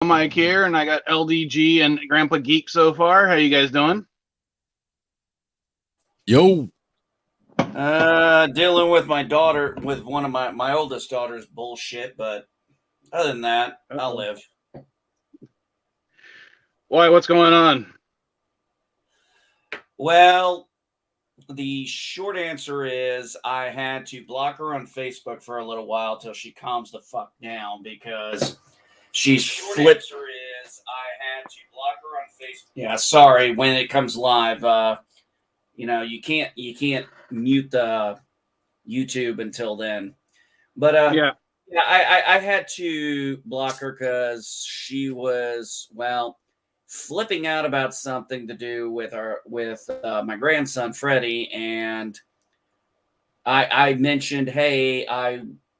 Mike here, and I got LDG and Grandpa Geek so far. How you guys doing? Yo, Dealing with my daughter, with one of my oldest daughter's bullshit, but other than that, I'll Uh-oh. live. Why? What's going on? Well, the short answer is I had to block her on Facebook for a little while till she calms the fuck down because she's flipped. Answer is I had to block her on Facebook. Yeah, sorry. When it comes live, you can't mute the YouTube until then. But Yeah. yeah, I had to block her because she was, well, flipping out about something to do with my grandson Freddie, and I mentioned, hey,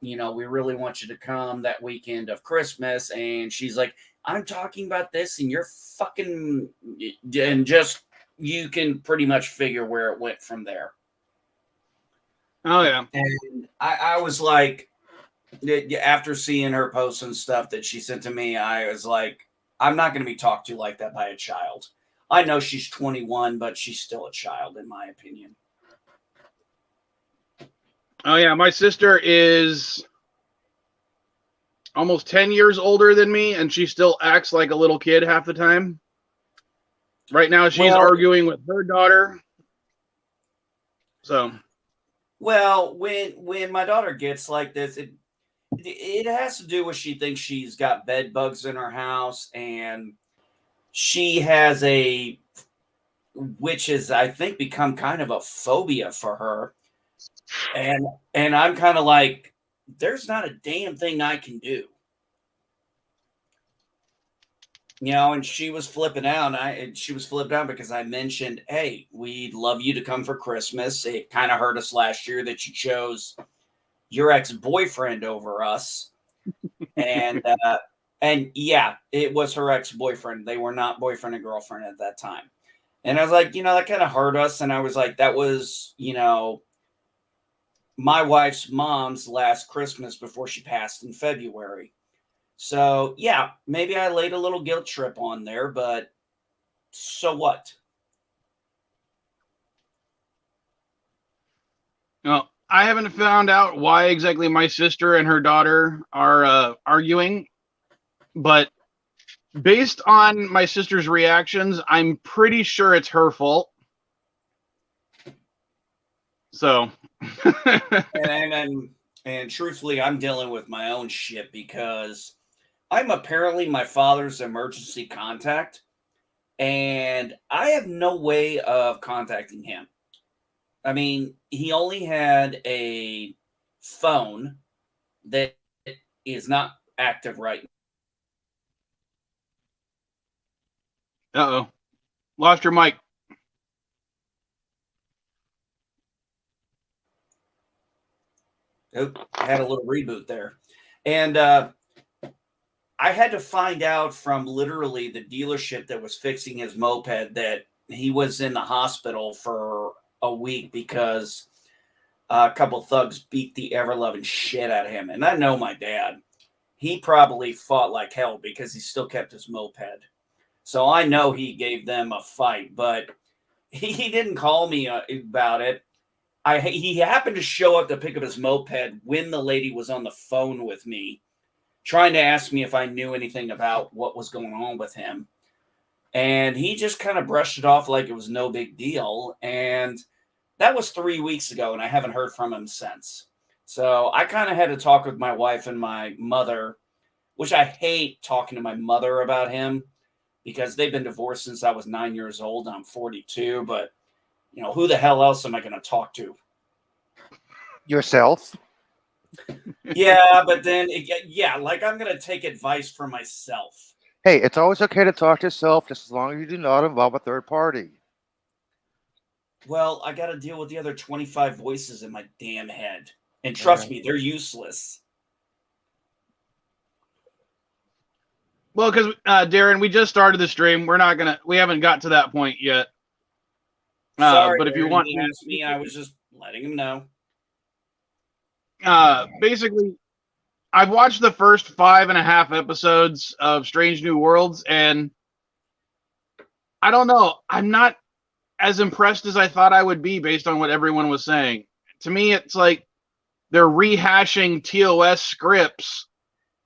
we really want you to come that weekend of Christmas, and she's like, I'm talking about this, and you're fucking, and just you can pretty much figure where it went from there. Oh yeah. And I was like, after seeing her posts and stuff that she sent to me, I was like, I'm not going to be talked to like that by a child. I know she's 21, but she's still a child, in my opinion. Oh yeah. My sister is almost 10 years older than me, and she still acts like a little kid half the time. Right now, she's Well, arguing with her daughter. So. well, when my daughter gets like this, it has to do with she thinks she's got bed bugs in her house, and she has which is I think become kind of a phobia for her. And I'm kind of like, there's not a damn thing I can do. And she was flipping out. She was flipping out because I mentioned, hey, we'd love you to come for Christmas. It kind of hurt us last year that you chose your ex-boyfriend over us. And and yeah, it was her ex-boyfriend. They were not boyfriend and girlfriend at that time. And I was like, that kind of hurt us. And I was like, that was, my wife's mom's last Christmas before she passed in February. So, yeah, maybe I laid a little guilt trip on there, but so what? Well, I haven't found out why exactly my sister and her daughter are arguing, but based on my sister's reactions, I'm pretty sure it's her fault. So. and truthfully, I'm dealing with my own shit because I'm apparently my father's emergency contact, and I have no way of contacting him. I mean, he only had a phone that is not active right Uh-oh. Lost your mic. now. Oh, had a little reboot there. And I had to find out from literally the dealership that was fixing his moped that he was in the hospital for a week because a couple thugs beat the ever loving shit out of him. And I know my dad. He probably fought like hell because he still kept his moped. So I know he gave them a fight, but he didn't call me about it. He happened to show up to pick up his moped when the lady was on the phone with me, trying to ask me if I knew anything about what was going on with him. And he just kind of brushed it off like it was no big deal. And that was 3 weeks ago, and I haven't heard from him since. So I kind of had to talk with my wife and my mother, which I hate talking to my mother about him because they've been divorced since I was 9 years old. And I'm 42, but who the hell else am I going to talk to? Yourself. Yeah, but then, like I'm going to take advice from myself. Hey, it's always okay to talk to yourself, just as long as you do not involve a third party. Well, I got to deal with the other 25 voices in my damn head. And trust me, they're useless. Well, because Darren, we just started the stream. We haven't got to that point yet. Sorry, but if you Aaron, want, he asked me, I was just letting him know. Basically, I've watched the first 5.5 episodes of Strange New Worlds, and I don't know. I'm not as impressed as I thought I would be based on what everyone was saying. To me, it's like they're rehashing TOS scripts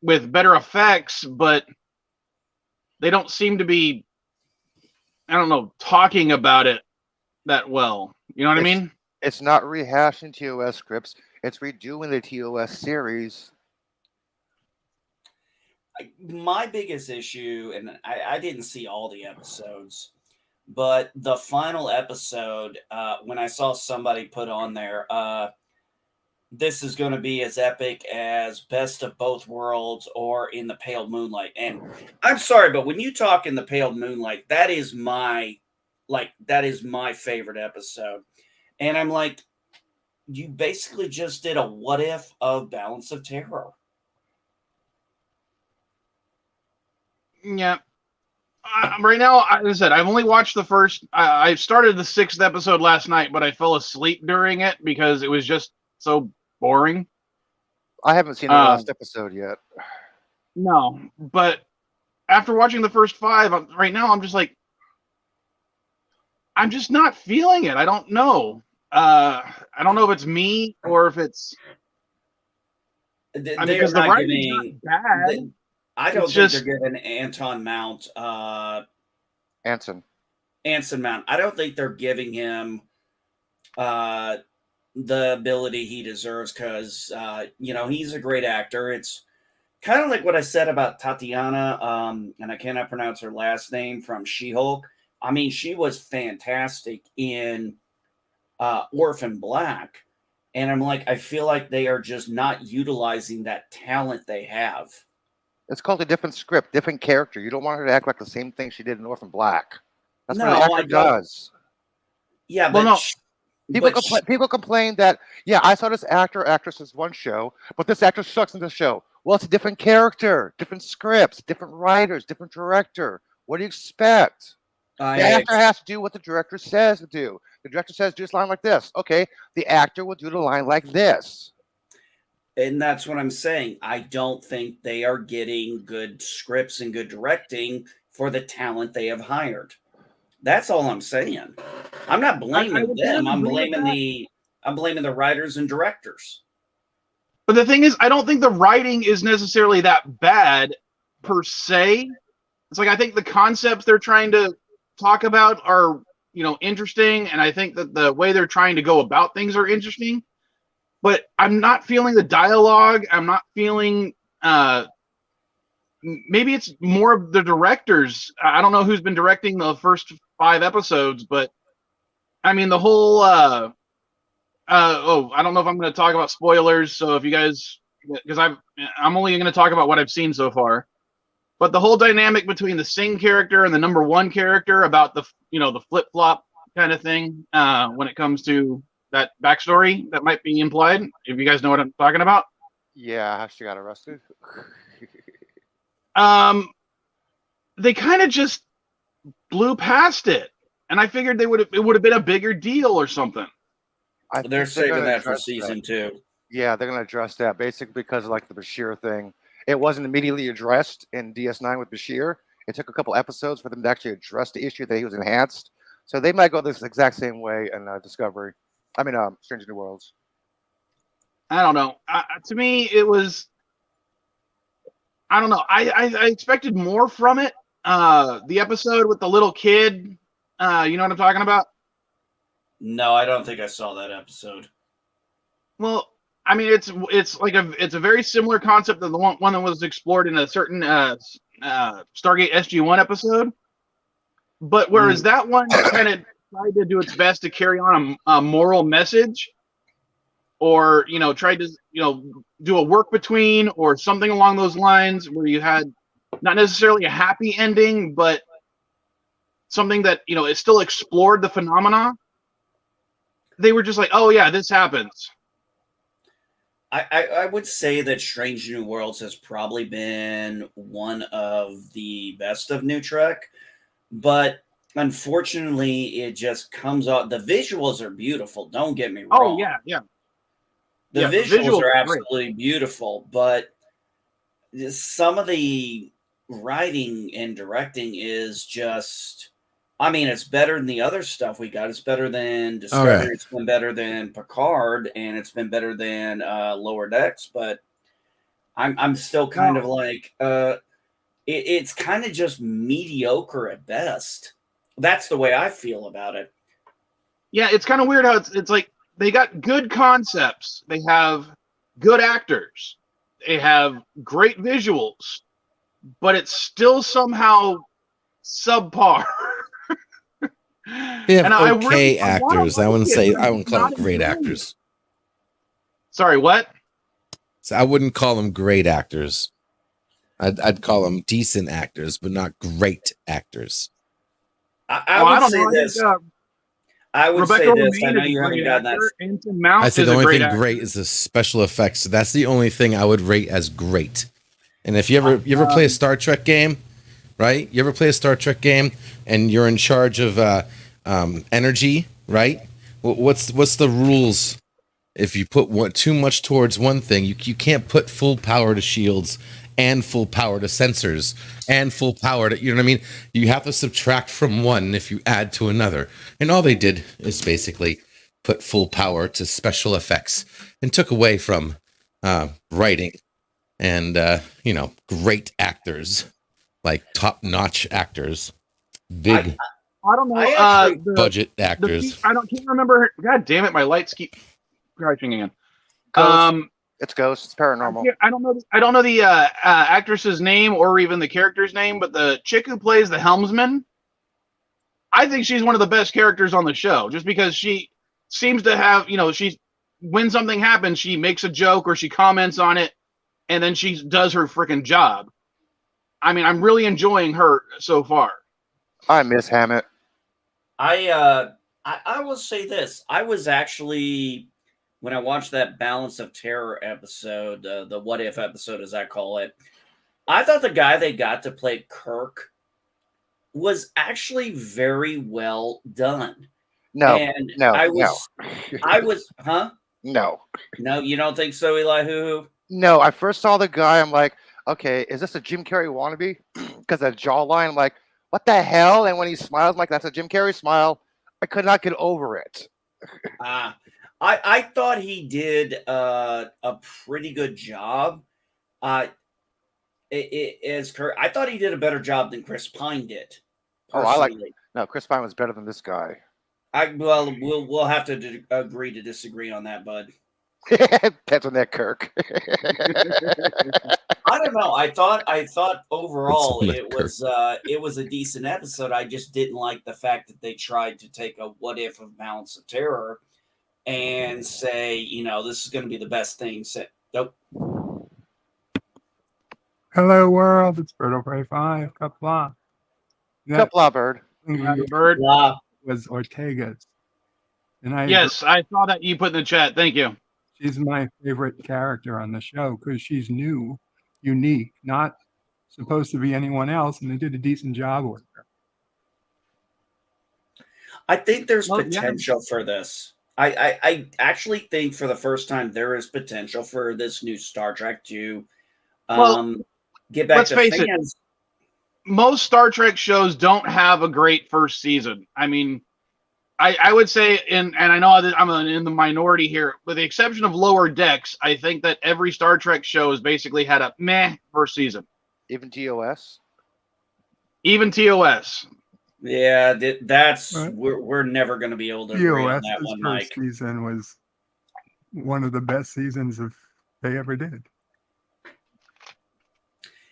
with better effects, but they don't seem to be, I don't know, talking about it that well. You know what I mean? It's not rehashing TOS scripts. It's redoing the TOS series. My biggest issue, and I didn't see all the episodes, but the final episode, when I saw somebody put on there, this is going to be as epic as Best of Both Worlds or In the Pale Moonlight. And I'm sorry, but when you talk In the Pale Moonlight, that is my favorite episode. And I'm like, you basically just did a what if of Balance of Terror. Yeah. Right now, as I said, I've only watched the first. I started the 6th episode last night, but I fell asleep during it because it was just so boring. I haven't seen the last episode yet. No, but after watching the first 5, right now I'm just like, I'm just not feeling it. I don't know. I don't know if it's me or if it's. Because the writing's not bad. I don't think they're giving Anton Mount. Anson Mount. I don't think they're giving him the ability he deserves because, he's a great actor. It's kind of like what I said about Tatiana, and I cannot pronounce her last name, from She-Hulk. I mean, she was fantastic in Orphan Black. And I'm like, I feel like they are just not utilizing that talent they have. It's called a different script, different character. You don't want her to act like the same thing she did in Orphan Black. That's what an actor does. Yeah, but people complain that, yeah, I saw this actress in one show, but this actor sucks in this show. Well, it's a different character, different scripts, different writers, different director. What do you expect? The actor has to do what the director says to do. The director says, do this line like this. Okay, the actor will do the line like this. And that's what I'm saying. I don't think they are getting good scripts and good directing for the talent they have hired. That's all I'm saying. I'm not blaming them. I'm blaming the writers and directors. But the thing is, I don't think the writing is necessarily that bad per se. It's like I think the concepts they're trying to talk about are, interesting, and I think that the way they're trying to go about things are interesting. But I'm not feeling the dialogue. I'm not feeling. Maybe it's more of the directors. I don't know who's been directing the first 5 episodes, but I mean the whole. I don't know if I'm going to talk about spoilers. So if you guys, because I'm only going to talk about what I've seen so far. But the whole dynamic between the Sing character and the number 1 character about the the flip flop kind of thing when it comes to that backstory that might be implied, if you guys know what I'm talking about. Yeah, how she got arrested. They kind of just blew past it, and I figured it would have been a bigger deal or something. They're saving that for season 2. Yeah, they're going to address that basically because of like the Bashir thing. It wasn't immediately addressed in DS9 with Bashir. It took a couple episodes for them to actually address the issue that he was enhanced. So they might go this exact same way in Discovery. Strange New Worlds. I don't know. To me, it was. I don't know. I expected more from it. The episode with the little kid. You know what I'm talking about? No, I don't think I saw that episode. Well, I mean, it's a very similar concept to the one that was explored in a certain Stargate SG-1 episode. But whereas that one kind of tried to do its best to carry on a moral message, or tried to do a work between or something along those lines, where you had not necessarily a happy ending, but something that it still explored the phenomena. They were just like, oh yeah, this happens. I would say that Strange New Worlds has probably been one of the best of New Trek, but unfortunately, it just comes out. The visuals are beautiful. Don't get me wrong. Oh yeah. The visuals are absolutely beautiful, but some of the writing and directing is just, I mean, it's better than the other stuff we got. It's better than Discovery. It's been better than Picard, and it's been better than Lower Decks. But I'm still kind of like, it's kind of just mediocre at best. That's the way I feel about it. Yeah, it's kind of weird how it's like they got good concepts. They have good actors. They have great visuals, but it's still somehow subpar. They have okay actors. I wouldn't call them great actors. Sorry, what? So I wouldn't call them great actors. I'd call them decent actors, but not great actors. I would say this. I would say this. I know you haven't gotten that. I say the only thing great is the special effects. So that's the only thing I would rate as great. And if you ever play a Star Trek game, right? You ever play a Star Trek game and you're in charge of energy, right? What's the rules? If you put too much towards one thing, you can't put full power to shields and full power to sensors and full power to, you know what I mean? You have to subtract from one if you add to another. And all they did is basically put full power to special effects and took away from writing and, great actors, like top-notch actors, big I don't know. Budget actors. Can't remember. God damn it! My lights keep crashing again. It's Ghost. It's paranormal. I don't know the actress's name or even the character's name, but the chick who plays the helmsman, I think she's one of the best characters on the show. Just because she seems to have, when something happens, she makes a joke or she comments on it, and then she does her freaking job. I mean, I'm really enjoying her so far. I miss Hammett. I will say this. I was actually, when I watched that Balance of Terror episode, the What If episode, as I call it, I thought the guy they got to play Kirk was actually very well done. No, I was, huh? No, you don't think so, Eli? Hoo? No, I first saw the guy. I'm like, okay, is this a Jim Carrey wannabe? Because that jawline, I'm like, what the hell? And when he smiles, I'm like, that's a Jim Carrey smile. I could not get over it. I thought he did a pretty good job. I thought he did a better job than Chris Pine did. Personally. Chris Pine was better than this guy. We'll have to agree to disagree on that, bud. Depends on that Kirk. I don't know. I thought overall it was a decent episode. I just didn't like the fact that they tried to take a what if of Balance of Terror and say, this is going to be the best thing. Nope. Hello world, it's Birdo5, Cuppa. Cuppa bird. Bird was Ortega's. And yes, I saw that you put in the chat. Thank you. She's my favorite character on the show because she's new, unique, not supposed to be anyone else, and they did a decent job with her. I think there's potential for this. I actually think for the first time there is potential for this new Star Trek to get back to fans. Most Star Trek shows don't have a great first season. I mean, I would say, and I know that I'm in the minority here, with the exception of Lower Decks, I think that every Star Trek show has basically had a meh first season. Even TOS? Even TOS. Yeah, that's we're never going to be able to agree on that one, Mike. First season was one of the best seasons they ever did.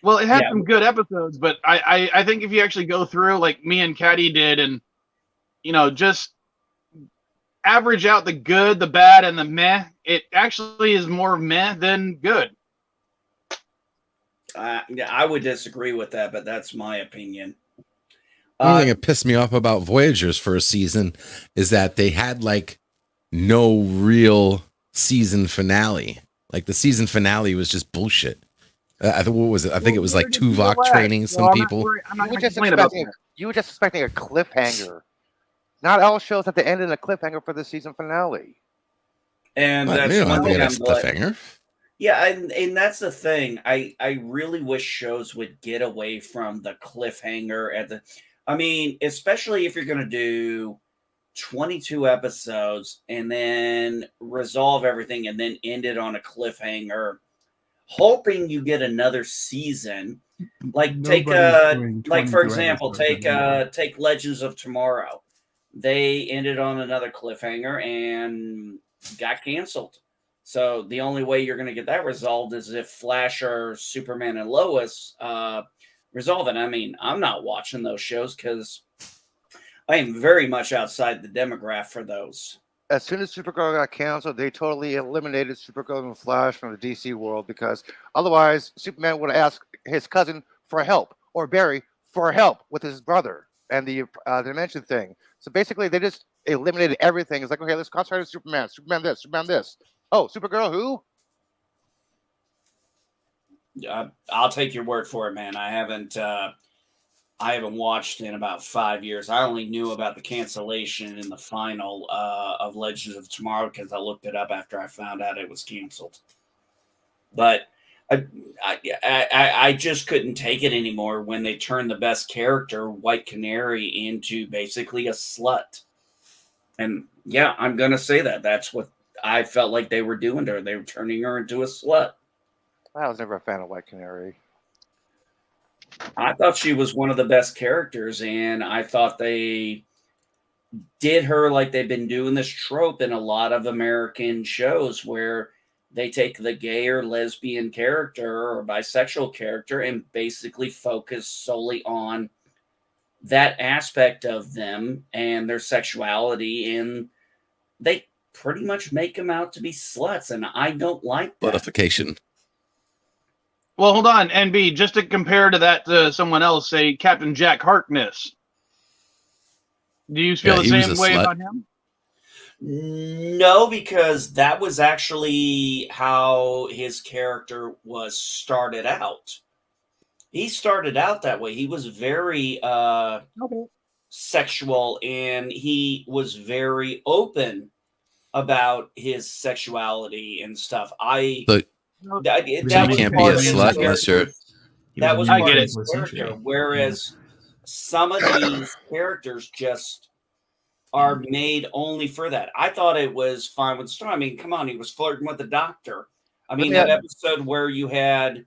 Well, it had some good episodes, but I think if you actually go through like me and Caddy did and, just average out the good, the bad, and the meh, it actually is more meh than good. I would disagree with that, but that's my opinion. One thing that pissed me off about Voyager's first season is that they had like no real season finale. Like the season finale was just bullshit. What was it? I think it was like Tuvok training some people. You were just expecting a cliffhanger. Not all shows have to end in a cliffhanger for the season finale. And that's one thing I'm glad. Yeah, and that's the thing. I really wish shows would get away from the cliffhanger at the. I mean, especially if you're going to do 22 episodes and then resolve everything and then end it on a cliffhanger, hoping you get another season. Like Nobody's doing like for 22 example, episodes anymore. take Legends of Tomorrow. They ended on another cliffhanger and got canceled. So the only way you're going to get that resolved is if Flash or Superman and Lois resolve it. I mean, I'm not watching those shows because I am very much outside the demographic for those. As soon as Supergirl got canceled, they totally eliminated Supergirl and Flash from the DC world because otherwise Superman would have asked his cousin for help or Barry for help with his brother and the dimension thing. So basically, they just eliminated everything. It's like, okay, let's concentrate on Superman. Superman this. Superman this. Oh, Supergirl who? I'll take your word for it, man. I haven't watched in about 5 years. I only knew about the cancellation in the final of Legends of Tomorrow because I looked it up after I found out it was canceled. But I just couldn't take it anymore when they turned the best character, White Canary, into basically a slut. And yeah, I'm going to say that. That's what I felt like they were doing to her. They were turning her into a slut. I was never a fan of White Canary. I thought she was one of the best characters, and I thought they did her like they've been doing this trope in a lot of American shows where they take the gay or lesbian character or bisexual character and basically focus solely on that aspect of them and their sexuality, and they pretty much make them out to be sluts, and I don't like that. Modification. Well, hold on, NB, just to compare to that to someone else, say Captain Jack Harkness. Do you feel the same way about him? No, because that was actually how his character was started out. He started out that way. He was very sexual, and he was very open about his sexuality and stuff. That you can't be a slut unless you're. That was I part get of it. his character. Whereas some of these characters just are made only for that. I thought it was fine with Storm. I mean, come on, he was flirting with the doctor. I mean, that episode where you had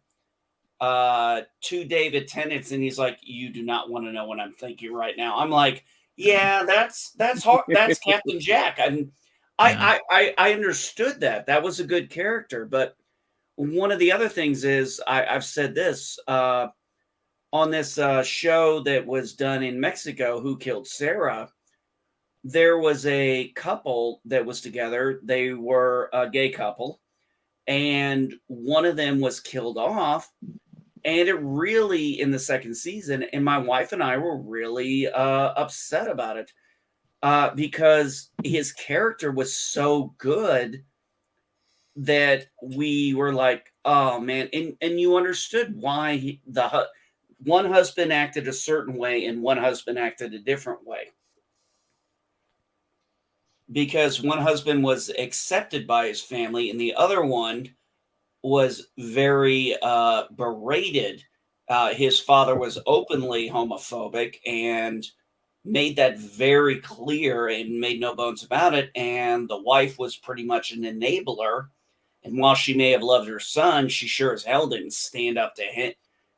2 David Tennants, and he's like, "You do not want to know what I'm thinking right now." I'm like, "Yeah, that's hard. That's Captain Jack." And I understood that. That was a good character, but one of the other things is I've said this on this show that was done in Mexico, Who Killed Sarah. There was a couple that was together. They were a gay couple, and one of them was killed off. And it really, in the second season, and my wife and I were really upset about it because his character was so good that we were like, oh man, and you understood why one husband acted a certain way and one husband acted a different way. Because one husband was accepted by his family and the other one was very berated. His father was openly homophobic and made that very clear and made no bones about it. And the wife was pretty much an enabler. And while she may have loved her son, she sure as hell didn't stand up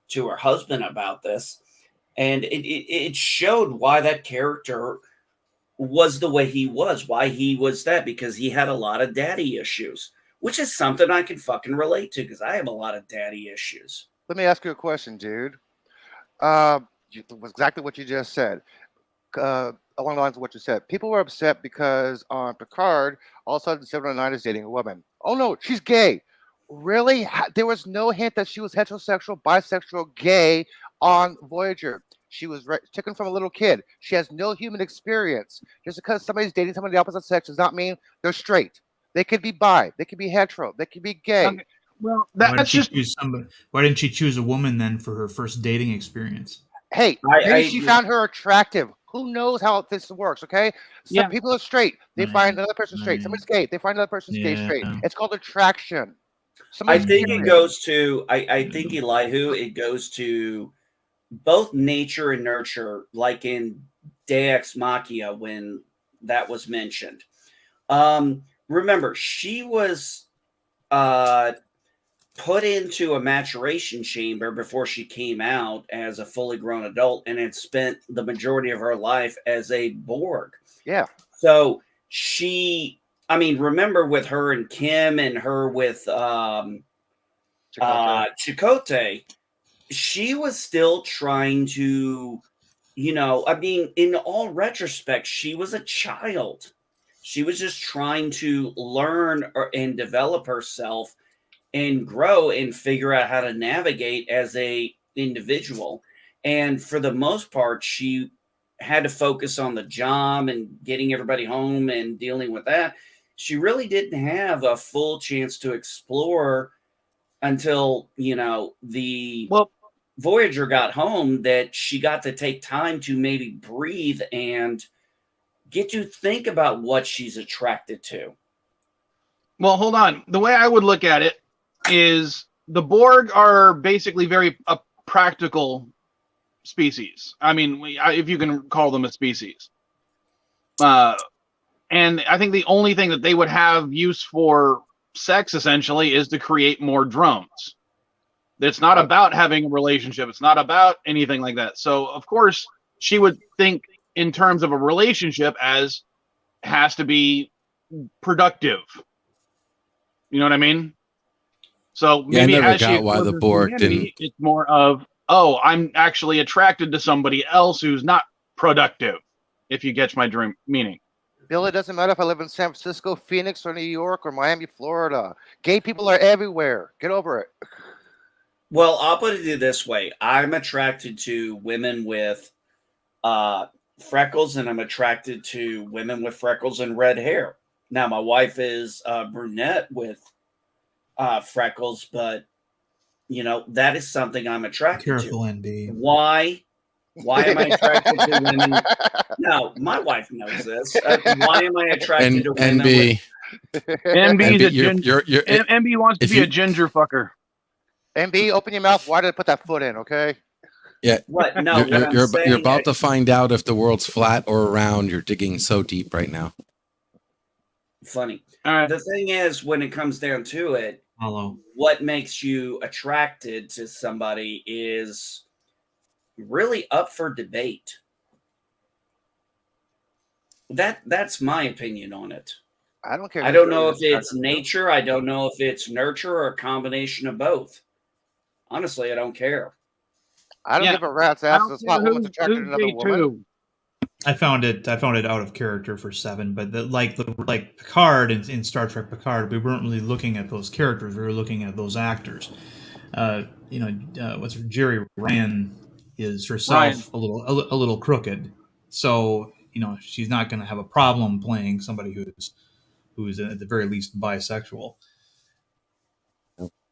to her husband about this. And it showed why that character was the way he was, why he was that, because he had a lot of daddy issues, which is something I can fucking relate to because I have a lot of daddy issues. Let me ask you a question, dude. Exactly what you just said. Along the lines of what you said. People were upset because on Picard, all of a sudden, 709 is dating a woman. Oh no, she's gay. Really? There was no hint that she was heterosexual, bisexual, gay on Voyager. She was taken from a little kid. She has no human experience. Just because somebody's dating someone of the opposite sex does not mean they're straight. They could be bi. They could be hetero. They could be gay. Okay. Well, that's just. Why didn't she choose a woman then for her first dating experience? Hey, maybe she found her attractive. Who knows how this works, okay? Some people are straight. They find another person straight. Somebody's gay. They find another person gay straight. It's called attraction. I think it goes to I think Elihu, it goes to both nature and nurture, like in De Ex Machina when that was mentioned. Remember, she was put into a maturation chamber before she came out as a fully grown adult and had spent the majority of her life as a Borg. Yeah. So remember with her and Kim and her with Chakotay, she was still trying to, in all retrospect, she was a child. She was just trying to learn and develop herself and grow and figure out how to navigate as a individual. And for the most part, she had to focus on the job and getting everybody home and dealing with that. She really didn't have a full chance to explore until, the Voyager got home, that she got to take time to maybe breathe and get to think about what she's attracted to. Well, hold on. The way I would look at it is the Borg are basically very a practical species. I mean, if you can call them a species. And I think the only thing that they would have use for sex, essentially, is to create more drones. It's not about having a relationship. It's not about anything like that. So, of course, she would think in terms of a relationship as has to be productive. You know what I mean? So maybe I never as she got why the explores Borg humanity, didn't. it's more of, oh, I'm actually attracted to somebody else who's not productive, if you get my dream meaning. Bill, it doesn't matter if I live in San Francisco, Phoenix, or New York, or Miami, Florida. Gay people are everywhere. Get over it. Well, I'll put it this way. I'm attracted to women with freckles, and I'm attracted to women with freckles and red hair. Now, my wife is brunette with freckles, but, that is something I'm attracted Careful, to. NB. Why am I attracted to women? No, my wife knows this. Why am I attracted to women? NB. MB's a ginger. You're, MB wants to if be a you- ginger fucker. MB, open your mouth. Why did I put that foot in? Okay. yeah. What? No, You're about to find out if the world's flat or round. You're digging so deep right now. Funny. All right. The thing is, when it comes down to it, Hello. what makes you attracted to somebody is really up for debate. That's my opinion on it. I don't care. I don't know if it's nature. I don't know if it's nurture or a combination of both. Honestly, I don't care. I don't give a rat's ass. It's not woman's attracted to another gay woman. too. I found it out of character for 7, but like Picard in Star Trek Picard, we weren't really looking at those characters. We were looking at those actors. Jerry Ryan is herself a little crooked, so she's not going to have a problem playing somebody who's at the very least bisexual.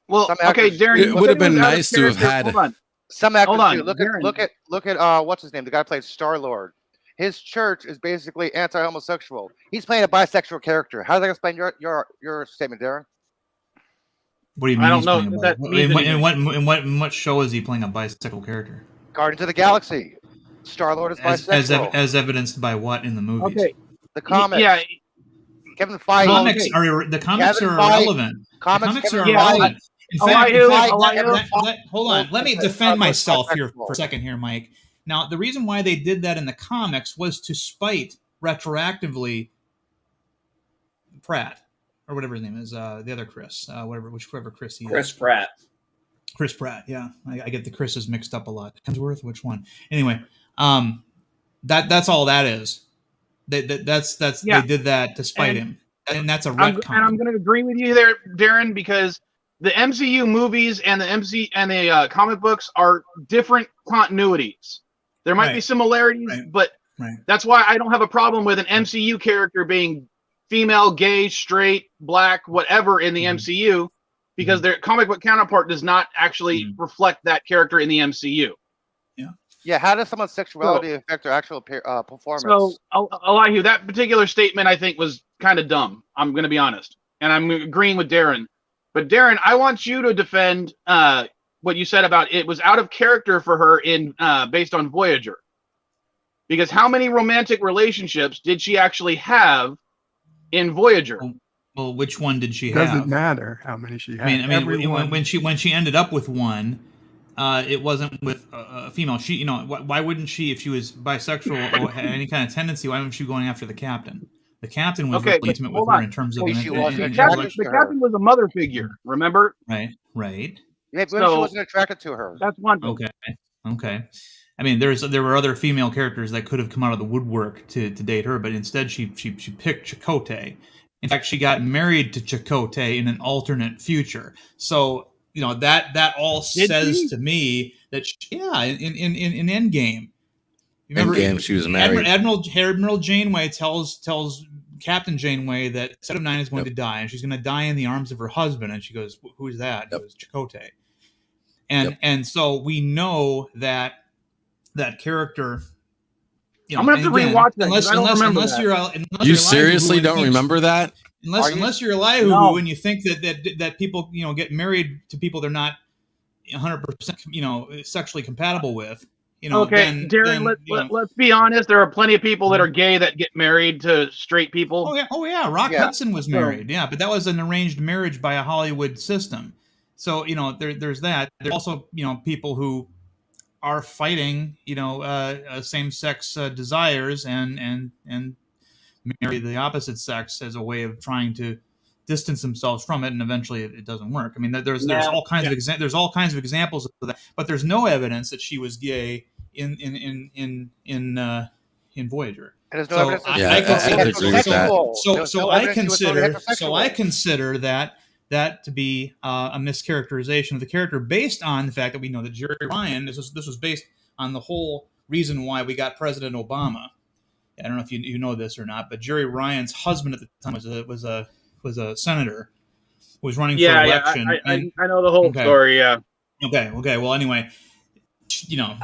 Well, Some okay, actors- Darren. It would have been out of nice to have character. had. Hold on. Some actors Hold on, do. Look Darren. at what's his name? The guy who played Star-Lord. His church is basically anti-homosexual. He's playing a bisexual character. How does that explain your statement, Darren? What do you mean? I don't he's know playing if a that means in what show is he playing a bisexual character? Guardians of the Galaxy. Star-Lord is bisexual. As evidenced by what in the movies? Okay. The comics. Yeah. Kevin Feige. Comics are irrelevant. Comics Comics Kevin are Feige. irrelevant. In fact, hold on. Let me Feige defend was myself here bisexual. for a second here, Mike. Now, the reason why they did that in the comics was to spite retroactively Pratt, or whatever his name is, the other Chris, whichever Chris he is. Chris Pratt. Chris Pratt, yeah. I get the Chris's mixed up a lot. Hemsworth, which one? Anyway, that's all that is. They did that to spite him, and that's a retcon. I'm going to agree with you there, Darren, because the MCU movies and the comic books are different continuities. There might be similarities, but that's why I don't have a problem with an MCU character being female, gay, straight, black, whatever in the MCU, because their comic book counterpart does not actually reflect that character in the MCU. Yeah, how does someone's sexuality affect their actual performance? So, Elihu, that particular statement I think was kind of dumb. I'm going to be honest, and I'm agreeing with Darren. But Darren, I want you to defend what you said about it was out of character for her in based on Voyager. Because how many romantic relationships did she actually have in Voyager? Well, which one did she Doesn't have? matter how many she had. I mean, when she ended up with one, it wasn't with a female. She, why wouldn't she, if she was bisexual or had any kind of tendency, why wasn't she going after the captain? The captain was really intimate with her in terms of the captain was a mother figure. Remember? Right. Maybe she wasn't attracted to her. That's one thing. Okay. I mean, there were other female characters that could have come out of the woodwork to date her, but instead she picked Chakotay. In fact, she got married to Chakotay in an alternate future. So that all says to me that in Endgame. Remember, Endgame, she was married. Admiral Janeway tells Captain Janeway that Set of 9 is going to die, and she's going to die in the arms of her husband. And she goes, "Who's that?" He goes, "Chakotay." And so we know that character. I'm gonna have to rewatch that. Unless you're you seriously don't remember that? Unless you're a Elihu and you think that people get married to people they're not 100% sexually compatible with. Okay, Darren. Let's be honest. There are plenty of people that are gay that get married to straight people. Oh yeah. Rock Hudson was married. Yeah, but that was an arranged marriage by a Hollywood system. So there's that. There's also people who are fighting same-sex desires and marry the opposite sex as a way of trying to distance themselves from it, and eventually it doesn't work. I mean, there's all kinds of there's all kinds of examples of that, but there's no evidence that she was gay in Voyager. And there's no evidence. I consider that to be a mischaracterization of the character based on the fact that we know that Jerry Ryan, this was based on the whole reason why we got President Obama. I don't know if you know this or not, but Jerry Ryan's husband at the time was a senator who was running for election. I know the whole story. Yeah. Okay. Well, anyway,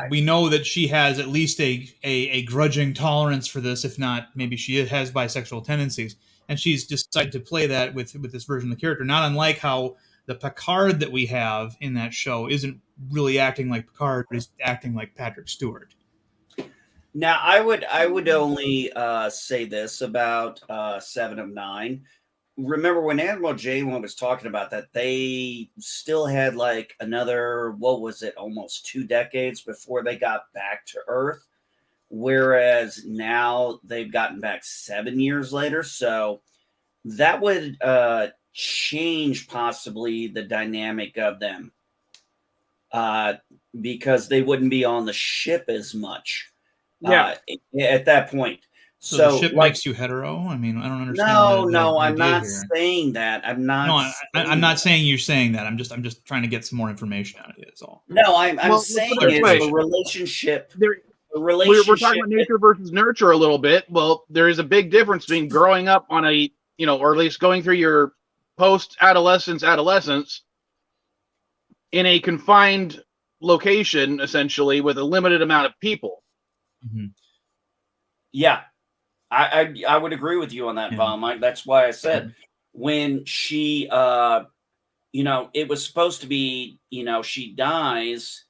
we know that she has at least a grudging tolerance for this, if not maybe she has bisexual tendencies. And she's decided to play that with this version of the character, not unlike how the Picard that we have in that show isn't really acting like Picard, but is acting like Patrick Stewart. Now, I would only say this about 7 of 9. Remember when Admiral Janeway was talking about that, they still had like another, almost 2 decades before they got back to Earth. Whereas now they've gotten back 7 years later. So that would change possibly the dynamic of them because they wouldn't be on the ship as much at that point. So the ship makes you hetero? I mean, I don't understand. No, I'm not saying that. I'm not saying you're saying that. I'm just trying to get some more information out of you. That's all. No, I'm saying it's a relationship. We're talking about nature versus nurture a little bit. Well, there is a big difference between growing up on a, or at least going through your adolescence in a confined location, essentially, with a limited amount of people. Mm-hmm. Yeah, I would agree with you on that, Mike. That's why I said when she, it was supposed to be, she dies.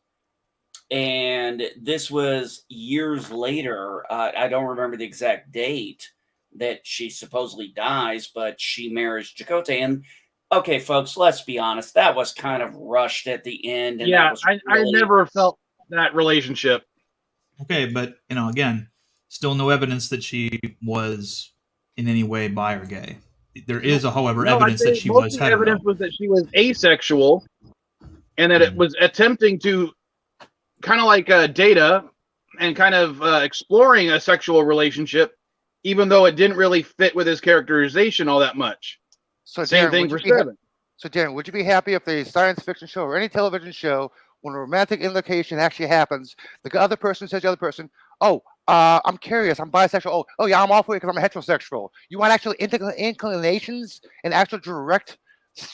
And this was years later. I don't remember the exact date that she supposedly dies, but she marries Chakotay. And okay, folks, let's be honest. That was kind of rushed at the end. And I never felt that relationship. Okay, but again, still no evidence that she was in any way bi or gay. There is, however, evidence that she was hetero. The evidence was that she was asexual, and that it was attempting to kind of like Data and kind of exploring a sexual relationship, even though it didn't really fit with his characterization all that much. So Same Darren, thing for 7. So Darren, would you be happy if a science fiction show or any television show, when a romantic implication actually happens, the other person says to the other person, I'm curious, I'm bisexual. Oh yeah, I'm all for it because I'm heterosexual. You want actual inclinations and actual direct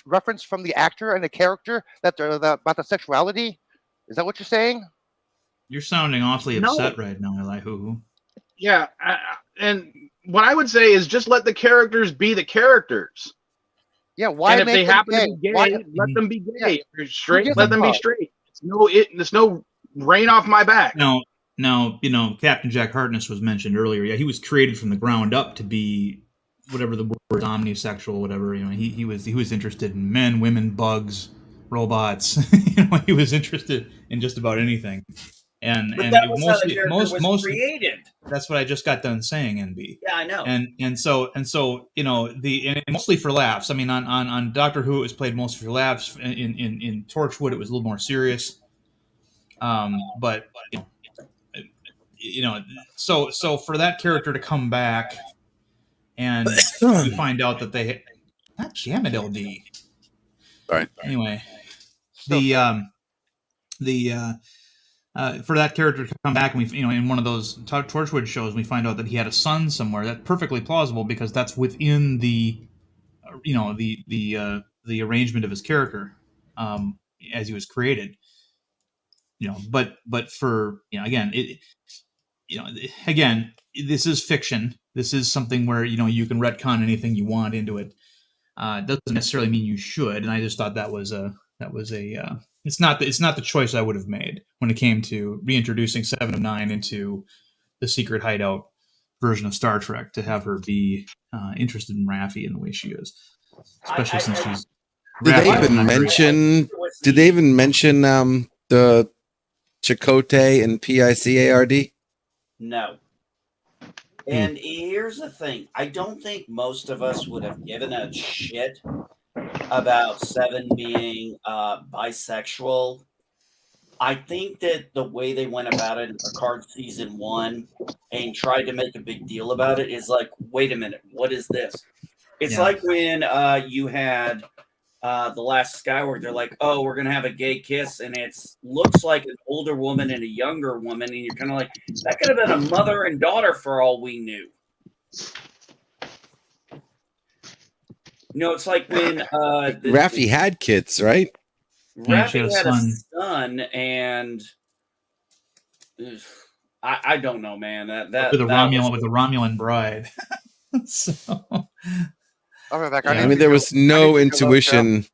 reference from the actor and the character about the sexuality? Is that what you're saying? You're sounding awfully upset right now, Elihu. Yeah, and what I would say is just let the characters be the characters. Yeah, why And if make they them happen gay? to be gay, Why, let them be gay. Yeah. If they're straight, gives let a them be fuck? straight. There's no rain off my back. Now, Captain Jack Harkness was mentioned earlier. Yeah, he was created from the ground up to be whatever the word omnisexual, whatever. He was interested in men, women, bugs, robots. He was interested in just about anything. And But and that it was how the mostly character was most created. that's what I just got done saying, NB. Yeah, I know. And so and mostly for laughs. I mean, on Doctor Who, it was played mostly for laughs. In Torchwood, it was a little more serious. But so for that character to come back, and we find out that they not damn it, LD. Sorry. Anyway, So for that character to come back, and we in one of those Torchwood shows, we find out that he had a son somewhere. That's perfectly plausible because that's within the the arrangement of his character as he was created. But for again again, this is fiction. This is something where you can retcon anything you want into it. It doesn't necessarily mean you should. And I just thought that was a it's not the choice I would have made when it came to reintroducing Seven of Nine into the secret hideout version of Star Trek, to have her be interested in Raffi in the way she is, especially since she's. Did they Raffi is even not very- mention? Did they even mention the Chakotay and PICARD? No. And here's the thing. I don't think most of us would have given a shit about Seven being bisexual. I think that the way they went about it in Picard season 1 and tried to make a big deal about it is like, wait a minute, what is this? It's like when you had The Last Skyward. They're like, oh, we're gonna have a gay kiss, and it looks like an older woman and a younger woman, and you're kind of like, that could have been a mother and daughter for all we knew. It's like when Raffi had kids, right? Raffi had a son, and I don't know, man. That with a Romulan bride. So, I'll be back. I mean, there was no intuition.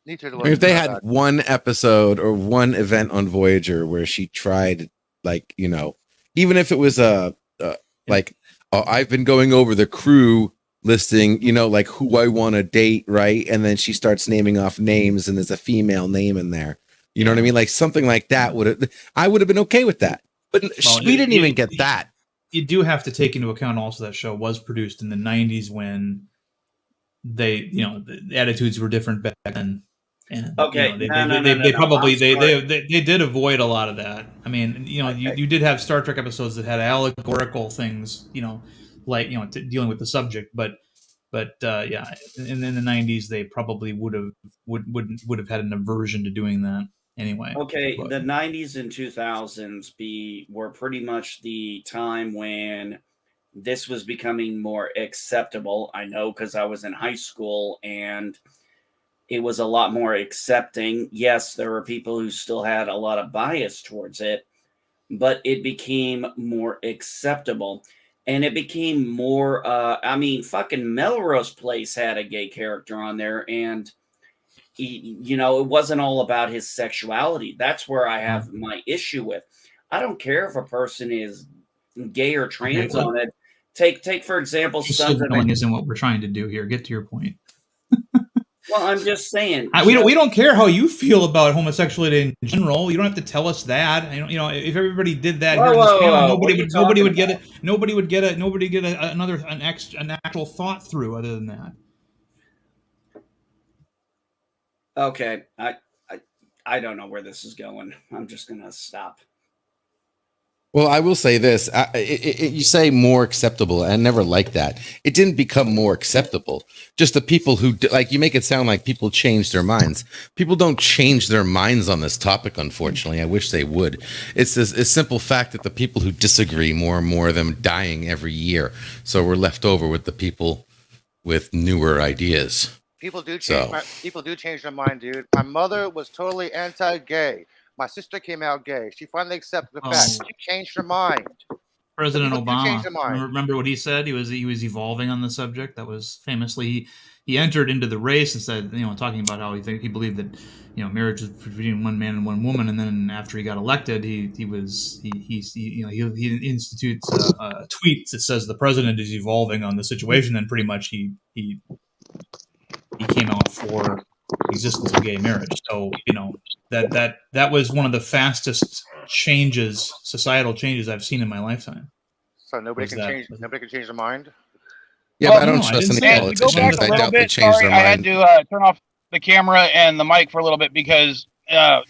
If they had one episode or one event on Voyager where she tried, like, even if it was like, oh, I've been going over the crew listing, like who I want to date, right? And then she starts naming off names and there's a female name in there. You know what I mean? Like something like that I would have been okay with that. But we didn't even get that. You do have to take into account also that show was produced in the 90s when they, the attitudes were different back then. And they did avoid a lot of that. I mean, you did have Star Trek episodes that had allegorical things, like dealing with the subject, but yeah, in the 90s they probably would have had an aversion to doing that anyway. The 90s and 2000s were pretty much the time when this was becoming more acceptable. I know, because I was in high school and it was a lot more accepting. Yes, there were people who still had a lot of bias towards it, but it became more acceptable. And it became more, fucking Melrose Place had a gay character on there, and it wasn't all about his sexuality. That's where I have my issue with. I don't care if a person is gay or trans on it. Take for example, signaling isn't what we're trying to do here. Get to your point. Well, I'm just saying. We don't care how you feel about homosexuality in general. You don't have to tell us that. If everybody did that, nobody would get it. Nobody would get an actual thought through other than that. Okay, I don't know where this is going. I'm just gonna stop. Well, I will say this. You say more acceptable. I never liked that. It didn't become more acceptable. Just the people who, like, you make it sound like people changed their minds. People don't change their minds on this topic, unfortunately. I wish they would. It's a simple fact that the people who disagree, more and more of them dying every year. So we're left over with the people with newer ideas. People do change their mind, dude. My mother was totally anti-gay. My sister came out gay. She finally accepted the fact. She changed her mind. President People do change Obama. their mind. Remember what he said? He was evolving on the subject. That was famously he entered into the race and said, talking about how he believed that marriage is between one man and one woman, and then after he got elected, he institutes a tweet that says the president is evolving on the situation, and pretty much he came out for existence of gay marriage. So that was one of the fastest societal changes I've seen in my lifetime. So nobody can change their mind. Yeah, but I don't trust any politicians. I doubt they change their mind. I had to turn off the camera and the mic for a little bit because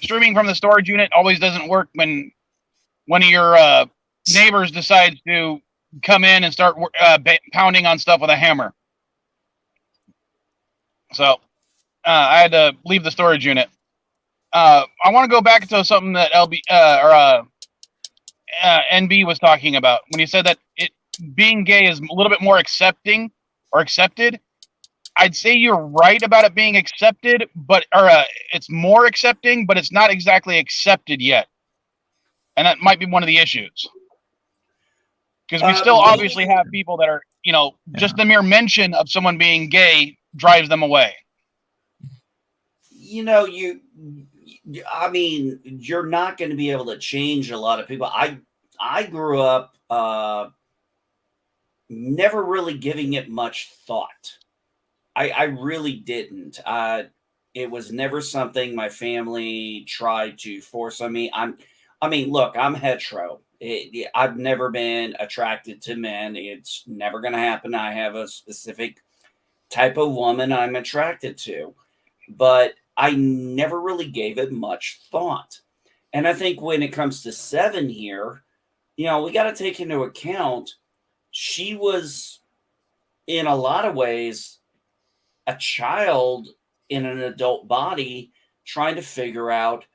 streaming from the storage unit always doesn't work when one of your neighbors decides to come in and start pounding on stuff with a hammer. So I had to leave the storage unit. I want to go back to something that NB was talking about when he said that being gay is a little bit more accepting or accepted. I'd say you're right about it being accepted, it's more accepting, but it's not exactly accepted yet. And that might be one of the issues. Because we still obviously have people that are, just the mere mention of someone being gay drives them away. You're not going to be able to change a lot of people. I grew up never really giving it much thought. I really didn't. It was never something my family tried to force on me. Look, I'm hetero. I've never been attracted to men. It's never going to happen. I have a specific type of woman I'm attracted to, but I never really gave it much thought. And I think when it comes to Seven here, we got to take into account she was, in a lot of ways, a child in an adult body trying to figure out,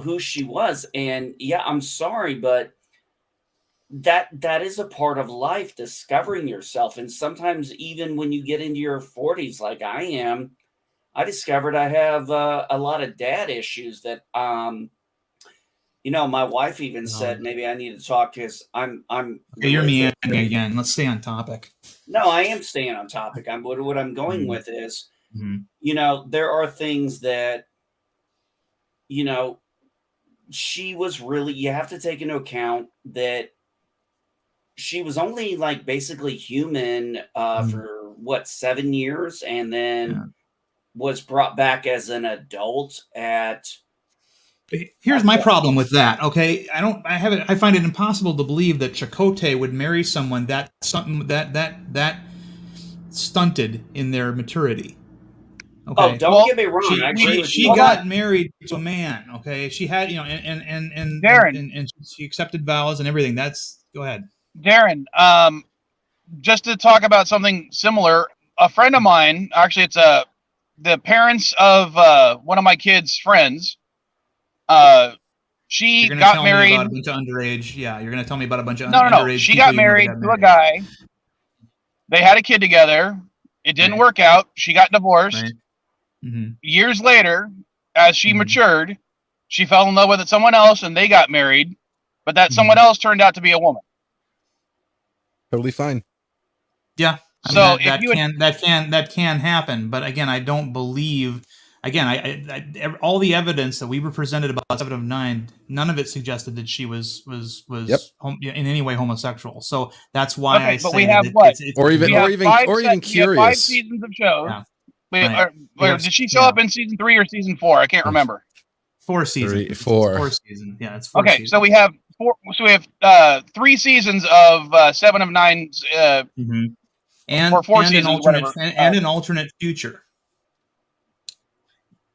who she was. And yeah, I'm sorry, but that is a part of life, discovering yourself. And sometimes even when you get into your 40s, like I am, I discovered I have a lot of dad issues that, my wife even said maybe I need to talk because I'm. Okay, you're meandering again. Let's stay on topic. No, I am staying on topic. What I'm going with is, there are things that, she was really. You have to take into account that she was only like basically human for 7 years, and then was brought back as an adult at. Here's my problem with that. Okay, I find it impossible to believe that Chakotay would marry someone that stunted in their maturity. Okay. Oh, don't get me wrong. She got married to a man. Okay, she had and Darren, and she accepted vows and everything. Go ahead, Darren. Just to talk about something similar, a friend of mine, actually, it's the parents of one of my kids' friends. She got married. About a bunch of underage. Yeah, you're going to tell me about a bunch of underage. No. She got married to a guy. They had a kid together. It didn't work out. She got divorced. Right. Mm-hmm. Years later, as she matured, she fell in love with someone else, and they got married. But that someone else turned out to be a woman. Totally fine. Yeah. So that can happen, but again, I don't believe. Again, I all the evidence that we were presented about 7 of 9, none of it suggested that she was in any way homosexual. So that's why I say. But we have what? Or even curious. We have 5 seasons of shows. Yeah. Did she show up in season 3 or season 4? I can't remember. 4 seasons. 4 seasons. Yeah, it's 4 okay, seasons. so we have 4. So we have 3 seasons of 7 of 9. And or 4 seasons, an alternate future,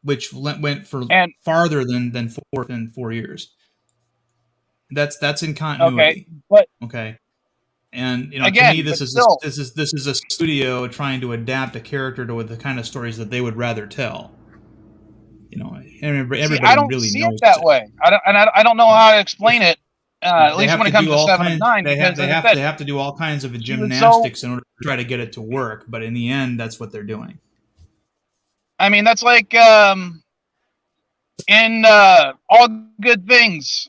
which went for farther than 4 years. That's in continuity. Okay. And again, to me, this is a studio trying to adapt a character to the kind of stories that they would rather tell. Everybody I don't really see knows it that way. I don't know how to explain it. At least when it comes to 7 and 9, they have to do all kinds of gymnastics in order to try to get it to work. But in the end, that's what they're doing. I mean, that's like in All Good Things.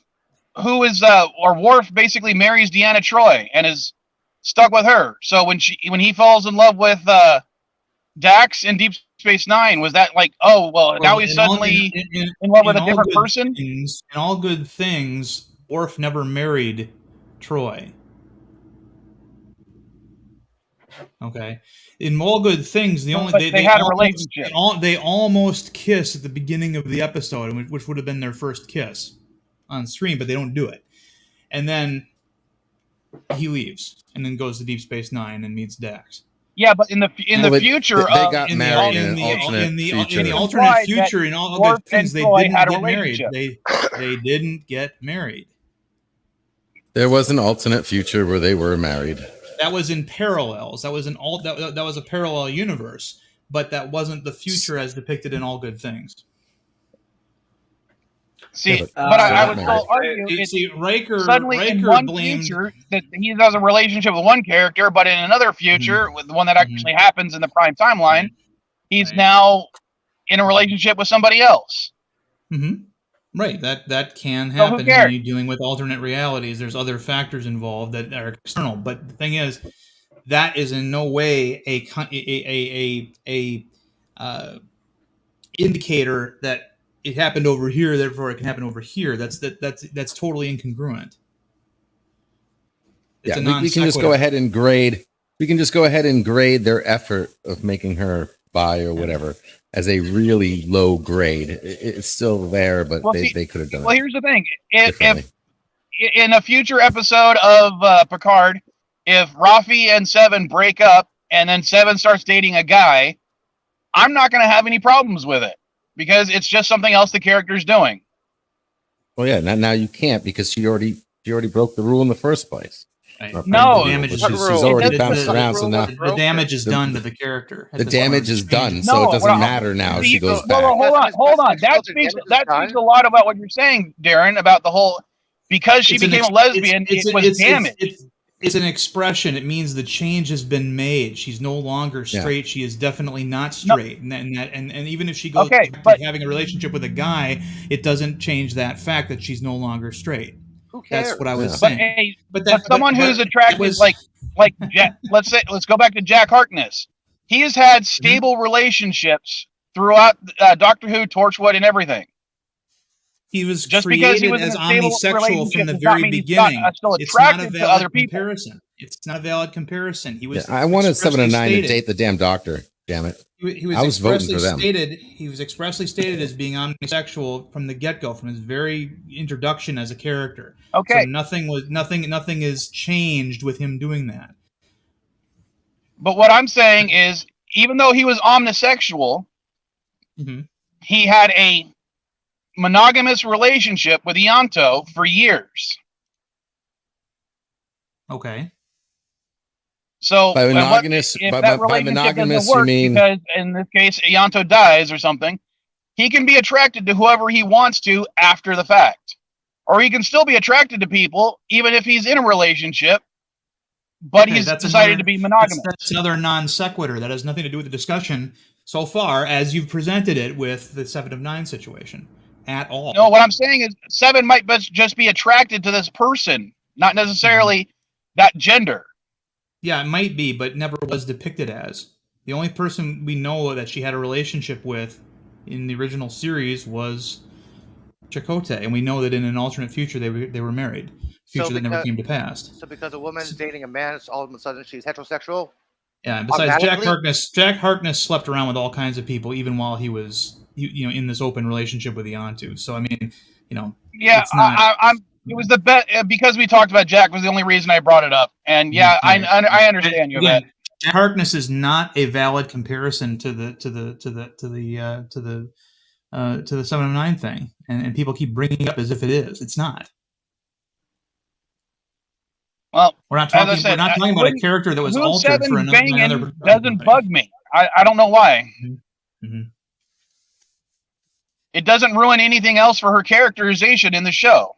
who is or Worf basically marries Deanna Troi and is stuck with her. So when he falls in love with Dax in Deep Space Nine, was that like, oh well, now he's suddenly in love with a different person? In all good things, Worf never married Troy. Okay, in all good things, they had a relationship. They almost kiss at the beginning of the episode, which would have been their first kiss on screen, but they don't do it. And then he leaves, and then goes to Deep Space Nine and meets Dax. Yeah, but in the future, they got married in the alternate future. In all good things, they didn't get married. They didn't get married. There was an alternate future where they were married. That was in parallels. That was that was a parallel universe, but that wasn't the future as depicted in All Good Things. See, but I would still argue. Riker in one blamed future that he has a relationship with one character, but in another future, with the one that actually happens in the prime timeline, he's now in a relationship with somebody else. Mm-hmm. Right, that can happen when you're dealing with alternate realities. There's other factors involved that are external, but the thing is, that is in no way a indicator that it happened over here, therefore it can happen over here. That's totally incongruent. We can just go ahead and grade. We can just go ahead and grade their effort of making her bi or whatever as a really low grade. It's still there, but they could have done it. Well, here's the thing: if in a future episode of Picard, if Rafi and Seven break up and then Seven starts dating a guy, I'm not going to have any problems with it because it's just something else the character's doing. Well, yeah, now you can't because she already broke the rule in the first place. Right. No, she's already bounced around, so now the damage is done to the character. The damage is done, so it doesn't matter now. She goes back. Hold on. That speaks a lot about what you're saying, Darren, about the whole because she became a lesbian. It was damaged. It's an expression. It means the change has been made. She's no longer straight. She is definitely not straight. No. And even if she goes to having a relationship with a guy, it doesn't change that fact that she's no longer straight. Who cares? That's what I was saying. But someone who's attracted, like Jack, let's go back to Jack Harkness. He has had stable relationships throughout Doctor Who, Torchwood, and everything. He was just created as omnisexual from the very beginning. It's not a valid comparison. It's not a valid comparison. He was. I wanted 7 and 9 to date the damn doctor. Damn it! I was voting for them. He was expressly stated as being omnisexual from the get-go, from his very introduction as a character. Okay. So nothing is changed with him doing that. But what I'm saying is, even though he was omnisexual, he had a monogamous relationship with Ianto for years. Okay. So by monogamous, you mean because in this case Ianto dies or something, he can be attracted to whoever he wants to after the fact, or he can still be attracted to people even if he's in a relationship, but he's decided to be monogamous. That's another non sequitur that has nothing to do with the discussion so far as you've presented it with the 7 of 9 situation at all. No, what I'm saying is 7 might just be attracted to this person, not necessarily that gender. Yeah, it might be, but never was depicted as. The only person we know that she had a relationship with in the original series was Chakotay, and we know that in an alternate future they were married. Future that never came to pass. So because a woman's dating a man, all of a sudden she's heterosexual? Yeah, and besides Jack Harkness slept around with all kinds of people even while he was in this open relationship with Ianto. So I mean, yeah, it's not, it was the best because we talked about Jack was the only reason I brought it up, and I understand you. Again, Jack Harkness is not a valid comparison to the 7 of 9 thing, and people keep bringing it up as if it is. It's not. Well, we're not talking about a character that was altered for another. Doesn't bug me. I don't know why. Mm-hmm. It doesn't ruin anything else for her characterization in the show.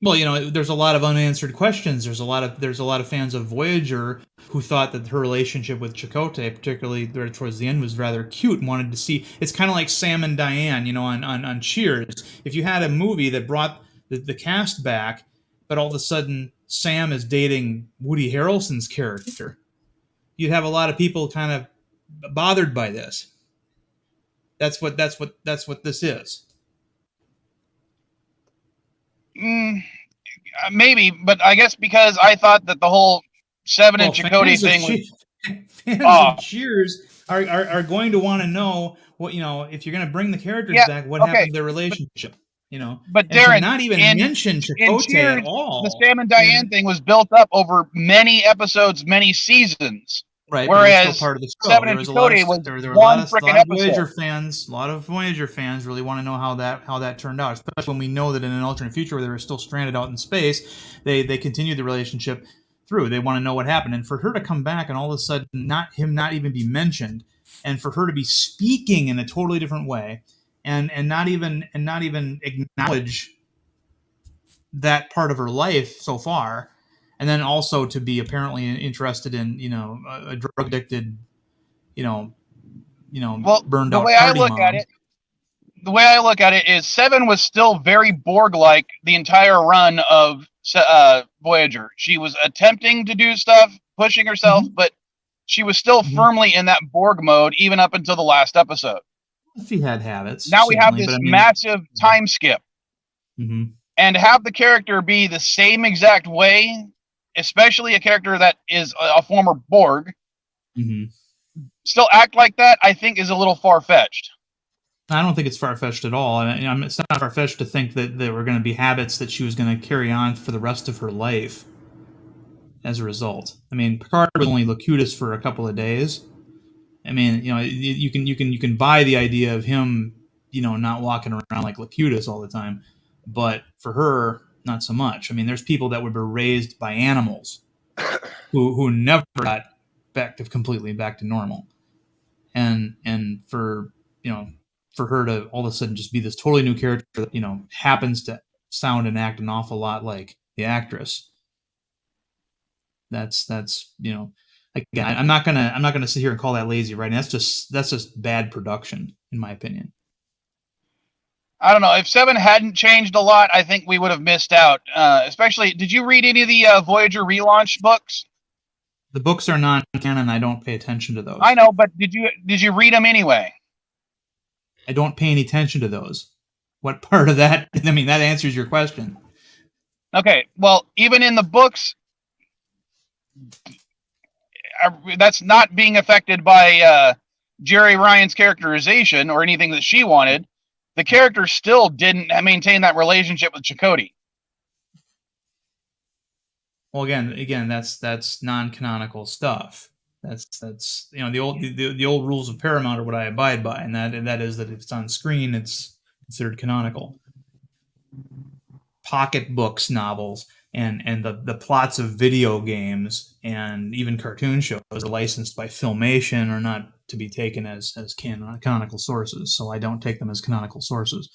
Well, there's a lot of unanswered questions. There's a lot of fans of Voyager who thought that her relationship with Chakotay, particularly right towards the end, was rather cute and wanted to see. It's kind of like Sam and Diane, on Cheers. If you had a movie that brought the cast back, but all of a sudden Sam is dating Woody Harrelson's character, you'd have a lot of people kind of bothered by this. That's what this is. Maybe, but I guess because I thought that the whole Seven and Chakotay thing was fans of Cheers are going to want to know what, if you're going to bring the characters back, what happened to their relationship, But Darren, not even mention Chakotay at all. The Sam and Diane thing was built up over many episodes, many seasons. Right, whereas part of the show. Seven and Chakotay was one freaking episode. A lot of Voyager fans really want to know how that turned out, especially when we know that in an alternate future where they were still stranded out in space, they continued the relationship through. They want to know what happened, and for her to come back and all of a sudden not even be mentioned, and for her to be speaking in a totally different way, and not even acknowledge that part of her life so far. And then also to be apparently interested in, a drug addicted, burned out. The way I look at it is Seven was still very Borg-like the entire run of Voyager. She was attempting to do stuff, pushing herself, but she was still firmly in that Borg mode even up until the last episode. She had habits. Now we have this massive time skip, and have the character be the same exact way. Especially a character that is a former Borg, still act like that, I think is a little far-fetched. I don't think it's far-fetched at all. And it's not far-fetched to think that there were going to be habits that she was going to carry on for the rest of her life as a result. I mean, Picard was only Locutus for a couple of days. I mean, you can buy the idea of him, not walking around like Locutus all the time. But for her, not so much. I mean, there's people that were raised by animals who never got completely back to normal, and for her to all of a sudden just be this totally new character that happens to sound and act an awful lot like the actress. That's again, I'm not gonna sit here and call that lazy writing. That's just bad production, in my opinion. I don't know. If Seven hadn't changed a lot, I think we would have missed out. Especially, did you read any of the Voyager relaunch books? The books are non-canon. I don't pay attention to those. I know, but did you read them anyway? I don't pay any attention to those. What part of that? I mean, that answers your question. Okay. Well, even in the books, that's not being affected by Jerry Ryan's characterization or anything that she wanted. The character still didn't maintain that relationship with Chakotay. Well, again, that's non-canonical stuff. That's the old rules of Paramount are what I abide by, and that is that if it's on screen, it's considered canonical. Pocketbooks, novels, and the plots of video games and even cartoon shows are licensed by Filmation are not to be taken as canonical sources, so I don't take them as canonical sources.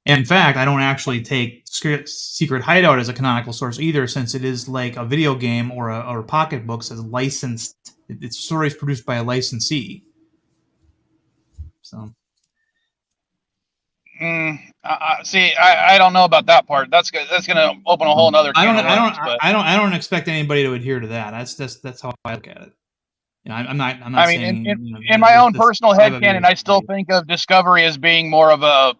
And in fact, I don't actually take Secret Hideout as a canonical source either, since it is like a video game or pocketbooks as licensed. It's stories produced by a licensee. So, see, I don't know about that part. That's going to open a whole other. I don't expect anybody to adhere to that. That's how I look at it. I'm not. I mean, saying, in my own personal headcanon, I still think of Discovery as being more of a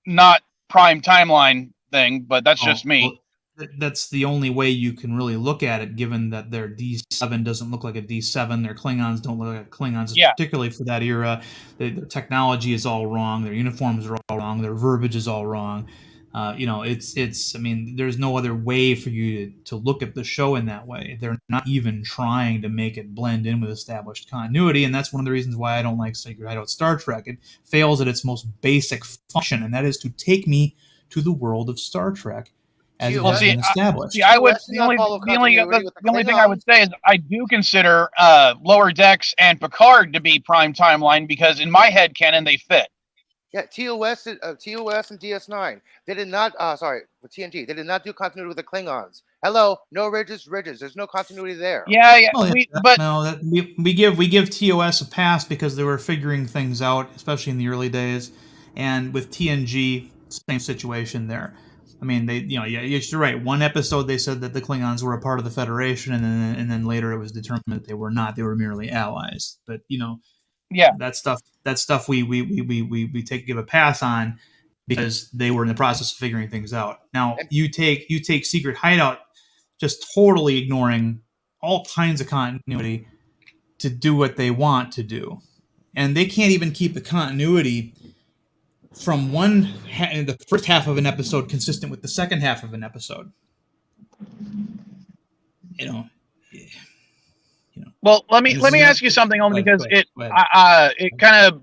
not prime timeline thing, but that's just me. Well, that's the only way you can really look at it, given that their D7 doesn't look like a D7, their Klingons don't look like Klingons, particularly for that era. Their technology is all wrong, their uniforms are all wrong, their verbiage is all wrong. It's. I mean, there's no other way for you to look at the show in that way. They're not even trying to make it blend in with established continuity, and that's one of the reasons why I don't like Secret Hideout Star Trek. It fails at its most basic function, and that is to take me to the world of Star Trek as it has been established. The only thing I would say is I do consider Lower Decks and Picard to be prime timeline because in my head canon they fit. Yeah, TOS and DS9. They did not. Sorry, with TNG, they did not do continuity with the Klingons. Hello, no ridges. There's no continuity there. Yeah. Well, But we give TOS a pass because they were figuring things out, especially in the early days, and with TNG, same situation there. I mean, you're right. One episode they said that the Klingons were a part of the Federation, and then later it was determined that they were not. They were merely allies. But yeah, that stuff we give a pass on because they were in the process of figuring things out. Now you take Secret Hideout, just totally ignoring all kinds of continuity to do what they want to do, and they can't even keep the continuity from the first half of an episode consistent with the second half of an episode. Well, let me ask you something only because it kind of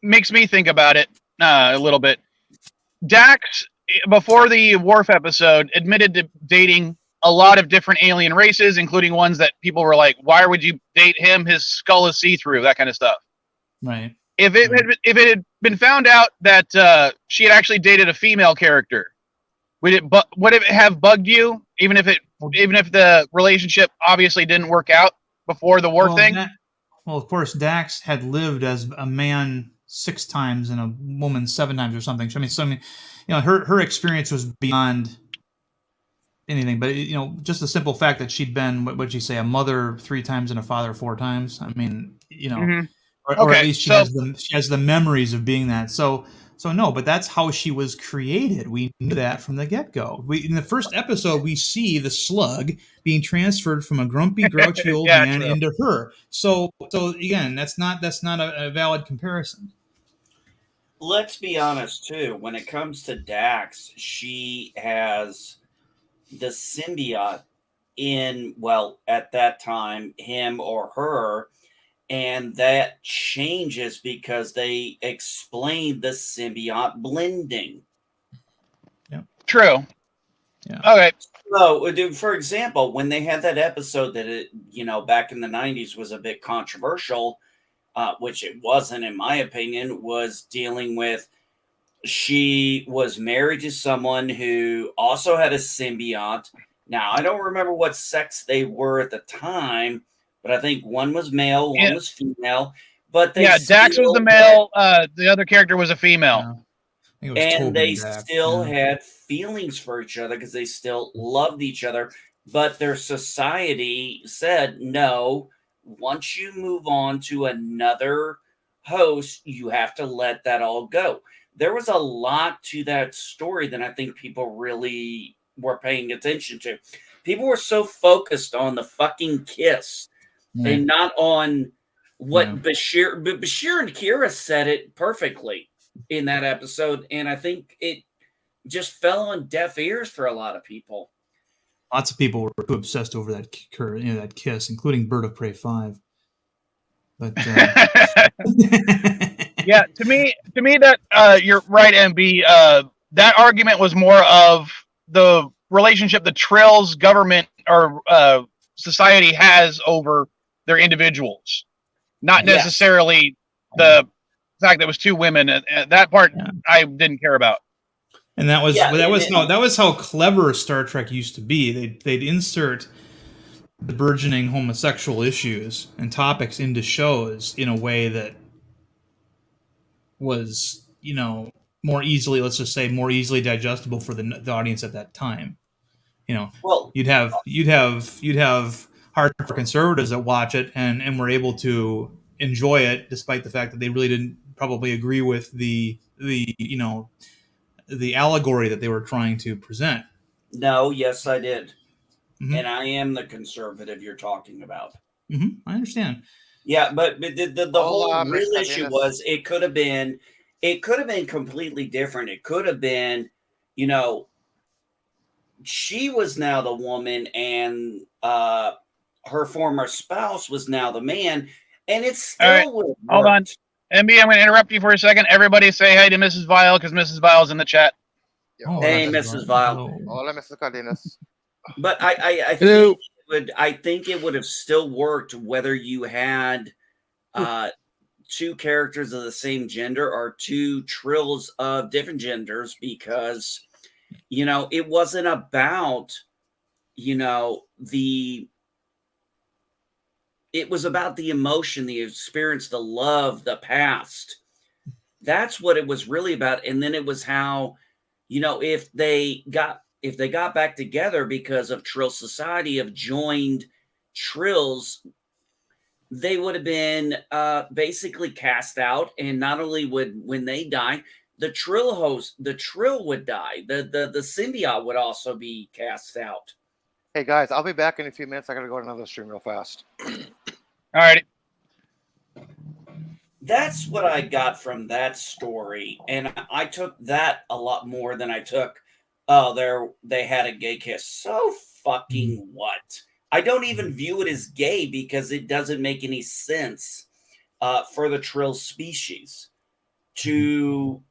makes me think about it a little bit. Dax, before the Worf episode, admitted to dating a lot of different alien races, including ones that people were like, "Why would you date him? His skull is see-through," that kind of stuff. Right. If it had been found out that she had actually dated a female character, would it have bugged you, even if the relationship obviously didn't work out before the war thing? Of course, Dax had lived as a man 6 times and a woman 7 times or something. I mean, her experience was beyond anything. But just the simple fact that she'd been, what'd you say, a mother 3 times and a father 4 times. I mean, Mm-hmm. or at least she has the memories of being that. So no, but that's how she was created. We knew that from the get-go. In the first episode, we see the slug being transferred from a grumpy, grouchy old man into her. So again, that's not a valid comparison. Let's be honest too. When it comes to Dax, she has the symbiote in, well, at that time, him or her. And that changes because they explain the symbiote blending. Yeah. True. Yeah. Okay. So, for example, when they had that episode that back in the 90s was a bit controversial, which it wasn't, in my opinion, was dealing with she was married to someone who also had a symbiote. Now, I don't remember what sex they were at the time, but I think one was male, one was female. But Dax was the male. The other character was a female. Yeah. And they still had feelings for each other because they still loved each other. But their society said, no, once you move on to another host, you have to let that all go. There was a lot to that story that I think people really were paying attention to. People were so focused on the fucking kiss and not on what Bashir and Kira said it perfectly in that episode. And I think it just fell on deaf ears for a lot of people. Lots of people were too obsessed over that kiss, including Bird of Prey 5. But yeah, to me that you're right, MB. That argument was more of the relationship the Trill's government or society has over their individuals, not necessarily the fact that it was 2 women. That part I didn't care about. And that was how clever Star Trek used to be. They'd insert the burgeoning homosexual issues and topics into shows in a way that was, more easily, let's just say, more easily digestible for the audience at that time. Well, you'd have hardcore conservatives that watch it and were able to enjoy it, despite the fact that they really didn't probably agree with the allegory that they were trying to present. No, yes, I did. Mm-hmm. And I am the conservative you're talking about. Mm-hmm. I understand. Yeah, but the whole real issue was it could have been completely different. It could have been, she was now the woman and her former spouse was now the man, and it still would have worked. Hold on. MB, I'm going to interrupt you for a second. Everybody say hey to Mrs. Vile because Mrs. Vile's in the chat. Hey, Mrs. Vile. Hola, Mrs. Cardenas. But I think it would have still worked whether you had two characters of the same gender are two trills of different genders, because, you know, it wasn't about, you know, it was about the emotion, the experience, the love, the past. That's what it was really about. And then it was how, you know, if they got back together because of Trill Society, of joined Trills, they would have been basically cast out. And not only would, when they die, the Trill would die. The symbiote would also be cast out. Hey guys, I'll be back in a few minutes. I gotta go to another stream real fast. All right. That's what I got from that story, and I took that a lot more than I took, oh, they had a gay kiss. So fucking what? I don't even view it as gay because it doesn't make any sense for the Trill species to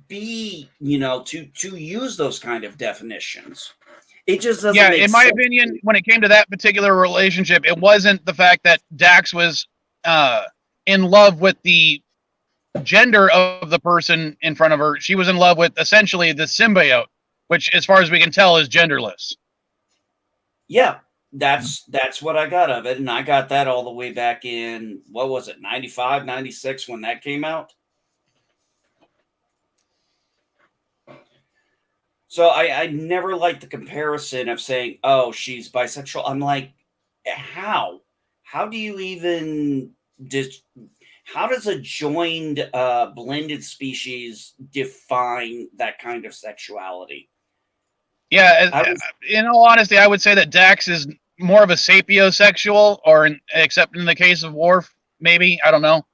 be, you know, to use those kind of definitions. It just doesn't. Yeah, make in my sense. opinion, when it came to that particular relationship, it wasn't the fact that Dax was in love with the gender of the person in front of her. She was in love with essentially the symbiote, which, as far as we can tell, is genderless. Yeah, that's what I got of it. And I got that all the way back in, what was it, 95, 96 when that came out. So I never liked the comparison of saying, oh, she's bisexual. I'm like, how? How do you even how does a joined blended species define that kind of sexuality? Yeah, in all honesty, I would say that Dax is more of a sapiosexual, except in the case of Worf, maybe. I don't know.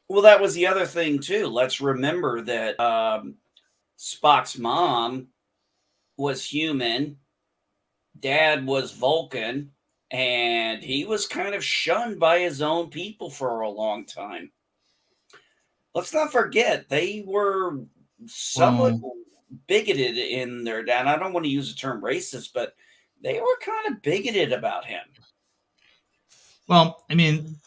Well, that was the other thing, too. Let's remember that Spock's mom was human, Dad was Vulcan, and he was kind of shunned by his own people for a long time. Let's not forget, they were somewhat bigoted in their dad. I don't want to use the term racist, but they were kind of bigoted about him. Well, I mean,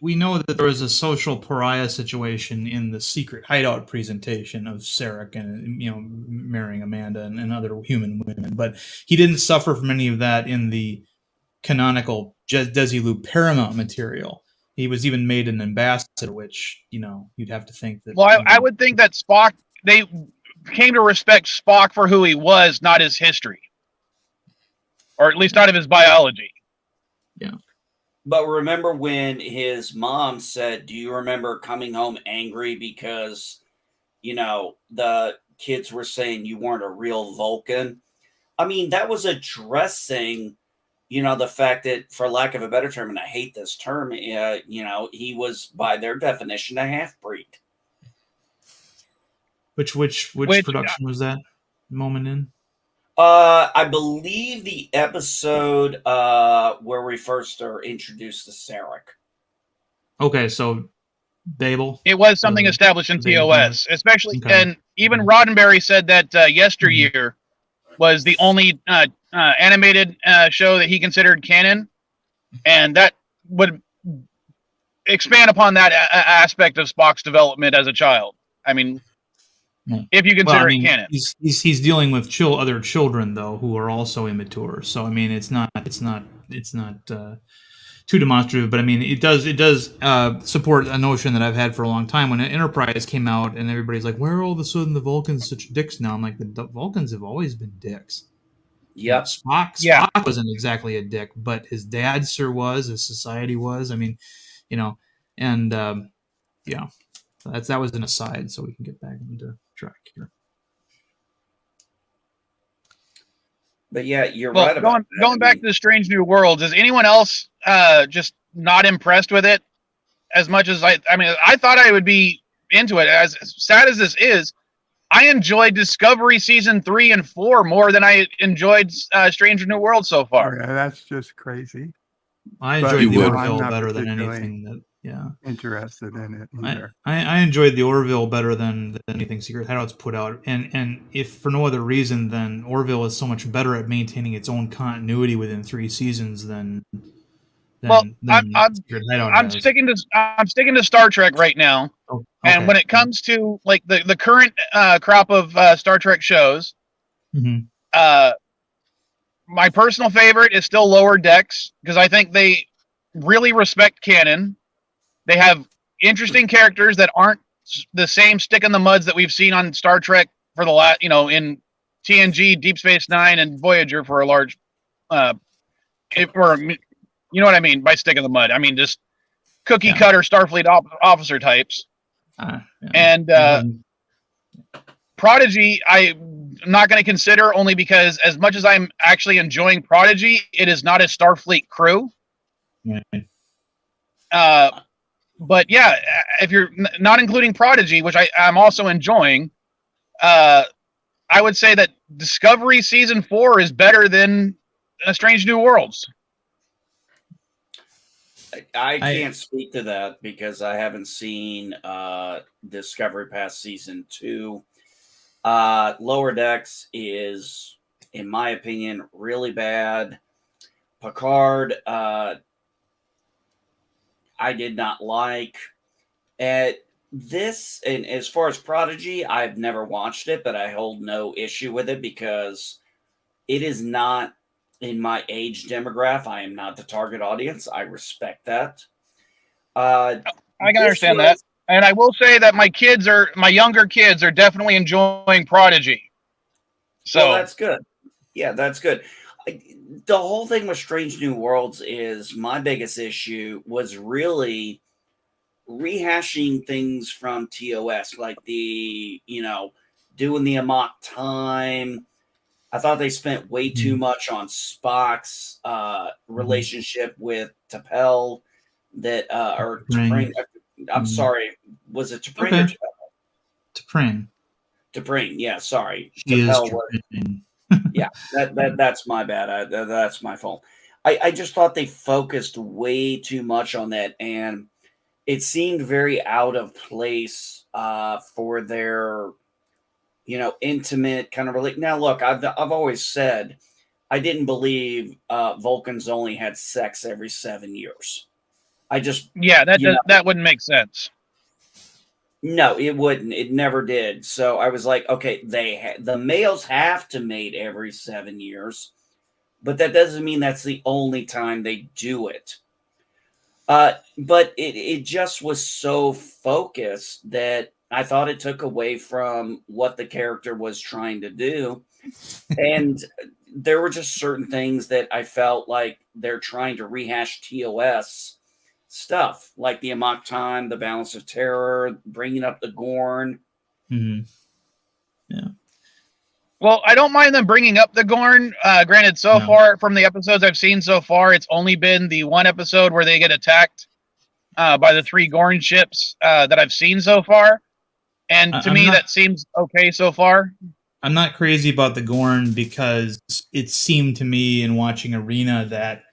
we know that there was a social pariah situation in the secret hideout presentation of Sarek and, you know, marrying Amanda and other human women, but he didn't suffer from any of that in the canonical Desilu Paramount material. He was even made an ambassador, which, you know, you'd have to think that. Well, I would think that Spock, they came to respect Spock for who he was, not his history, or at least not of his biology. Yeah. But remember when his mom said, do you remember coming home angry because, you know, the kids were saying you weren't a real Vulcan? I mean, that was addressing, you know, the fact that, for lack of a better term, and I hate this term, you know, he was, by their definition, a half-breed. Which production was that moment in? I believe the episode where we first are introduced to Sarek. Okay, so Babel. It was something established in TOS, especially, and even Roddenberry said that Yesteryear was the only animated show that he considered canon, and that would expand upon that aspect of Spock's development as a child. I mean, if you consider it canon. He's dealing with other children though who are also immature. So I mean, it's not too demonstrative, but I mean, it does support a notion that I've had for a long time. When Enterprise came out and everybody's like, where are all of a sudden the Vulcans such dicks now? I'm like, the Vulcans have always been dicks. Yep. Spock wasn't exactly a dick, but his dad sure was, his society was. I mean, you know, and yeah, that was an aside, so we can get back into track here. But yeah, you're right about that. Going back to the Strange New Worlds, is anyone else just not impressed with it as much as I mean, I thought I would be into it. As sad as this is, I enjoyed Discovery Season 3 and 4 more than I enjoyed Strange New Worlds so far. Yeah, that's just crazy. I enjoyed the Orville better than anything that. Yeah, interested in it either. I enjoyed the Orville better than anything Secret Hideout's put out, and if for no other reason, then Orville is so much better at maintaining its own continuity within 3 seasons than Secret Hideout I'm does. sticking to Star Trek right now. Oh, okay. And when it comes to like the current crop of Star Trek shows, Mhm. My personal favorite is still Lower Decks because I think they really respect canon. They have interesting characters that aren't the same stick in the muds that we've seen on Star Trek for the last, in TNG, Deep Space Nine, and Voyager for a large, or you know what I mean by stick in the mud. I mean just cookie cutter Starfleet officer types. Yeah. And Prodigy, I'm not going to consider only because as much as I'm actually enjoying Prodigy, it is not a Starfleet crew. Right. But yeah, if you're not including Prodigy, which I'm also enjoying, I would say that Discovery Season 4 is better than Strange New Worlds. I can't speak to that because I haven't seen Discovery past Season 2. Lower Decks is, in my opinion, really bad. Picard, I did not like. At this, and as far as Prodigy, I've never watched it, but I hold no issue with it because it is not in my age demographic. I am not the target audience. I respect that. I can understand that. And I will say that my younger kids are definitely enjoying Prodigy. So well, that's good. Yeah, that's good. The whole thing with Strange New Worlds is my biggest issue was really rehashing things from TOS, like doing the Amok time. I thought they spent way too much on Spock's relationship with T'Pel. T'Pring. I'm sorry. Was it T'Pring or T'Pring? T'Pring. Yeah, sorry. T'Pel was. Yeah, that's my bad. That's my fault. I just thought they focused way too much on that, and it seemed very out of place for their, intimate kind of relate. Now, look, I've always said I didn't believe Vulcans only had sex every 7 years. That wouldn't make sense. No, it wouldn't. It never did. So I was like, okay, the males have to mate every 7 years, but that doesn't mean that's the only time they do it. But it just was so focused that I thought it took away from what the character was trying to do. And there were just certain things that I felt like they're trying to rehash TOS stuff, like the Amok time, the balance of terror, bringing up the Gorn. Mm-hmm. Yeah. Well, I don't mind them bringing up the Gorn. Granted, far from the episodes I've seen so far, it's only been the one episode where they get attacked by the 3 Gorn ships that I've seen so far. And to me, that seems okay so far. I'm not crazy about the Gorn because it seemed to me in watching Arena that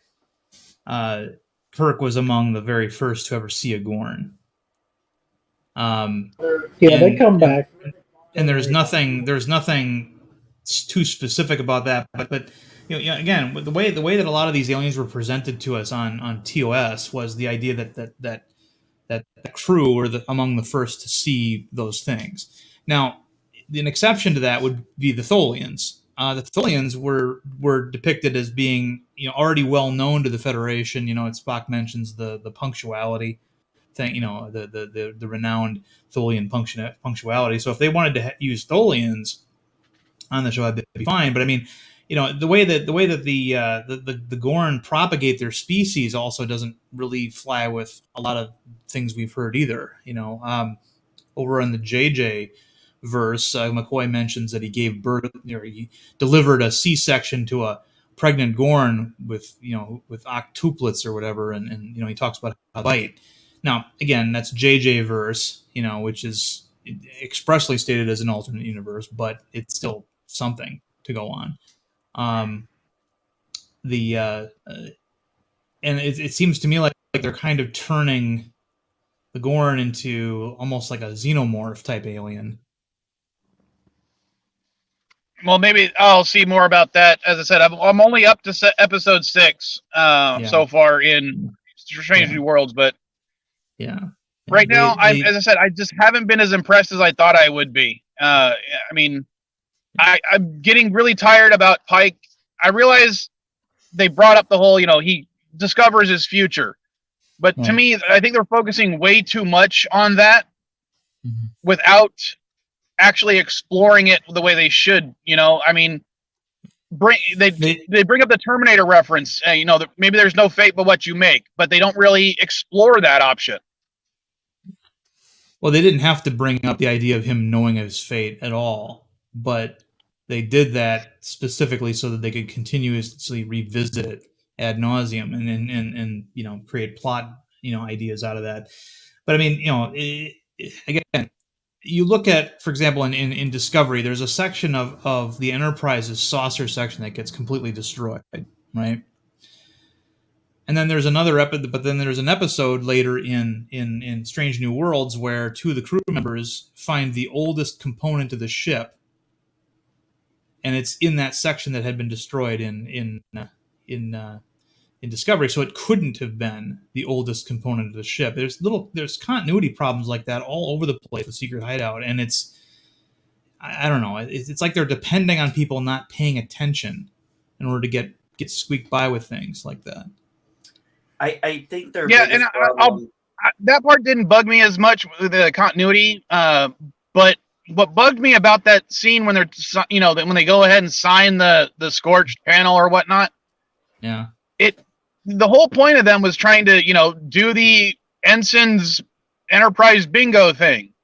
Kirk was among the very first to ever see a Gorn. They come back. And there's nothing too specific about that. But again, the way that a lot of these aliens were presented to us on TOS was the idea that the crew were among the first to see those things. Now, an exception to that would be the Tholians. The Tholians were depicted as being already well known to the Federation. Spock mentions the punctuality thing. The renowned Tholian punctuality. So if they wanted to use Tholians on the show, that'd be fine. But I mean, the way that the Gorn propagate their species also doesn't really fly with a lot of things we've heard either. Over in the JJ verse, McCoy mentions that he gave birth, he delivered a C-section to a pregnant Gorn with octuplets or whatever, and he talks about how bite. Now, again, that's JJ verse, which is expressly stated as an alternate universe, but it's still something to go on. And it seems to me like they're kind of turning the Gorn into almost like a xenomorph type alien. Well, maybe I'll see more about that. As I said, I'm only up to episode 6 so far in Strange New Worlds, but right now, as I said, I just haven't been as impressed as I thought I would be. I mean, I'm getting really tired about Pike. I realize they brought up the whole, he discovers his future. But to me, I think they're focusing way too much on that without actually exploring it the way they should. I mean, they bring up the Terminator reference. Maybe there's no fate but what you make, but they don't really explore that option. Well, they didn't have to bring up the idea of him knowing his fate at all, but they did that specifically so that they could continuously revisit it ad nauseum and create plot ideas out of that. But I mean, again, you look at, for example, in Discovery, there's a section of the Enterprise's saucer section that gets completely destroyed, right? And then there's another episode, but then there's an episode later in Strange New Worlds where two of the crew members find the oldest component of the ship, and it's in that section that had been destroyed in Discovery. So it couldn't have been the oldest component of the ship. There's continuity problems like that all over the place with Secret Hideout, and I don't know. It's like they're depending on people not paying attention in order to get squeaked by with things like that. I think they're that part didn't bug me as much with the continuity, but what bugged me about that scene when they're when they go ahead and sign the scorched panel or whatnot, the whole point of them was trying to do the Ensign's Enterprise bingo thing,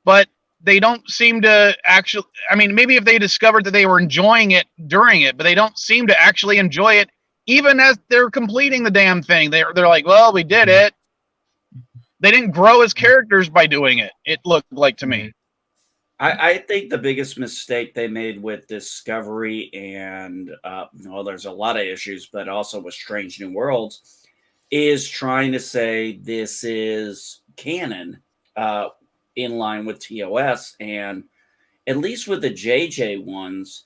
but they don't seem to actually. I mean, maybe if they discovered that they were enjoying it during it, but they don't seem to actually enjoy it. Even as they're completing the damn thing, they're like, well, we did it. They didn't grow as characters by doing it, it looked like to me. I think the biggest mistake they made with Discovery and, there's a lot of issues, but also with Strange New Worlds, is trying to say this is canon in line with TOS. And at least with the JJ ones,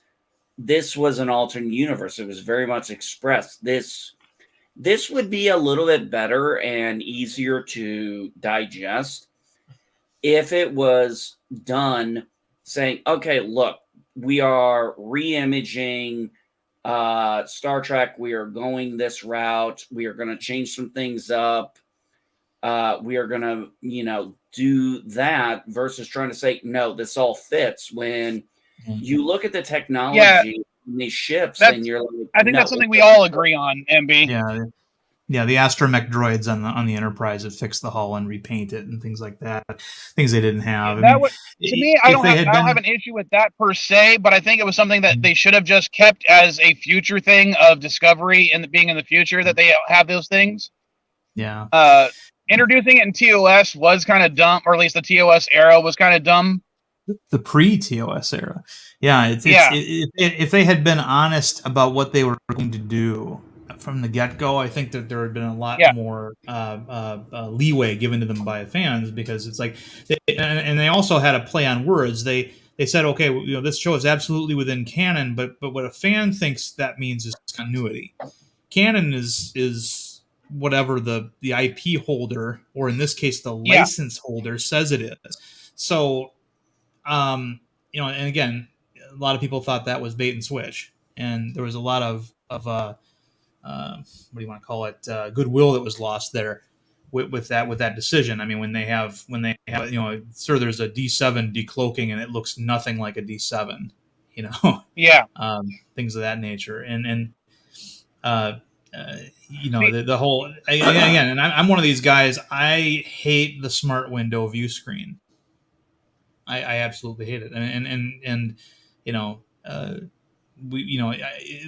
this was an alternate universe. It was very much expressed. This would be a little bit better and easier to digest if it was done saying, okay, look, we are re-imaging Star Trek. We are going this route. We are going to change some things up. We are going to, do that versus trying to say, no, this all fits when you look at the technology in these ships, and you're like, I think that's something we all agree on, MB. Yeah, the astromech droids on the Enterprise that fix the hull and repaint it and things like that. Things they didn't have. To me, I don't have an issue with that per se, but I think it was something that they should have just kept as a future thing of Discovery and being in the future that they have those things. Yeah. Introducing it in TOS was kind of dumb, or at least the TOS era was kind of dumb. The pre-TOS era. Yeah, if they had been honest about what they were going to do from the get-go, I think that there had been a lot more leeway given to them by fans, because it's like, they also had a play on words. They said, okay, this show is absolutely within canon, but what a fan thinks that means is continuity. Canon is whatever the IP holder, or in this case, the license holder says it is. So, and again, a lot of people thought that was bait and switch, and there was a lot of what do you want to call it, goodwill that was lost there with that decision. I mean, when they have there's a D7 decloaking and it looks nothing like a D7, things of that nature, and the whole again, and I'm one of these guys. I hate the smart window view screen. I absolutely hate it, and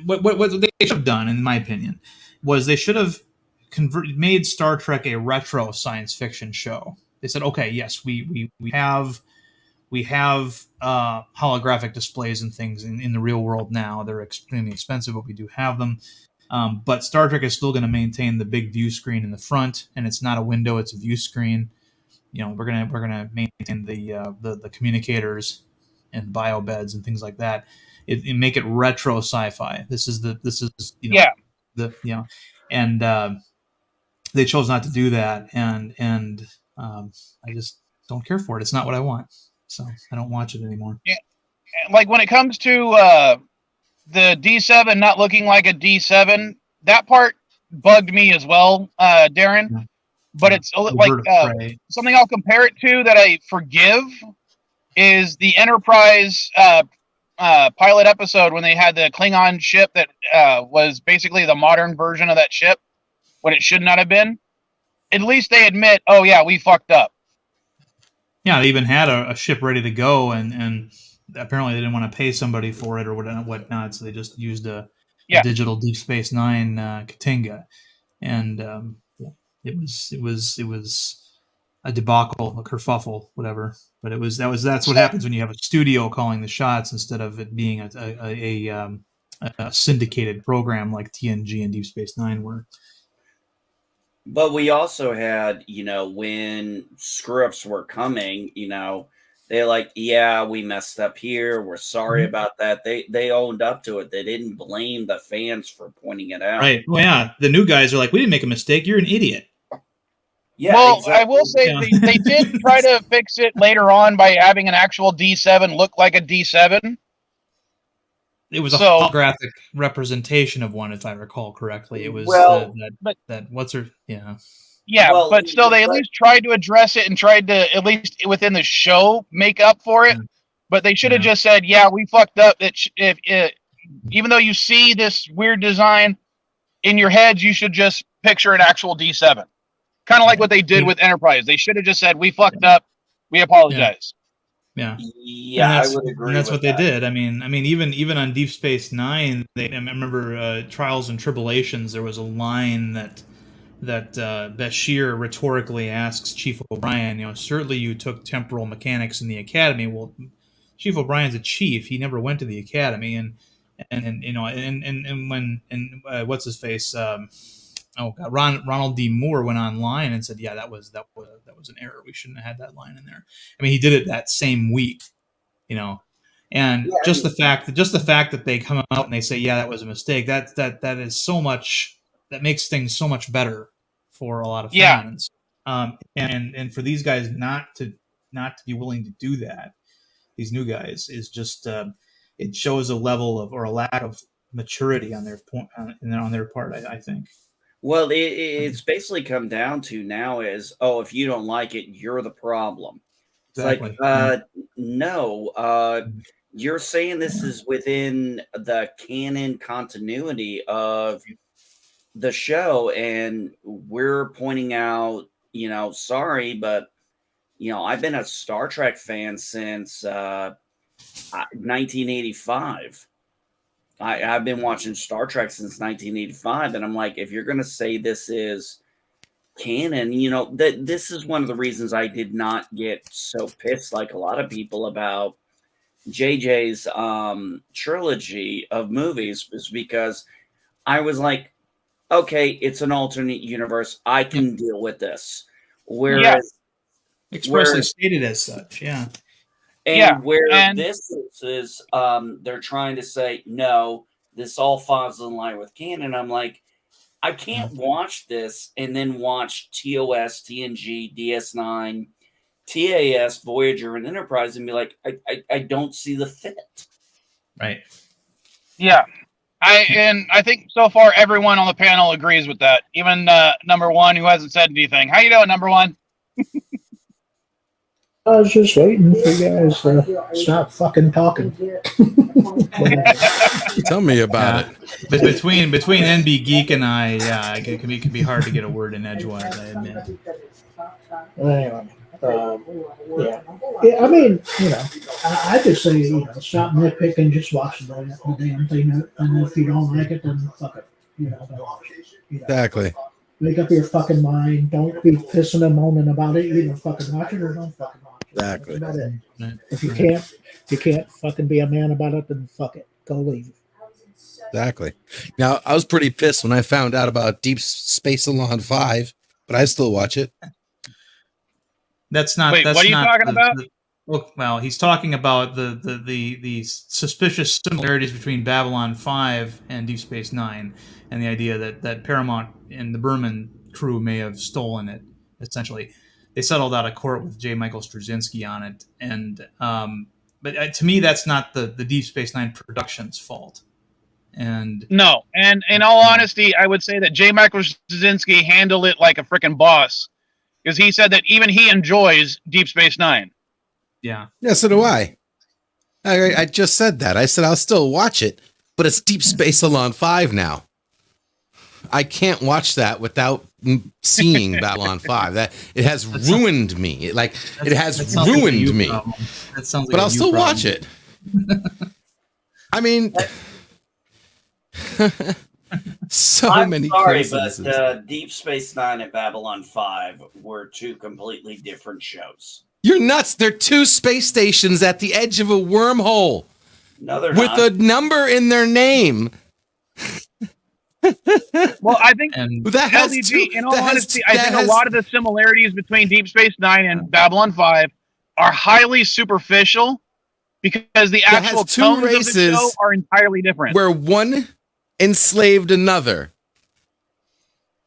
what they should have done, in my opinion, was they should have made Star Trek a retro science fiction show. They said, okay, yes, we have holographic displays and things in the real world now. They're extremely expensive, but we do have them. But Star Trek is still going to maintain the big view screen in the front, and it's not a window; it's a view screen. We're gonna maintain the communicators and bio beds and things like that. It make it retro sci-fi. And they chose not to do that, and I just don't care for it. It's not what I want, so I don't watch it anymore. Yeah, like when it comes to the D7 not looking like a D7, that part bugged me as well, Darren. Yeah. But it's like something I'll compare it to that I forgive is the Enterprise pilot episode when they had the Klingon ship that was basically the modern version of that ship when it should not have been. At least they admit, oh yeah, we fucked up. Yeah, they even had a ship ready to go, and apparently they didn't want to pay somebody for it or whatnot, so they just used a digital Deep Space Nine Katinga, and it was a debacle, a kerfuffle, whatever. But that's what happens when you have a studio calling the shots instead of it being a syndicated program like TNG and Deep Space Nine were. But we also had, when scripts were coming, they're like, yeah, we messed up here. We're sorry about that. They owned up to it. They didn't blame the fans for pointing it out. Right. Well, yeah. The new guys are like, we didn't make a mistake. You're an idiot. Yeah. Well, exactly. I will say they did try to fix it later on by having an actual D7 look like a D7. It was a holographic representation of one, if I recall correctly. It was but still, they at least tried to address it and tried to, at least within the show, make up for it. But they should have just said, yeah, we fucked up. Even though you see this weird design in your heads, you should just picture an actual D7. Kind of like what they did with Enterprise. They should have just said, we fucked up. We apologize. Yeah, I would agree. And that's what they did. I mean, even on Deep Space Nine, I remember Trials and Tribulations. There was a line that Bashir rhetorically asks Chief O'Brien. Certainly you took temporal mechanics in the academy. Well, Chief O'Brien's a chief. He never went to the academy, and when what's his face? Ronald D. Moore went online and said, "Yeah, that was an error. We shouldn't have had that line in there." I mean, he did it that same week, and just the fact that they come out and they say, "Yeah, that was a mistake." That is so much. That makes things so much better for a lot of fans. And for these guys not to be willing to do that, these new guys, is just it shows a level of or a lack of maturity on their point on their part. I think. Well, it's basically come down to now is, if you don't like it, you're the problem. It's exactly. like, no, you're saying this is within the canon continuity of the show, and we're pointing out, sorry, but, I've been a Star Trek fan since 1985. I've been watching Star Trek since 1985, and I'm like, if you're going to say this is canon, that this is one of the reasons I did not get so pissed like a lot of people about JJ's trilogy of movies, is because I was like, okay, it's an alternate universe. I can deal with this. Whereas expressly stated as such, yeah. And this is they're trying to say, no, this all falls in line with canon. I'm like, I can't watch this and then watch TOS, TNG, DS9, TAS, Voyager, and Enterprise and be like, I don't see the fit. Right. Yeah. I think so far everyone on the panel agrees with that. Even number one, who hasn't said anything. How you doing, number one? I was just waiting for you guys to stop fucking talking. Tell me about it. But between NB Geek and I, it can be hard to get a word in edgewise, I admit. Anyway, I mean, I just say, stop nitpicking, just watch the damn thing, and if you don't like it, then fuck it. Don't watch it. Exactly. Make up your fucking mind. Don't be pissing and moaning about it. Either fucking watch it or don't fucking watch it. Exactly. That's about it. If you can't fucking be a man about it, then fuck it. Go leave. Exactly. Now, I was pretty pissed when I found out about Deep Space Salon 5, but I still watch it. That's not. Wait, that's what are you not talking about? Well, he's talking about the suspicious similarities between Babylon 5 and Deep Space Nine, and the idea that Paramount and the Berman crew may have stolen it. Essentially, they settled out of court with J. Michael Straczynski on it, and but to me, that's not the Deep Space Nine production's fault. And no, and in all honesty, I would say that J. Michael Straczynski handled it like a freaking boss, because he said that even he enjoys Deep Space Nine. Yeah, so do I. I just said that. I said I'll still watch it, but it's Deep Space Salon 5 now. I can't watch that without seeing Babylon 5. That it has ruined me. It has ruined me. That sounds like but I'll still watch it. I mean, I'm many. Sorry, but Deep Space Nine and Babylon 5 were two completely different shows. You're nuts. They're two space stations at the edge of a wormhole. No, they're with not. a number in their name. Well, I think that has LDG, in all honesty, I think a lot of the similarities between Deep Space Nine and Babylon 5 are highly superficial, because the actual tones of the show are entirely different. Where one enslaved another.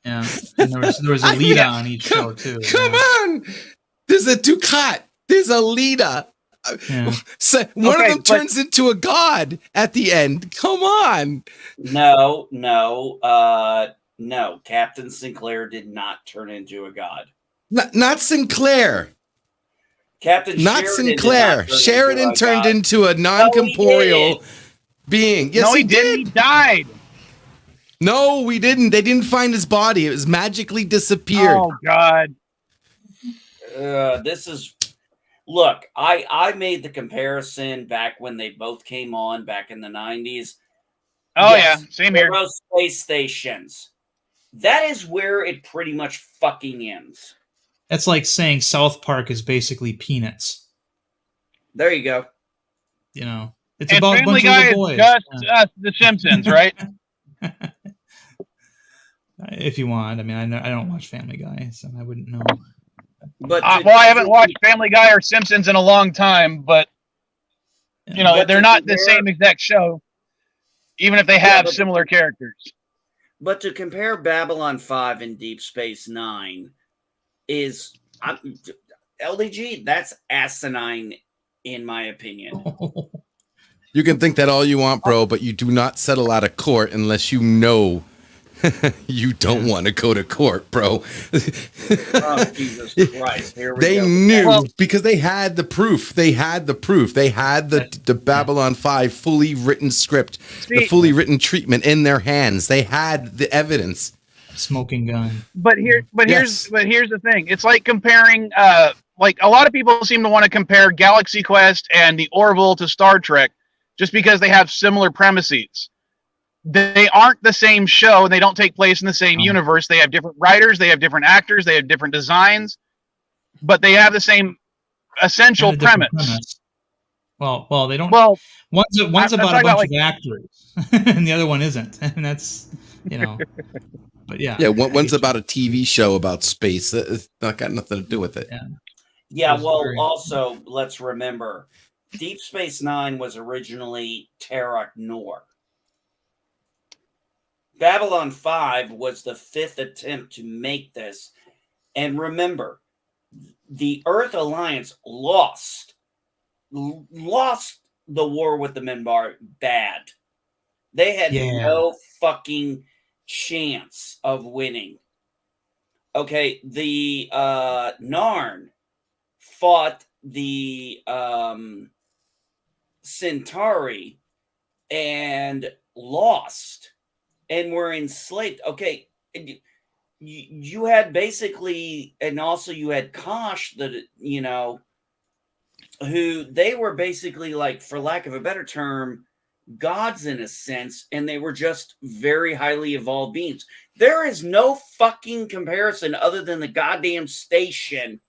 Yeah, and there was a leader on each show too. Come on, there's a Ducat. There's a leader. Yeah. So one of them turns into a god at the end. Come on. No. Captain Sinclair did not turn into a god. Not Sinclair. Captain not Sheridan Sinclair. Sheridan turned into a non-corporeal being. Yes, no, he did. He died. No, we didn't. They didn't find his body. It was magically disappeared. Oh God. This is. Look, I made the comparison back when they both came on back in the 90s. Oh, yes, yeah, same here. Those space stations. That is where it pretty much fucking ends. That's like saying South Park is basically Peanuts. There you go. You know, it's and about Family a bunch Guy of little boys. Just The Simpsons, right? If you want, I mean, I don't watch Family Guy, so I wouldn't know. But well, I haven't watched Family Guy or Simpsons in a long time, but you know, they're not the same exact show, even if they have similar characters. But to compare Babylon 5 and Deep Space Nine is LDG. That's asinine, in my opinion. You can think that all you want, bro, but you do not settle out of court unless you know you don't want to go to court, bro. Oh, Jesus Christ. Here we they go. knew because they had the proof. They had the Babylon 5 fully written script, the fully written treatment in their hands. They had the evidence. Smoking gun. But here's the thing. It's like comparing like a lot of people seem to want to compare Galaxy Quest and the Orville to Star Trek just because they have similar premises. They aren't the same show, and they don't take place in the same universe. They have different writers, they have different actors, they have different designs, but they have the same essential premise. Well, they don't. Well, one's about a bunch of actors, and the other one isn't, and that's But yeah, one's about a TV show about space. It's not got nothing to do with it. Yeah. Well, also let's remember, Deep Space Nine was originally Terok Nor. Babylon 5 was the 5th attempt to make this. And remember, the Earth Alliance lost the war with the Minbar bad. They had no fucking chance of winning. Okay, the Narn fought the Centauri and lost. And were enslaved. Okay, you had basically, and also you had Kosh, that who they were basically like, for lack of a better term, gods in a sense, and they were just very highly evolved beings. There is no fucking comparison other than the goddamn station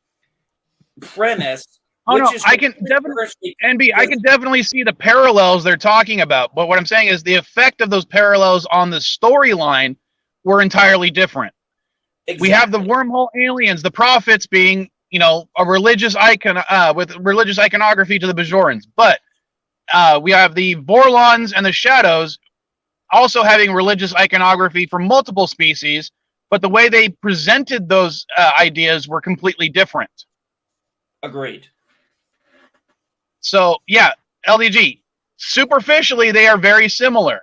premise. Oh no, I can definitely, NB, I can definitely see the parallels they're talking about. But what I'm saying is the effect of those parallels on the storyline were entirely different. Exactly. We have the wormhole aliens, the prophets being, a religious icon with religious iconography to the Bajorans. But we have the Vorlons and the Shadows also having religious iconography for multiple species, but the way they presented those ideas were completely different. Agreed. So yeah, LDG, superficially they are very similar,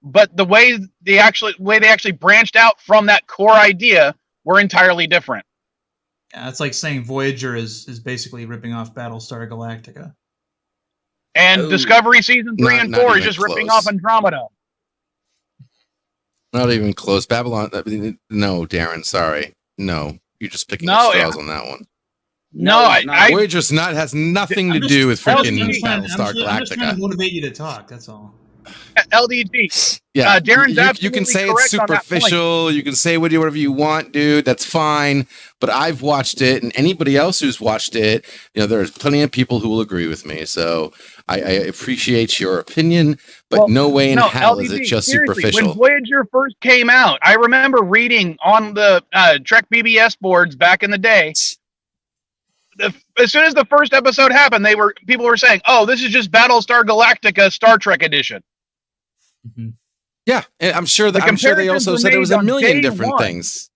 but the way they actually branched out from that core idea were entirely different. Yeah, it's like saying Voyager is basically ripping off Battlestar Galactica. And Discovery season 3 and 4 is just ripping off close. Andromeda. Not even close. Babylon. No, Darren. Sorry. No, you're just picking straws on that one. Voyager's has nothing to do with freaking Battlestar Galactica. I'm just trying to motivate you to talk. That's all. LDG. Yeah, Darren's you can say it's superficial. You can say whatever you want, dude. That's fine. But I've watched it, and anybody else who's watched it, there's plenty of people who will agree with me. So I appreciate your opinion, but no way in hell LDG, is it just seriously, superficial. When Voyager first came out, I remember reading on the Trek BBS boards back in the day. As soon as the first episode happened, people were saying, "Oh, this is just Battlestar Galactica Star Trek edition." Mm-hmm. Yeah, and I'm sure they also said there was a million different things.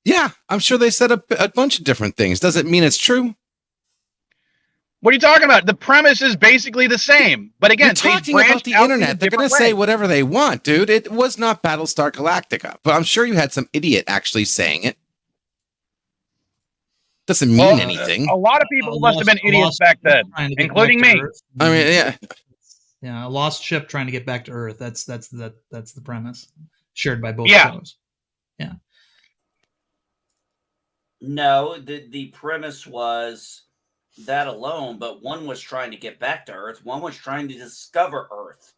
Yeah, I'm sure they said a bunch of different things. Does it mean it's true? What are you talking about? The premise is basically the same, but again, you're talking about the internet. They're going to say whatever they want, dude. It was not Battlestar Galactica, but I'm sure you had some idiot actually saying it. Doesn't mean anything. A lot of people must have been idiots back then, including me. I mean, yeah. Yeah, a lost ship trying to get back to Earth. That's the premise shared by both shows. Yeah. No, the premise was that alone, but one was trying to get back to Earth, one was trying to discover Earth.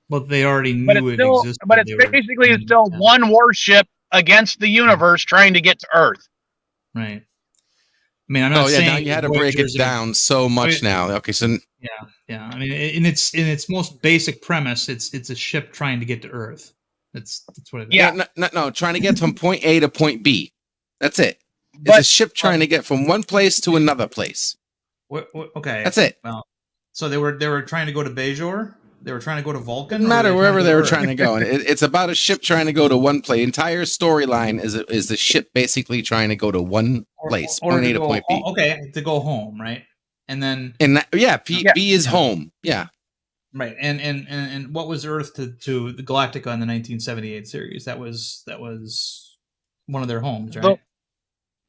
Well, they already knew it existed. But it's basically still one warship against the universe trying to get to Earth. Right. I mean, I'm not saying now you had to break it down so much now. Okay, so yeah. I mean, in its most basic premise, it's a ship trying to get to Earth. That's what it is. Yeah, no, trying to get from point A to point B. That's it. It's a ship trying to get from one place to another place. Okay, that's it. Well, so they were trying to go to Bajor. They were trying to go to Vulcan. No matter wherever they were trying to go, and it's about a ship trying to go to one place. Entire storyline is the ship basically trying to go to one place, point A to point B. Okay, to go home, right? And then B is home. Yeah, right. And what was Earth to the Galactica in the 1978 series? That was one of their homes, right?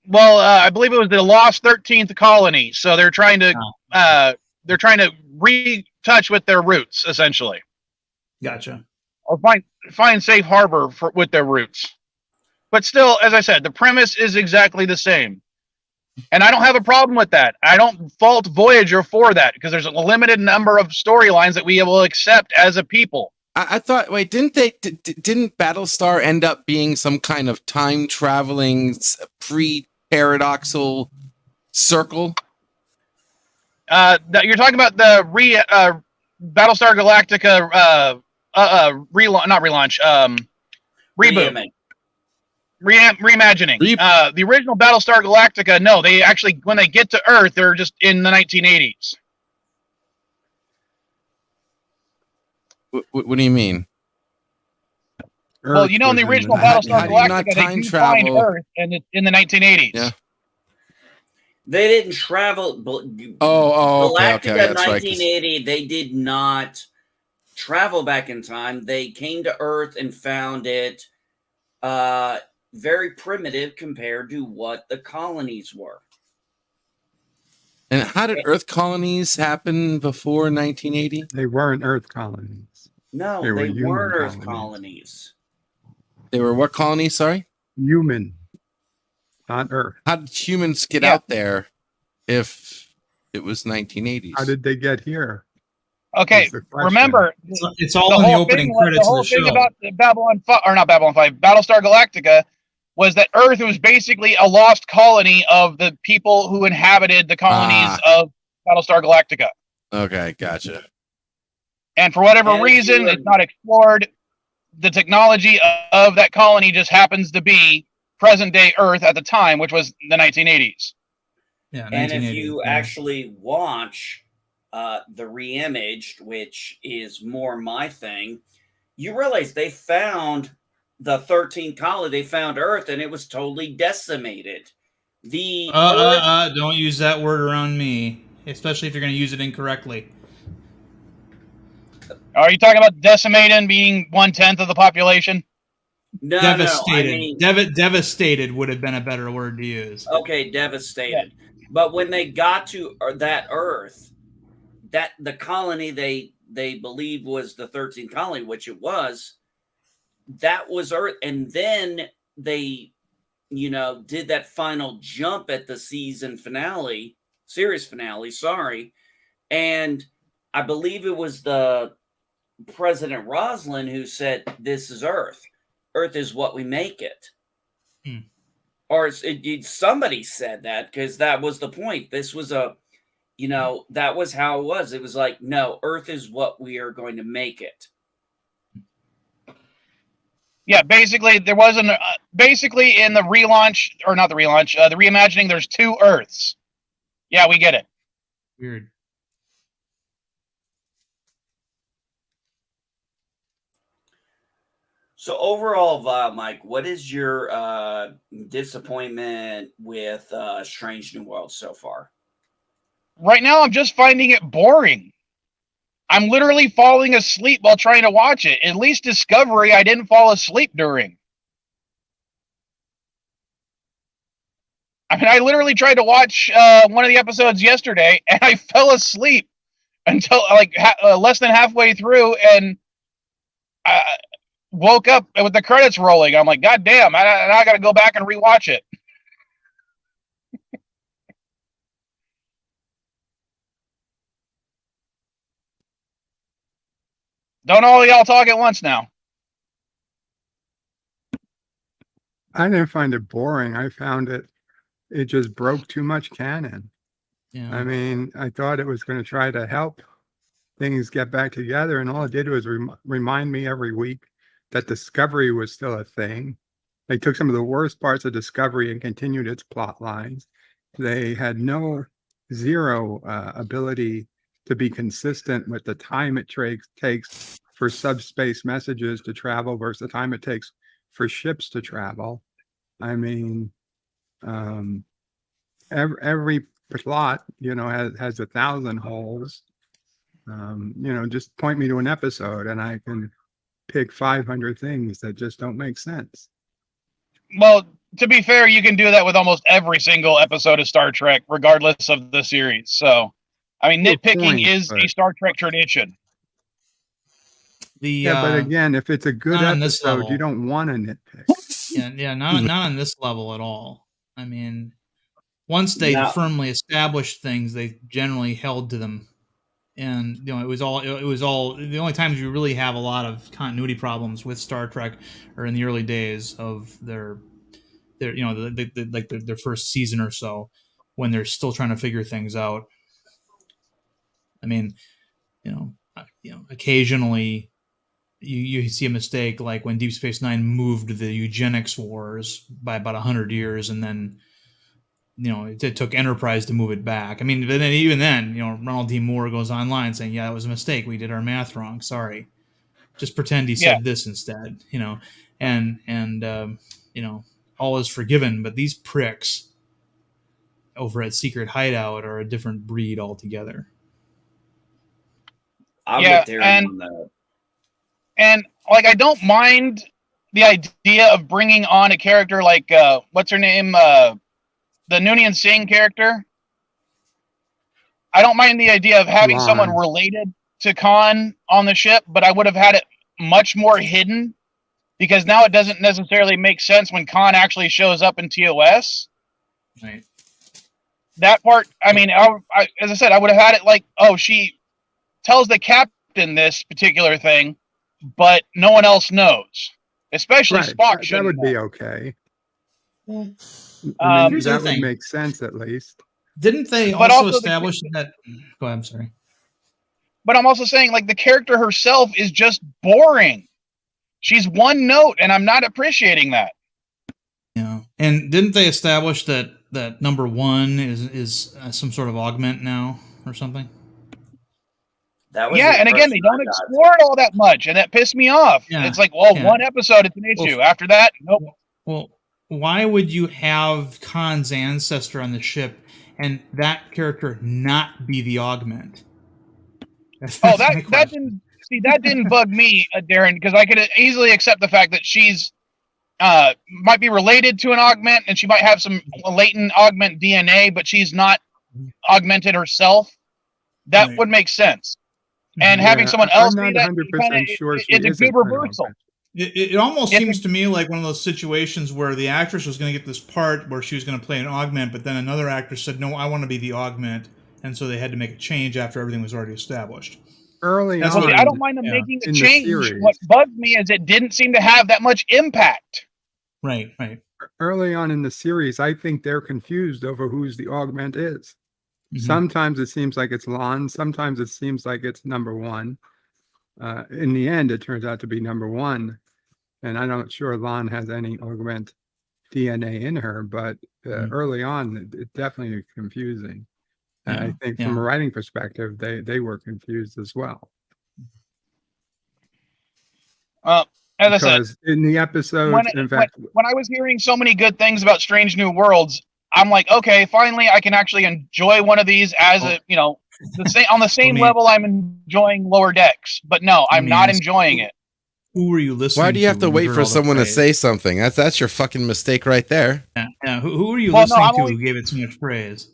Well, I believe it was the Lost 13th Colony. So they're trying to retouch with their roots, essentially. Gotcha. Or find safe harbor with their roots. But still, as I said, the premise is exactly the same. And I don't have a problem with that. I don't fault Voyager for that, because there's a limited number of storylines that we will accept as a people. I thought, didn't Battlestar end up being some kind of time traveling pre-paradoxal circle? You're talking about the Battlestar Galactica reboot. Reimagining. The original Battlestar Galactica, no, they actually, when they get to Earth, they're just in the 1980s. What do you mean? Well, in the original Battlestar Galactica, they do find Earth, and it's in the 1980s. Yeah. They didn't travel. Galactica 1980, they did not travel back in time. They came to Earth and found it very primitive compared to what the colonies were. And how did Earth colonies happen before 1980? They weren't Earth colonies. No, they weren't Earth colonies. They were what colonies? Sorry? Human, not Earth. How did humans get out there if it was 1980s? How did they get here? Okay, remember, it's all in the opening credits of the show. The whole thing about Battlestar Galactica was that Earth was basically a lost colony of the people who inhabited the colonies of Battlestar Galactica. Okay, gotcha. And for whatever reason, it's not explored. The technology of that colony just happens to be present-day Earth at the time, which was the 1980s. Yeah, and if you actually watch the reimaged, which is more my thing, you realize they found the 13th colony, they found Earth, and it was totally decimated. The don't use that word around me, especially if you're going to use it incorrectly. Are you talking about decimated being 1/10 of the population? No, Devastated. I mean, devastated would have been a better word to use. Okay, devastated. Yeah. But when they got to that Earth, that the colony they believed was the 13th colony, which it was, that was Earth. And then they, did that final jump at the series finale, sorry. And I believe it was the President Roslin who said, "This is Earth. Earth is what we make it." Or somebody said that, because that was the point. This was that was how it was. It was like, no, Earth is what we are going to make it. Yeah, basically, there wasn't. Basically, in the relaunch, or not the relaunch, the reimagining, there's 2 Earths. Yeah, we get it. Weird. So overall, Mike, what is your disappointment with Strange New Worlds so far? Right now, I'm just finding it boring. I'm literally falling asleep while trying to watch it. At least Discovery, I didn't fall asleep during. I mean, I literally tried to watch one of the episodes yesterday, and I fell asleep until like less than halfway through, and I woke up with the credits rolling. I'm like, God damn, I got to go back and rewatch it. Don't all y'all talk at once now. I didn't find it boring. I found it just broke too much canon. Yeah. I mean, I thought it was going to try to help things get back together, and all it did was remind me every week that Discovery was still a thing. They took some of the worst parts of Discovery and continued its plot lines. They had zero ability to be consistent with the time it takes for subspace messages to travel versus the time it takes for ships to travel. I mean, every plot, has 1,000 holes. Just point me to an episode and I can pick 500 things that just don't make sense. Well, to be fair, you can do that with almost every single episode of Star Trek, regardless of the series. So, I mean, nitpicking is a Star Trek tradition. But again, if it's a good episode, you don't want to nitpick. Yeah, not on this level at all. I mean, once they firmly established things, they generally held to them. And it was all the only times you really have a lot of continuity problems with Star Trek are in the early days of their first season or so, when they're still trying to figure things out. I mean, occasionally you see a mistake, like when Deep Space Nine moved the eugenics wars by about 100 years, and then it took Enterprise to move it back. I mean, but then even then, Ronald D. Moore goes online saying, "Yeah, it was a mistake. We did our math wrong. Sorry. Just pretend he said this instead." And all is forgiven. But these pricks over at Secret Hideout are a different breed altogether. I'm with Darren on that. And like, I don't mind the idea of bringing on a character like what's her name, the Noonien Singh character. I don't mind the idea of having someone related to Khan on the ship, but I would have had it much more hidden, because now it doesn't necessarily make sense when Khan actually shows up in TOS. Right. That part, I mean, as I said, I would have had it like, oh, she tells the captain this particular thing, but no one else knows. Especially Spock. That would be okay. That would make sense, at least. Didn't they also establish that? Go ahead, I'm sorry. But I'm also saying, like, the character herself is just boring. She's one note, and I'm not appreciating that. Yeah, and didn't they establish that number 1 is some sort of augment now or something? That was Yeah, the and again, they impression I don't got. explore it all that much, and that pissed me off. Yeah, It's like, well, yeah. one episode, it's an issue. After that, nope. Well, why would you have Khan's ancestor on the ship and that character not be the augment? Oh, That's my that question. didn't bug me, Darren, because I could easily accept the fact that she's might be related to an augment, and she might have some latent augment DNA, but she's not augmented herself. That Right. would make sense. And Yeah, having someone I'm else not be that, 100% sure she it's a isn't good reversal. It almost It's seems to me like one of those situations where the actress was going to get this part where she was going to play an augment, but then another actress said, "No, I want to be the augment," and so they had to make a change after everything was already established. Early That's on, what I don't mind them yeah. making the in the change. series. What bugged me is it didn't seem to have that much impact. Right. early on in the series, I think they're confused over who's the augment is. Mhm. Sometimes it seems like it's Lon. Sometimes it seems like it's number one. In the end, it turns out to be number one. And I'm not sure Lon has any augment DNA in her, but early on, it definitely is confusing. And I think from a writing perspective, they were confused as well. As I said, Because in the episodes, in fact, when I was hearing so many good things about Strange New Worlds, I'm like, okay, finally, I can actually enjoy one of these as a, on the same level I'm enjoying Lower Decks. But no, I'm not enjoying it. Who were you listening to? Why do you have to wait for someone to say something? That's your fucking mistake right there. Yeah. Who are you listening to who gave it so much praise?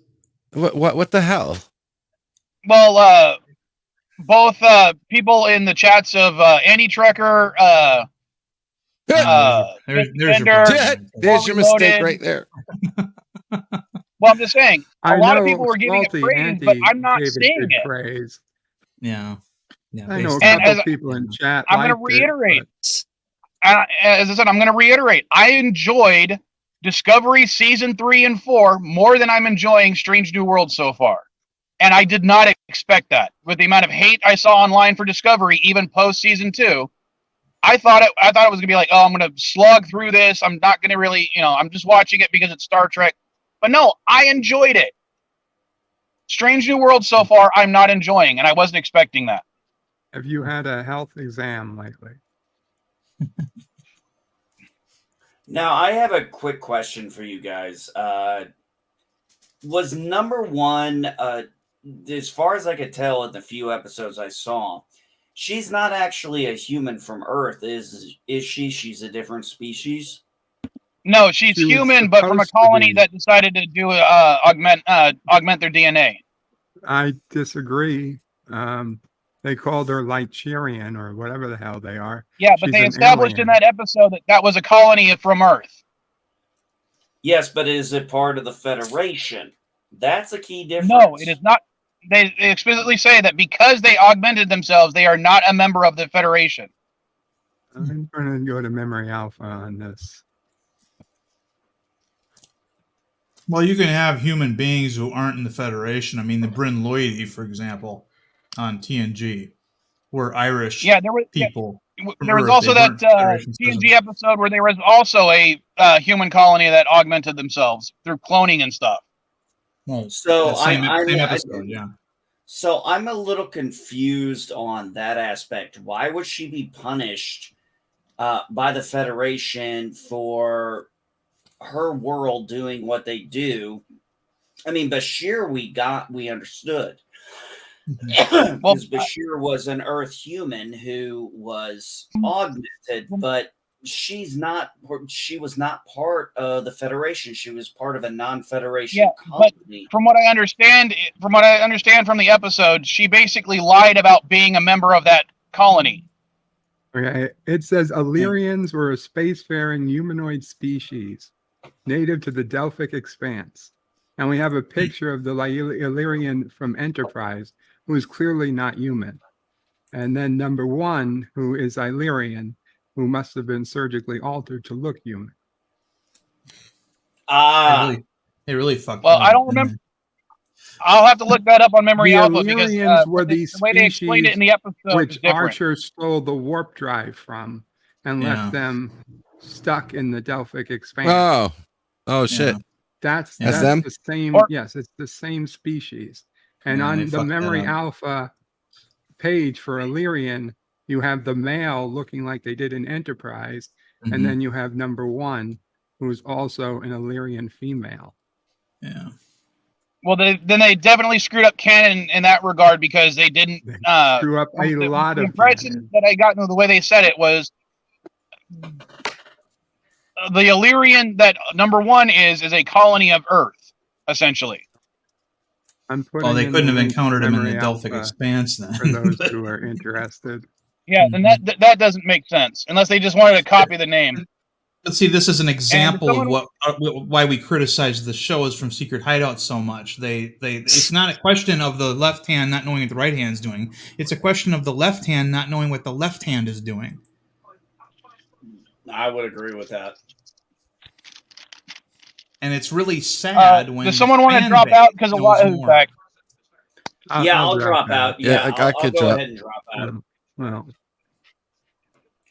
What the hell? Well, both people in the chats of Annie Trekker, there's your mistake right there. Well, I'm just saying, a lot of people were giving it Salty praise, Andy but I'm not gave seeing it. Praise. Yeah. I know a couple of people in chat. I'm going to reiterate. As I said, I'm going to reiterate. I enjoyed Discovery season 3 and 4 more than I'm enjoying Strange New World so far, and I did not expect that. With the amount of hate I saw online for Discovery, even post season 2, I thought it was going to be like, oh, I'm going to slog through this. I'm not going to really, I'm just watching it because it's Star Trek. But no, I enjoyed it. Strange New World so far, I'm not enjoying, and I wasn't expecting that. Have you had a health exam lately? Now, I have a quick question for you guys. Was number one, as far as I could tell in the few episodes I saw, she's not actually a human from Earth, is she? She's a different species? No, she's human, but from a colony that decided to do augment their DNA. I disagree. They called her Lighturian or whatever the hell they are. Yeah, but they established in that episode that was a colony from Earth. Yes, but is it part of the Federation? That's a key difference. No, it is not. They explicitly say that because they augmented themselves, they are not a member of the Federation. I'm going to go to Memory Alpha on this. Well, you can have human beings who aren't in the Federation. I mean, the Bryn Loidy, for example, on TNG, were Irish people. There was also that TNG episode where there was also a human colony that augmented themselves through cloning and stuff. Well, so same episode, yeah. So I'm a little confused on that aspect. Why would she be punished by the Federation for her world doing what they do? I mean, Bashir, we understood. Because Bashir was an Earth human who was augmented, but she was not part of the Federation. She was part of a non-Federation company. But from what I understand from the episode, she basically lied about being a member of that colony. Okay, it says Illyrians were a spacefaring humanoid species native to the Delphic Expanse. And we have a picture of the Illyrian from Enterprise, who is clearly not human. And then number 1, who is Illyrian, who must have been surgically altered to look human. They really fucked. Well, I don't remember. I'll have to look that up on Memory Alpha because the way they explained it in the episode which is different. Archer stole the warp drive from and left them stuck in the Delphic Expanse. Oh shit. That's them? the same. Yes, it's the same species. And on the Memory Alpha page for Illyrian, you have the male looking like they did in Enterprise, Mhm. and then you have number 1, who's also an Illyrian female. Yeah. Well, then they definitely screwed up canon in that regard because they didn't. They screw up a lot the of impression canon. that I got in the way they said it was the Illyrian that number 1 is a colony of Earth, essentially. I'm putting Well, they in couldn't the have link encountered him in the Memory Delphic Alpha Expanse then. for those who are interested. Yeah, then that doesn't make sense unless they just wanted to copy the name. But see, this is an example of someone- why we criticize the shows from Secret Hideout so much. It's not a question of the left hand not knowing what the right hand is doing. It's a question of the left hand not knowing what the left hand is doing. I would agree with that. And it's really sad when does someone want to drop out because of what is back? I'll drop out. Yeah, I could go drop. ahead and drop out. Well,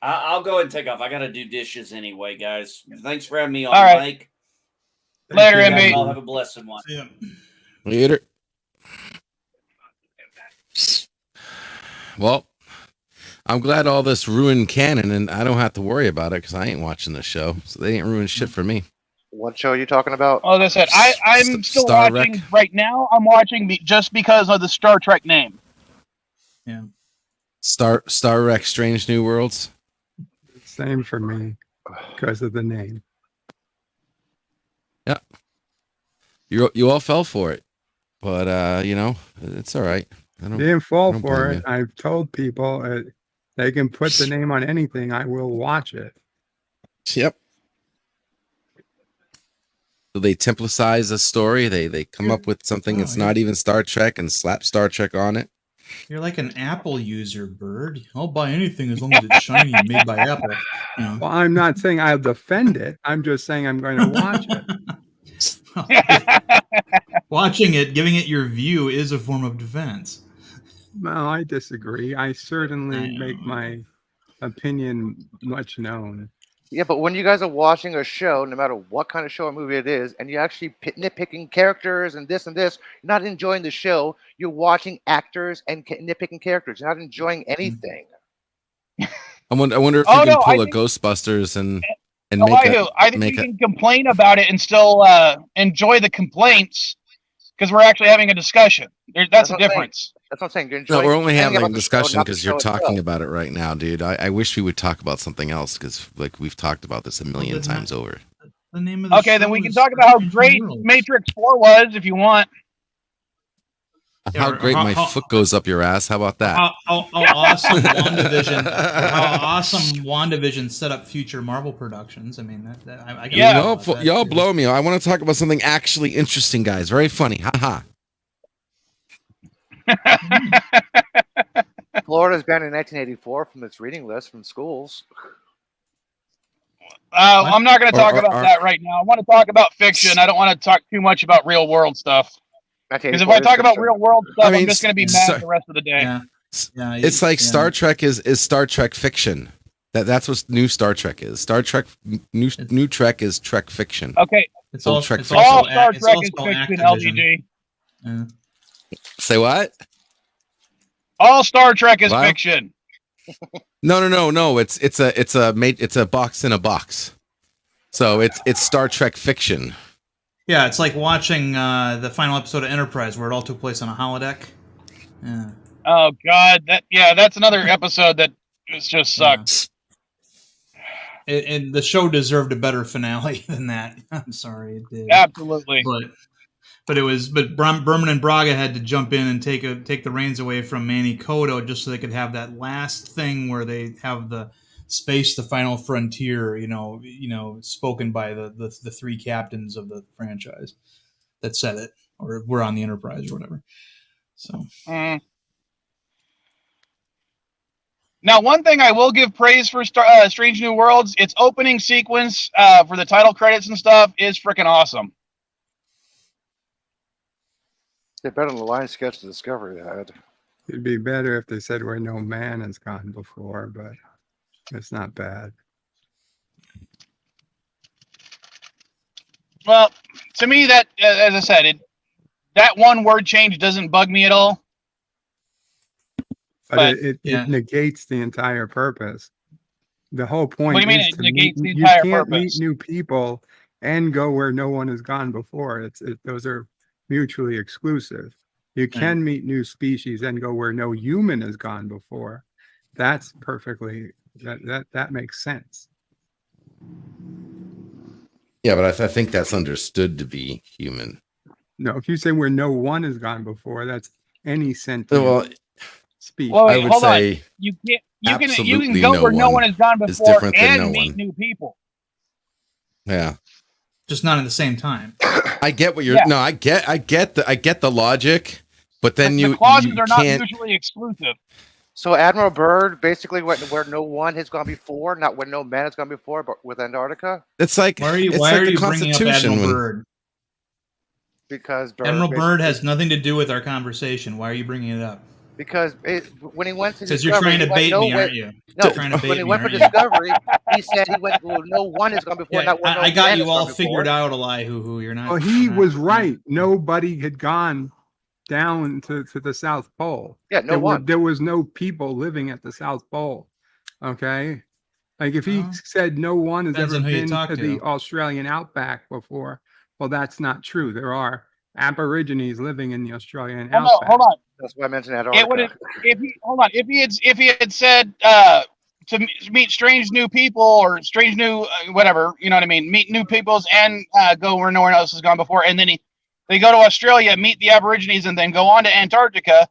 I'll go ahead and take off. I got to do dishes anyway, guys. Thanks for having me on, All right. Mike. Later, thank you, MB. I'll have a blessed one. Yeah. Later. Well, I'm glad all this ruined canon, and I don't have to worry about it because I ain't watching the show, so they ain't ruined shit for me. What show are you talking about? Like I said, I'm still Star watching Trek. right now. I'm watching just because of the Star Trek name. Yeah. Star Trek: Strange New Worlds. same for me because of the name. Yeah, you all fell for it, but it's all right. I don't. Didn't fall I don't for blame it. I've told people they can put the name on anything. I will watch it. Yep. So they templicize a story. They come up with something that's not even Star Trek and slap Star Trek on it. You're like an Apple user, Bird. I'll buy anything as long as it's shiny and made by Apple. You know. Well, I'm not saying I'll defend it. I'm just saying I'm going to watch it. Watching it, giving it your view is a form of defense. Well, I disagree. I certainly make my opinion much known. Yeah, but when you guys are watching a show, no matter what kind of show or movie it is, and you're actually nitpicking characters and this, you're not enjoying the show. You're watching actors and nitpicking characters. You're not enjoying anything. I wonder if you can pull a Ghostbusters and I think you can complain about it and still enjoy the complaints because we're actually having a discussion. That's a difference. That's what I'm saying. You're No, enjoying we're only having a the discussion show, not the because you're show talking itself. about it right now, dude. I wish we would talk about something else because like we've talked about this a million times over. The name of the Okay, show then we can is talk about how Strange great Worlds. Matrix 4 was if you want. How great my foot goes up your ass. How about that? How awesome WandaVision! How awesome WandaVision set up future Marvel productions. I mean, I can talk about that, Y'all too. blow me. I want to talk about something actually interesting, guys. Very funny. Haha. Florida's banned in 1984 from its reading list from schools. I'm not going to talk about that right now. I want to talk about fiction. I don't want to talk too much about real world stuff. Because if I talk about real world stuff, I'm just going to be mad the rest of the day. Yeah, It's like Star Trek is Star Trek fiction. That's what new Star Trek is. Star Trek new Trek is Trek fiction. Okay. It's Old all Trek fiction. fiction. All Star Trek is also fiction, Activision. LGD. Say what? All Star Trek is What? fiction. No. It's a box in a box. So it's Star Trek fiction. Yeah, it's like watching the final episode of Enterprise where it all took place on a holodeck. Yeah. Oh God, that's another episode that just sucks. And the show deserved a better finale than that. I'm sorry, it did. Absolutely. But Berman and Braga had to jump in and take the reins away from Manny Kodo just so they could have that last thing where they have the space, the final frontier, spoken by the three captains of the franchise that said it, or were on the Enterprise or whatever. So. Now, one thing I will give praise for Strange New Worlds, its opening sequence for the title credits and stuff is freaking awesome. They're better than the line sketch the Discovery had. It'd be better if they said where no man has gone before, but it's not bad. Well, to me, that, as I said, that one word change doesn't bug me at all. But it negates the entire purpose. The whole point What do you mean is it to negates meet, the you entire can't meet purpose? new people and go where no one has gone before. Those are mutually exclusive. You can meet new species and go where no human has gone before. That's perfectly, that makes sense. Yeah, but I think that's understood to be human. No, if you say where no one has gone before, that's any sentient Well, species. Well, I wait, would hold on. say You can absolutely go no where no one one has gone is before different than and no meet one. new people. Yeah. Just not at the same time. I get what you're. Yeah. No, I get the logic, but then The you clauses are not can't. mutually exclusive. So Admiral Byrd basically went where no one has gone before, not where no man has gone before, but with Antarctica. It's like Why are you the bringing up Admiral Byrd? Because Admiral Byrd has nothing to do with our conversation. Why are you bringing it up? Because when he went to Because Discovery, you're trying to bait me, aren't you? No, trying to bait when he me, went for aren't you? Discovery, he said he went where no one has gone before, Yeah, not where no I got man you has all gone figured before. out, Elihu. You're not. Well, he was right. Nobody had gone down to the South Pole. Yeah, no one. There was no people living at the South Pole. Okay. Like if he said no one has Depends ever on who you been talk to the to. Australian outback before, well, that's not true. There are Aborigines living in the Australian Well, no, outback. hold on. That's why I mentioned It would Antarctica. if he had said to meet strange new people or strange new whatever, you know what I mean, meet new peoples and go where no one else has gone before, and then they go to Australia, meet the Aborigines, and then go on to Antarctica.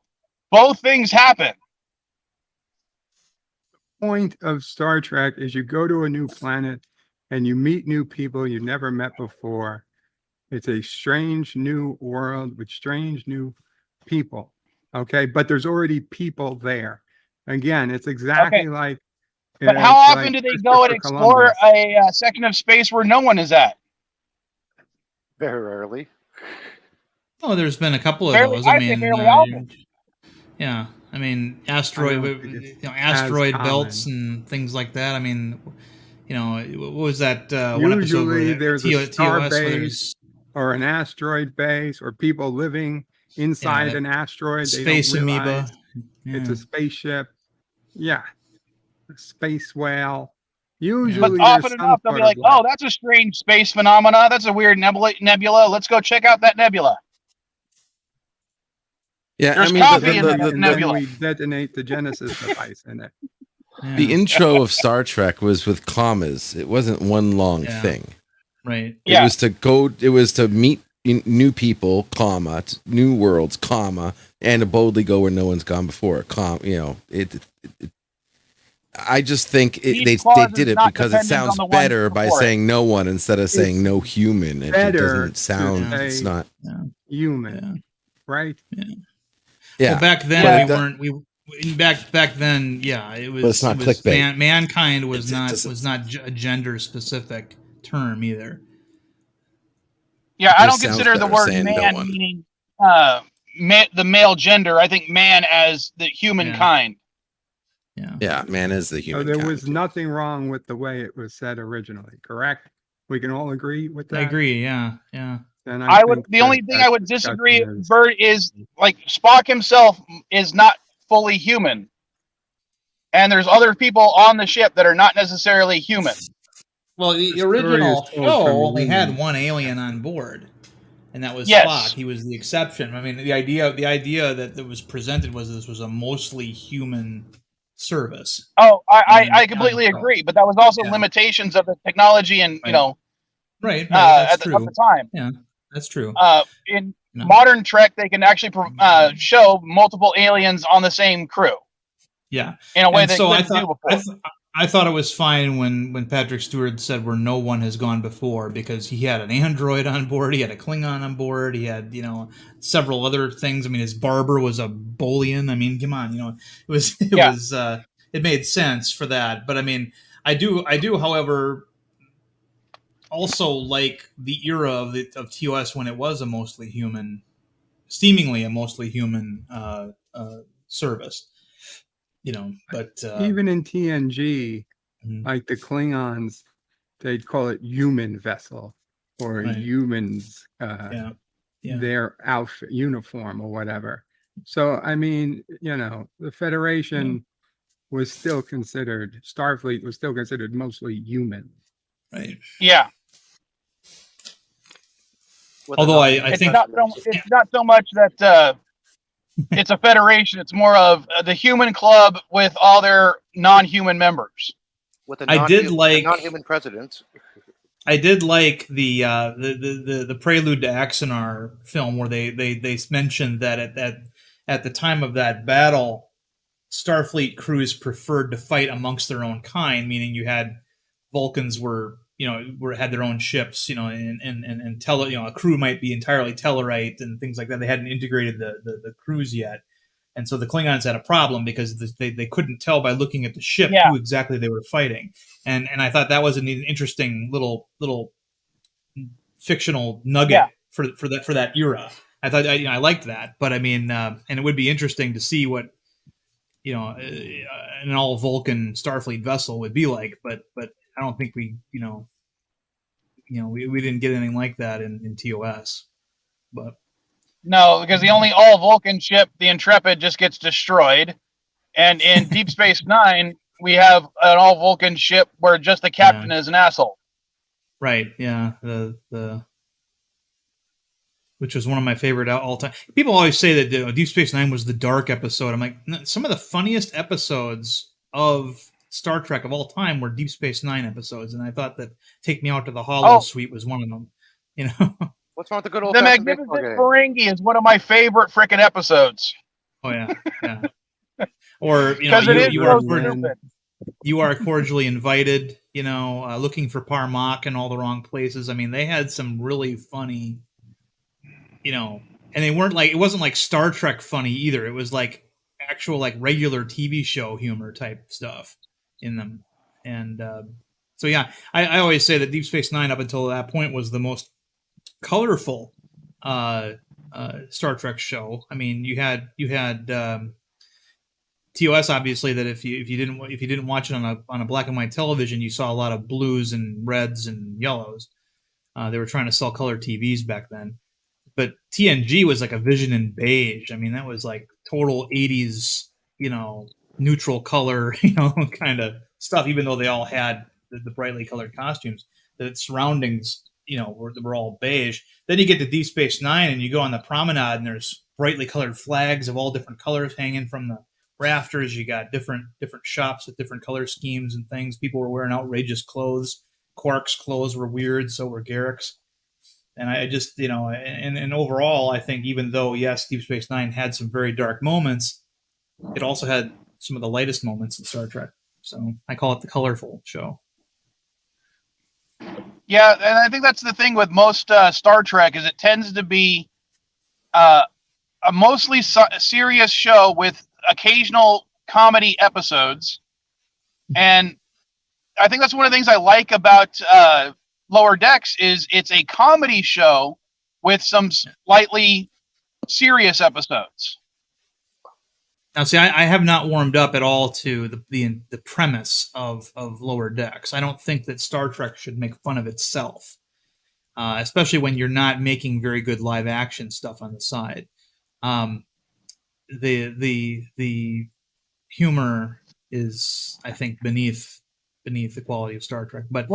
Both things happen. Point of Star Trek is you go to a new planet and you meet new people you never met before. It's a strange new world with strange new people. Okay, but there's already people there. Again, it's exactly like. But how often like do they go and explore a section of space where no one is at? Very rarely. Oh, there's been a couple of Fairly, those. I say fairly often. Yeah, I mean, I asteroid as belts common. and things like that. I mean, what was that one episode Usually where there's a star TOS where base or an asteroid base or people living inside an asteroid. They don't space amoeba. realize it's a spaceship. Yeah, a space whale. Usually, but often enough they'll be like, "Oh, that's a strange space phenomena. That's a weird nebula. Let's go check out that nebula." Yeah, There's I mean, coffee in the nebula. Then we detonate the Genesis device in it. Yeah. The intro of Star Trek was with commas. It wasn't one long thing. Right. It was to go. It was to meet new people, comma, new worlds, comma, and to boldly go where no one's gone before. I just think they did it because it sounds better by saying no one instead of saying no human. It doesn't sound. It's not human, right? Yeah. Well, back then back then, it was. But it's not clickbait. Mankind was not a gender specific term either. Yeah, I don't consider the word man meaning the male gender. I think man as the humankind. Yeah, man is the human. So there was nothing wrong with the way it was said originally, correct? We can all agree with that. I agree. Yeah. And the only thing I would disagree, Bert, is like Spock himself is not fully human, and there's other people on the ship that are not necessarily human. Well, the original show only had one alien on board, and that was Spock. He was the exception. I mean, the idea that was presented was this was a mostly human service. Oh, I completely agree, but that was also limitations of the technology and right. At the time. Yeah, that's true. In modern Trek, they can actually show multiple aliens on the same crew. Yeah, in a way that couldn't do before. I thought it was fine when Patrick Stewart said where no one has gone before, because he had an android on board, he had a Klingon on board, he had several other things. I mean, his barber was a Bolian. I mean, come on, it made sense for that. But I mean, I do, however, also like the era of TOS when it was a mostly human, seemingly a mostly human service. But even in TNG, like the Klingons, they'd call it human vessel or humans, their outfit, uniform or whatever. So, I mean, the Federation was still considered, Starfleet was still considered mostly human. Right. Yeah. Although I think it's not so much that it's a federation. It's more of the human club with all their non-human members. With a I did like non-human president. I did like the Prelude to Axanar film where they mentioned that at the time of that battle, Starfleet crews preferred to fight amongst their own kind, meaning you had Vulcans had their own ships, and a crew might be entirely Tellarite and things like that. They hadn't integrated the crews yet. And so the Klingons had a problem because they couldn't tell by looking at the ship who exactly they were fighting. And I thought that was an interesting little fictional nugget for that era. I thought I liked that, but I mean, and it would be interesting to see what an all Vulcan Starfleet vessel would be like. But I don't think we didn't get anything like that in TOS. But no, because the only all Vulcan ship, the Intrepid, just gets destroyed, and in Deep Space Nine, we have an all Vulcan ship where just the captain is an asshole. Right. Yeah. Which was one of my favorite all time. People always say that Deep Space Nine was the dark episode. I'm like, some of the funniest episodes of Star Trek of all time were Deep Space Nine episodes, and I thought that Take Me Out to the Hollow Suite was one of them. What's wrong with the good old? The Magnificent Ferengi is one of my favorite freaking episodes. Oh yeah. Or you are cordially invited. Looking for Parmak in all the wrong places. I mean, they had some really funny. And they weren't it wasn't like Star Trek funny either. It was like actual regular TV show humor type stuff in them. And so yeah, I always say that Deep Space Nine up until that point was the most colorful Star Trek show. I mean, you had TOS obviously that if you didn't watch it on a black and white television, you saw a lot of blues and reds and yellows. They were trying to sell color TVs back then. But TNG was like a vision in beige. I mean, that was like total 80s, neutral color, kind of stuff, even though they all had the brightly colored costumes. The surroundings, were all beige. Then you get to Deep Space Nine and you go on the promenade and there's brightly colored flags of all different colors hanging from the rafters. You got different shops with different color schemes and things. People were wearing outrageous clothes. Quark's clothes were weird, so were Garrick's. And I just, and overall, I think even though, yes, Deep Space Nine had some very dark moments, it also had some of the lightest moments in Star Trek. So I call it the colorful show. Yeah, and I think that's the thing with most Star Trek is it tends to be a mostly serious show with occasional comedy episodes. And I think that's one of the things I like about Lower Decks is it's a comedy show with some slightly serious episodes. Now, see, I have not warmed up at all to the premise of Lower Decks. I don't think that Star Trek should make fun of itself, especially when you're not making very good live action stuff on the side. The humor is, I think, beneath the quality of Star Trek. But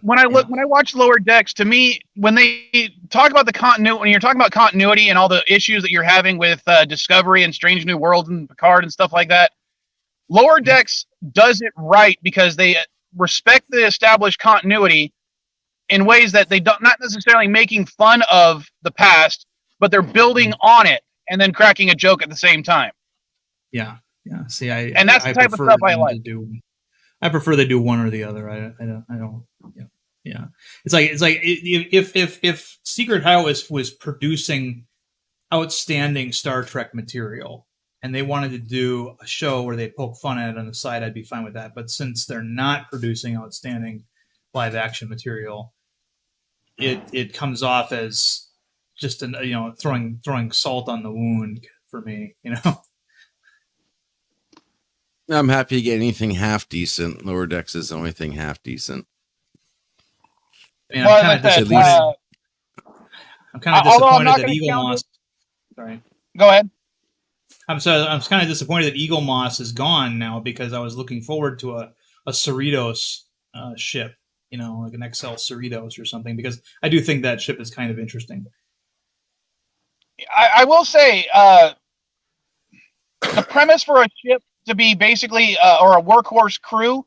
when I watch Lower Decks, to me, when they talk about the continuity, when you're talking about continuity and all the issues that you're having with Discovery and Strange New Worlds and Picard and stuff like that, Lower Decks does it right because they respect the established continuity in ways that they don't, not necessarily making fun of the past, but they're building on it and then cracking a joke at the same time. Yeah. See, and that's the type of stuff I like. I prefer they do one or the other. I don't. Yeah. It's like if Secret Highway was producing outstanding Star Trek material and they wanted to do a show where they poke fun at it on the side, I'd be fine with that. But since they're not producing outstanding live action material, it comes off as just throwing salt on the wound for me. I'm happy to get anything half decent. Lower Decks is the only thing half decent. I'm kind of disappointed that Eagle lost. Sorry. Go ahead. I'm kind of disappointed that Eagle Moss is gone now, because I was looking forward to a Cerritos ship, like an XL Cerritos or something, because I do think that ship is kind of interesting. I will say, the premise for a ship to be basically or a workhorse crew,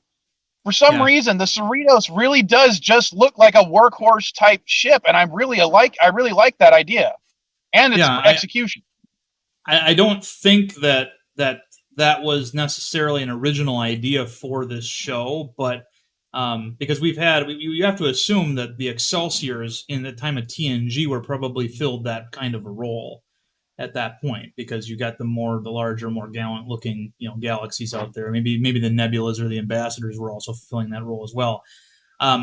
for some reason, the Cerritos really does just look like a workhorse type ship, and I really like that idea and its execution. I don't think that was necessarily an original idea for this show, but because you have to assume that the Excelsiors in the time of TNG were probably filled that kind of a role at that point, because you got the larger, more gallant looking, galaxies out there. Maybe the Nebulas or the Ambassadors were also filling that role as well. I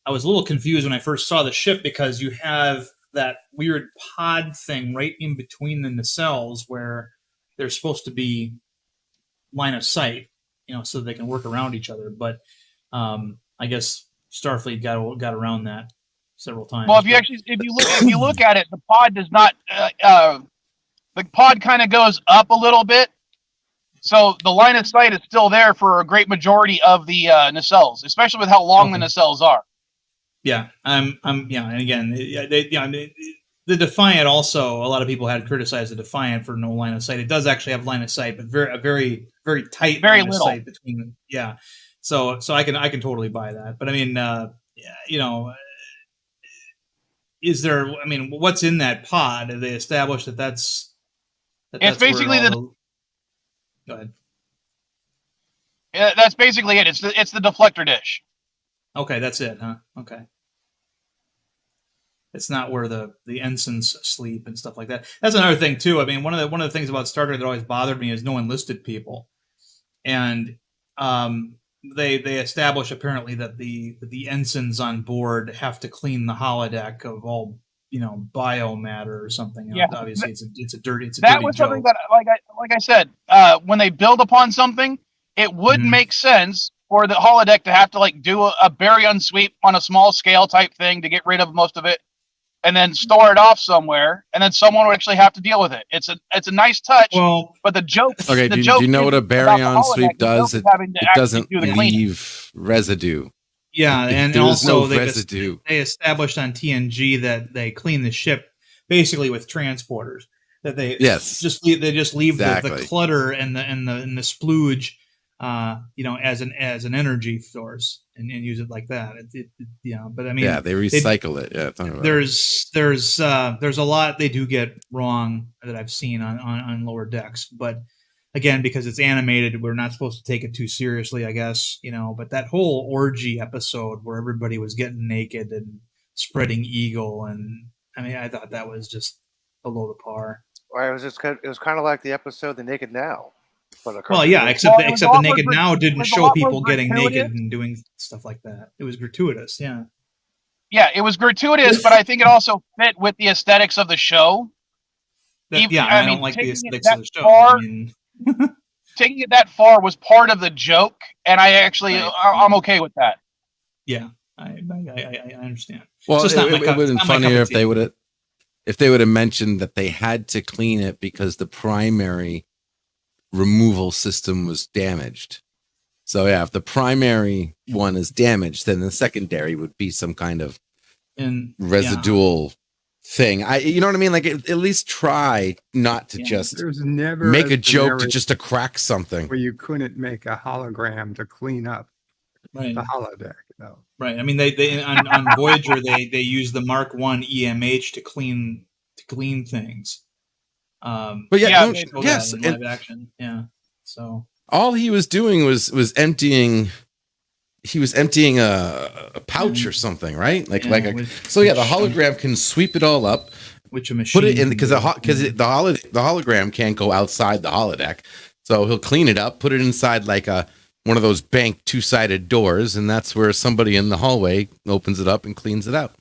was a little confused when I first saw the ship, because you have that weird pod thing right in between the nacelles where they're supposed to be line of sight, so they can work around each other. But I guess Starfleet got around that several times. Well, if you look at it, the pod does not. The pod kind of goes up a little bit, so the line of sight is still there for a great majority of the nacelles, especially with how long the nacelles are. Yeah, and again, the Defiant also, a lot of people had criticized the Defiant for no line of sight. It does actually have line of sight, but very very tight line of sight between them. Yeah, so I can totally buy that. But I mean, is there? I mean, what's in that pod? Have they established that that's it's basically Go ahead. Yeah, that's basically it. It's the deflector dish. Okay, that's it, huh? Okay. It's not where the ensigns sleep and stuff like that. That's another thing too. I mean, one of the things about Star Trek that always bothered me is no enlisted people, and they establish apparently that the ensigns on board have to clean the holodeck of all biomatter or something. Yeah, obviously it's a dirty. That was something that, like I said, when they build upon something, it would make sense for the holodeck to have to do a bury unsweep on a small scale type thing to get rid of most of it, and then store it off somewhere, and then someone would actually have to deal with it. It's a nice touch, but the joke. Okay, do you know what a baryon sweep does? It doesn't leave residue. Yeah, and there's also no residue. They established on TNG that they clean the ship basically with transporters. That they just leave the clutter and the splooge, as an energy source and use it like that. But I mean, they recycle it. Yeah, there's a lot they do get wrong that I've seen on lower decks, but again, because it's animated, we're not supposed to take it too seriously, I guess. But that whole orgy episode where everybody was getting naked and spreading eagle, and I mean, I thought that was just below the par. Well, it was kind of like the episode "The Naked Now." Well, yeah, except the Naked Now didn't show people getting naked and doing stuff like that. It was gratuitous, yeah. Yeah, it was gratuitous, but I think it also fit with the aesthetics of the show. I don't like the aesthetics of the show. Taking it that far was part of the joke, and I'm okay with that. Yeah, I understand. Well, it would have been funnier if they would have mentioned that they had to clean it because the primary removal system was damaged. So yeah, if the primary one is damaged, then the secondary would be some kind of residual thing. You know what I mean? At least try not to just make a joke to crack something where you couldn't make a hologram to clean up the holodeck. No. Right. I mean, they on Voyager they use the Mark I EMH to clean things. But yes, in live action. Yeah. So all he was doing was emptying. He was emptying a pouch or something, right? the hologram can sweep it all up, which a machine put it in because the hologram can't go outside the holodeck, so he'll clean it up, put it inside one of those bank 2-sided doors, and that's where somebody in the hallway opens it up and cleans it out.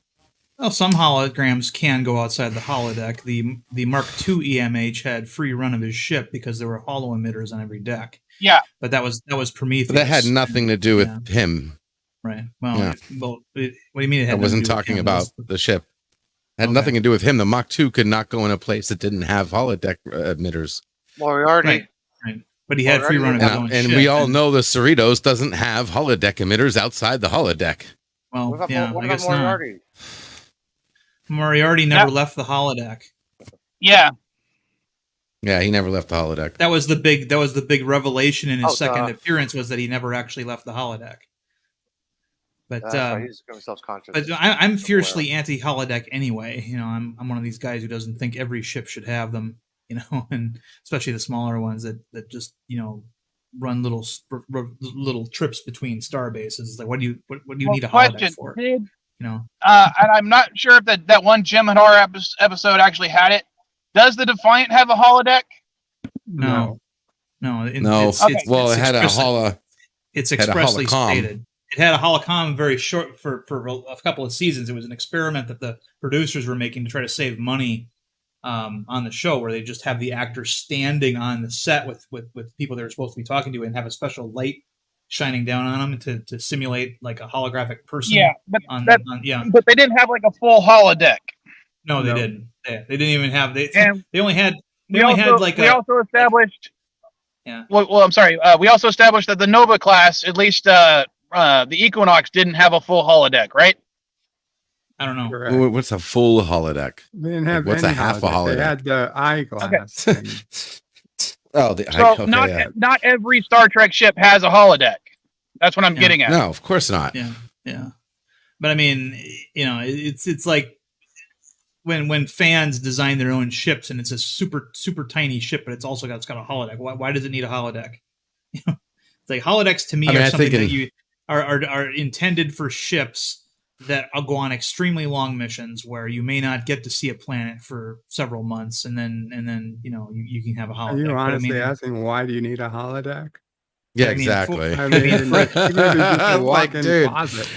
Well, some holograms can go outside the holodeck. The Mark II EMH had free run of his ship because there were holo emitters on every deck. Yeah, but that was Prometheus. But that had nothing to do with him. Right. Well, what do you mean? I wasn't talking about the ship. It had nothing to do with him. The Mach 2 could not go in a place that didn't have holodeck emitters. Moriarty. Right. But he had free run of his own and ship, we all know the Cerritos doesn't have holodeck emitters outside the holodeck. Well, What yeah, about I guess Moriarty? not. Moriarty never left the holodeck. Yeah. Yeah, he never left the holodeck. That was the big revelation in his second appearance, was that he never actually left the holodeck. But right. He's going to be self-conscious. But I'm fiercely anti-holodeck anyway. You know, I'm one of these guys who doesn't think every ship should have them. You know, and especially the smaller ones that just, you know, run little trips between star bases. It's like, what do you need a holodeck for? You know, and I'm not sure if that one Jim Hadar episode actually had it. Does the Defiant have a holodeck? No. It had a holo. It's expressly stated. It had a holocom very short for a couple of seasons. It was an experiment that the producers were making to try to save money on the show, where they just have the actors standing on the set with people they were supposed to be talking to, and have a special light shining down on them to simulate like a holographic person. Yeah, but but they didn't have like a full holodeck. No, they didn't. They didn't even have. They only had. We also established. Yeah. Well, I'm sorry. We also established that the Nova class, at least the Equinox, didn't have a full holodeck, right? I don't know. Correct. What's a full holodeck? They didn't have what's a half a holodeck? They had the eyeglass. Okay. Not every Star Trek ship has a holodeck. That's what I'm getting at. No, of course not. Yeah. But I mean, you know, it's like when fans design their own ships, and it's a super tiny ship, but it's got a holodeck. Why does it need a holodeck? You know, it's like holodecks to me are something that you are intended for ships that go on extremely long missions where you may not get to see a planet for several months, and then you know you can have a holodeck. Are you honestly asking why do you need a holodeck? Yeah, exactly. Like, dude, closet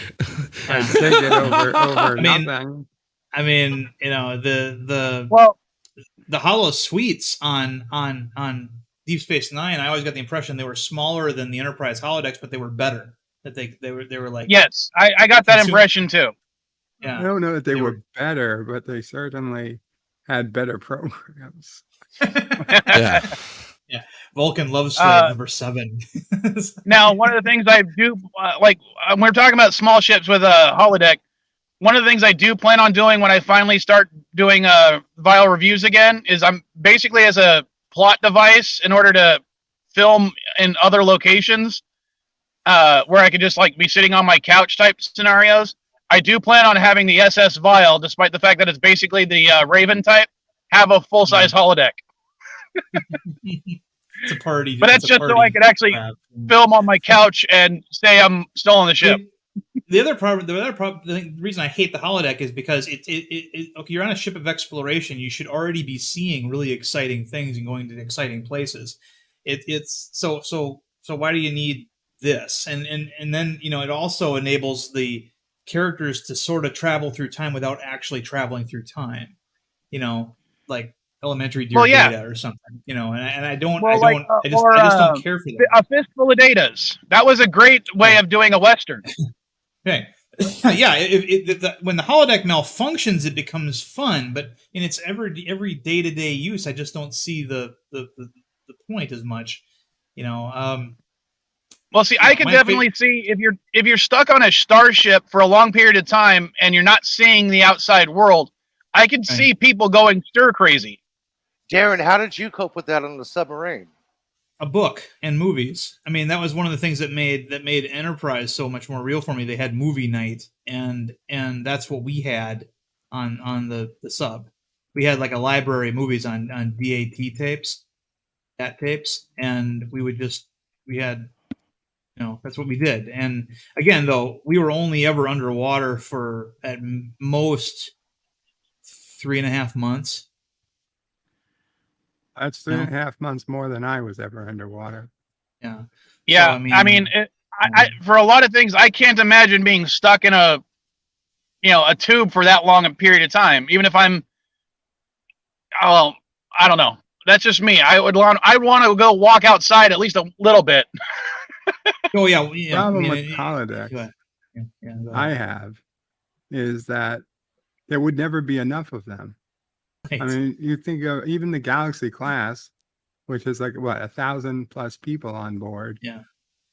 and take it over nothing. I mean, you know, the holo suites on Deep Space Nine, I always got the impression they were smaller than the Enterprise holodecks, but they were better. That they were like, yes, I got that impression too. Yeah, I don't know that they were better, but they certainly had better programs. Yeah. Vulcan loves number 7. Now, one of the things I do like when we're talking about small ships with a holodeck, one of the things I do plan on doing when I finally start doing Vile reviews again is I'm basically as a plot device in order to film in other locations where I could just like be sitting on my couch type scenarios. I do plan on having the SS Vile, despite the fact that it's basically the Raven type, have a full size holodeck. It's a party, but that's just so I could actually film on my couch and say I'm still on the ship. The reason I hate the holodeck is because okay, you're on a ship of exploration. You should already be seeing really exciting things and going to exciting places. It's so why do you need this? And then, you know, it also enables the characters to sort of travel through time without actually traveling through time. You know, like elementary data or something. You know, and I just don't care for that. A fistful of datas. That was a great way of doing a Western. Okay. Yeah, when the holodeck malfunctions, it becomes fun, but in its every day-to-day use, I just don't see the point as much. You know. Well, see, I can definitely see if you're stuck on a starship for a long period of time and you're not seeing the outside world, I can see people going stir crazy. Darren, how did you cope with that on the submarine? A book and movies. I mean, that was one of the things that made Enterprise so much more real for me. They had movie night, and that's what we had on the sub. We had like a library of movies on DAT tapes, and we had, you know, that's what we did. And again, though, we were only ever underwater for at most 3.5 months. That's 3.5 months more than I was ever underwater. Yeah. Yeah. So, I mean, for a lot of things, I can't imagine being stuck in a tube for that long a period of time. Even if I don't know. That's just me. I want to go walk outside at least a little bit. Oh yeah. Problem with holodecks I have is that there would never be enough of them. Right. I mean, you think of even the Galaxy class which is like what 1,000+ people on board. Yeah.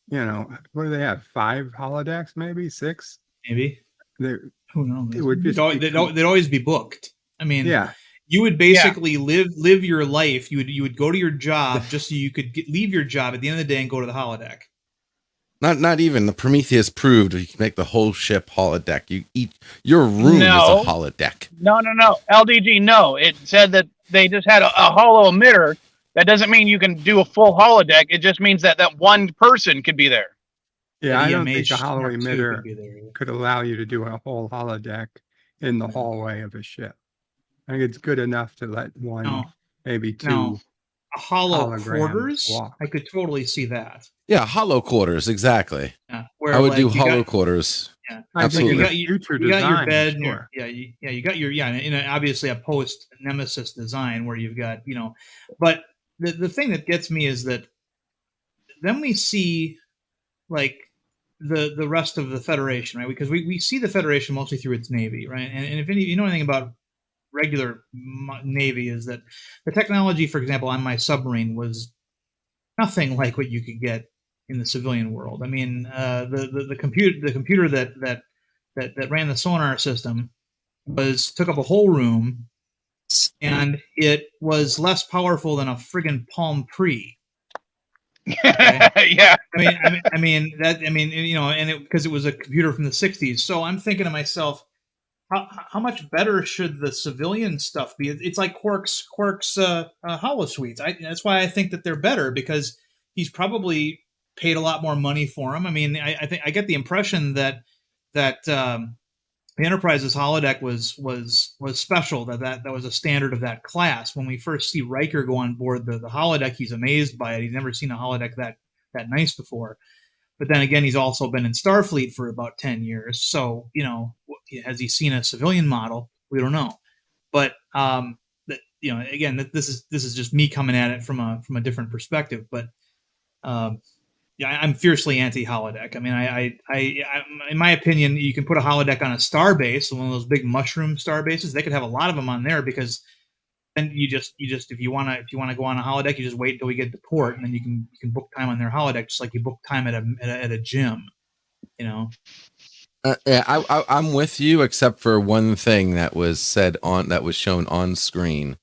You know, what do they have? 5 holodecks, maybe 6? Maybe. Who knows? It would just they'd always be booked. I mean, yeah. You would basically live your life. You would go to your job just so you could leave your job at the end of the day and go to the holodeck. Not even the Prometheus proved you can make the whole ship holodeck. Your room is a holodeck. No. LDG, no. It said that they just had a hollow emitter. That doesn't mean you can do a full holodeck. It just means that one person could be there. Yeah, I don't think a hollow emitter could allow you to do a whole holodeck in the hallway of a ship. I think it's good enough to let one, maybe two. A hollow quarters, walk. I could totally see that. Yeah, hollow quarters, exactly. Yeah, where I would do hollow quarters. Yeah, absolutely. You got your bed. You got your in obviously a post Nemesis design where you've got but the thing that gets me is that then we see like the rest of the Federation, right? Because we see the Federation mostly through its Navy, right? And if you know anything about regular Navy, is that the technology, for example, on my submarine was nothing like what you could get in the civilian world. I mean, the computer that ran the sonar system took up a whole room, and it was less powerful than a friggin' Palm Pre. Okay? Yeah. I mean, because it was a computer from the 60s. So I'm thinking to myself, how much better should the civilian stuff be? It's like Quark's holosuites. That's why I think that they're better, because he's probably paid a lot more money for them. I mean, I think I get the impression that the Enterprise's holodeck was special. That was a standard of that class. When we first see Riker go on board the holodeck, he's amazed by it. He's never seen a holodeck that nice before. But then again, he's also been in Starfleet for about 10 years. So, has he seen a civilian model? We don't know. But, again, this is just me coming at it from a different perspective. But, I'm fiercely anti-holodeck. I mean, I in my opinion, you can put a holodeck on a star base, one of those big mushroom star bases. They could have a lot of them on there, because then you just if you want to go on a holodeck, you just wait until we get to port, and then you can book time on their holodeck, just like you book time at a gym, Yeah, I'm with you, except for one thing that was shown on screen.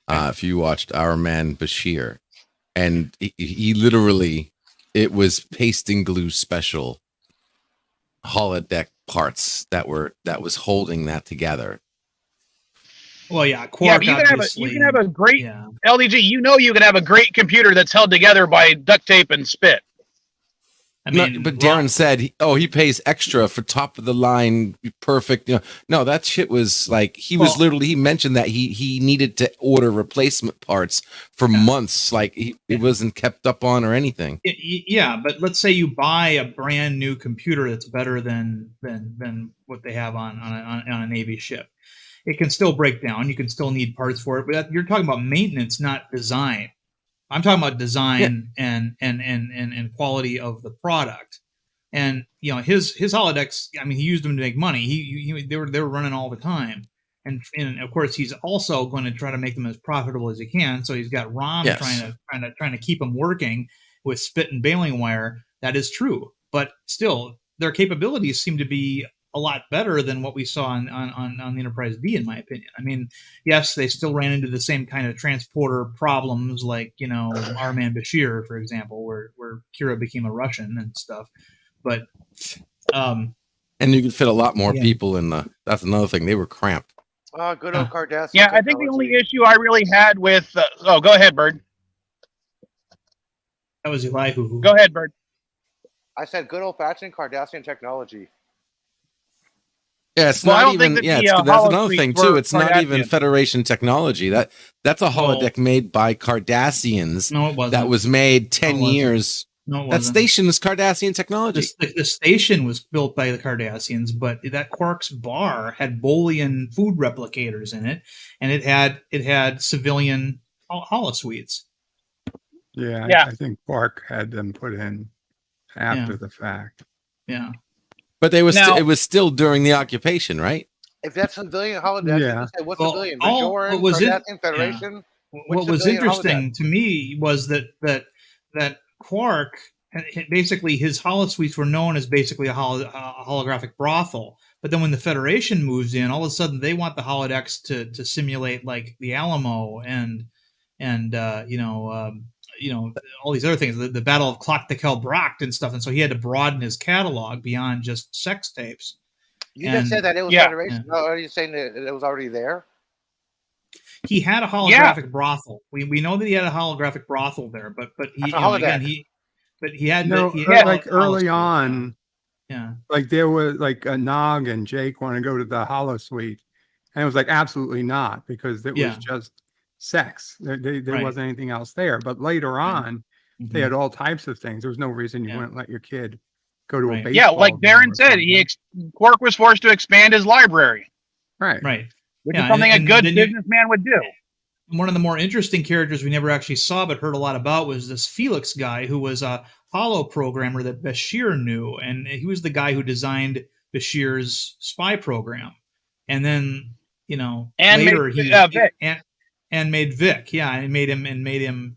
If you watched Our Man Bashir, and he literally, it was paste and glue special holodeck parts that was holding that together. Well, yeah, Quark, but you can have a great LDG. You can have a great computer that's held together by duct tape and spit. I mean, but Darren said he pays extra for top of the line, perfect. No, that shit was like he mentioned that he needed to order replacement parts for months, like it wasn't kept up on or anything. Yeah, but let's say you buy a brand new computer that's better than what they have on a Navy ship. It can still break down. You can still need parts for it, but you're talking about maintenance, not design. I'm talking about design and quality of the product. And his holodecks, I mean, he used them to make money. They were running all the time. And of course, he's also going to try to make them as profitable as he can. So he's got Rom trying to keep them working with spit and baling wire. That is true, but still, their capabilities seem to be a lot better than what we saw on the Enterprise D, in my opinion. I mean, yes, they still ran into the same kind of transporter problems, like Our Man Bashir, for example, where Kira became a Russian and stuff. But and you could fit a lot more people in the. That's another thing. They were cramped. Good old Cardassian. Yeah, I think the only issue I really had with. Go ahead, Bird. That was Elihu. Go ahead, Bird. I said good old fashioned Cardassian technology. Yeah, it's not even. That's another thing too. It's not even Federation technology. That's a holodeck made by Cardassians. No, it wasn't. That was made 10 years. No, it wasn't. That station is Cardassian technology. The station was built by the Cardassians, but that Quark's bar had Boolean food replicators in it, and it had civilian holosuites. Yeah, I think Quark had them put in after the fact. Yeah. But it was still during the occupation, right? If that's civilian holodeck, what's civilian? Bajoran, was Cardassian Federation? what was interesting to me was that Quark, basically his holosuites were known as basically a holographic brothel. But then when the Federation moves in, all of a sudden they want the holodecks to simulate like the Alamo and all these other things, the Battle of Clock-Bracht and stuff. And so he had to broaden his catalog beyond just sex tapes. You just said that it was Federation. No, are you saying that it was already there? He had a holographic brothel. We know that he had a holographic brothel there, but he had like early on. Yeah, like there was like a Nog and Jake want to go to the holosuite, and it was like absolutely not, because it was just sex. There wasn't anything else there. But later on, they had all types of things. There was no reason you wouldn't let your kid go to a baseball. Yeah, like Darren said, Quark was forced to expand his library. Right. Which is something a good businessman would do. One of the more interesting characters we never actually saw but heard a lot about was this Felix guy, who was a holo programmer that Bashir knew, and he was the guy who designed Bashir's spy program. And then, later made Vic, and made him,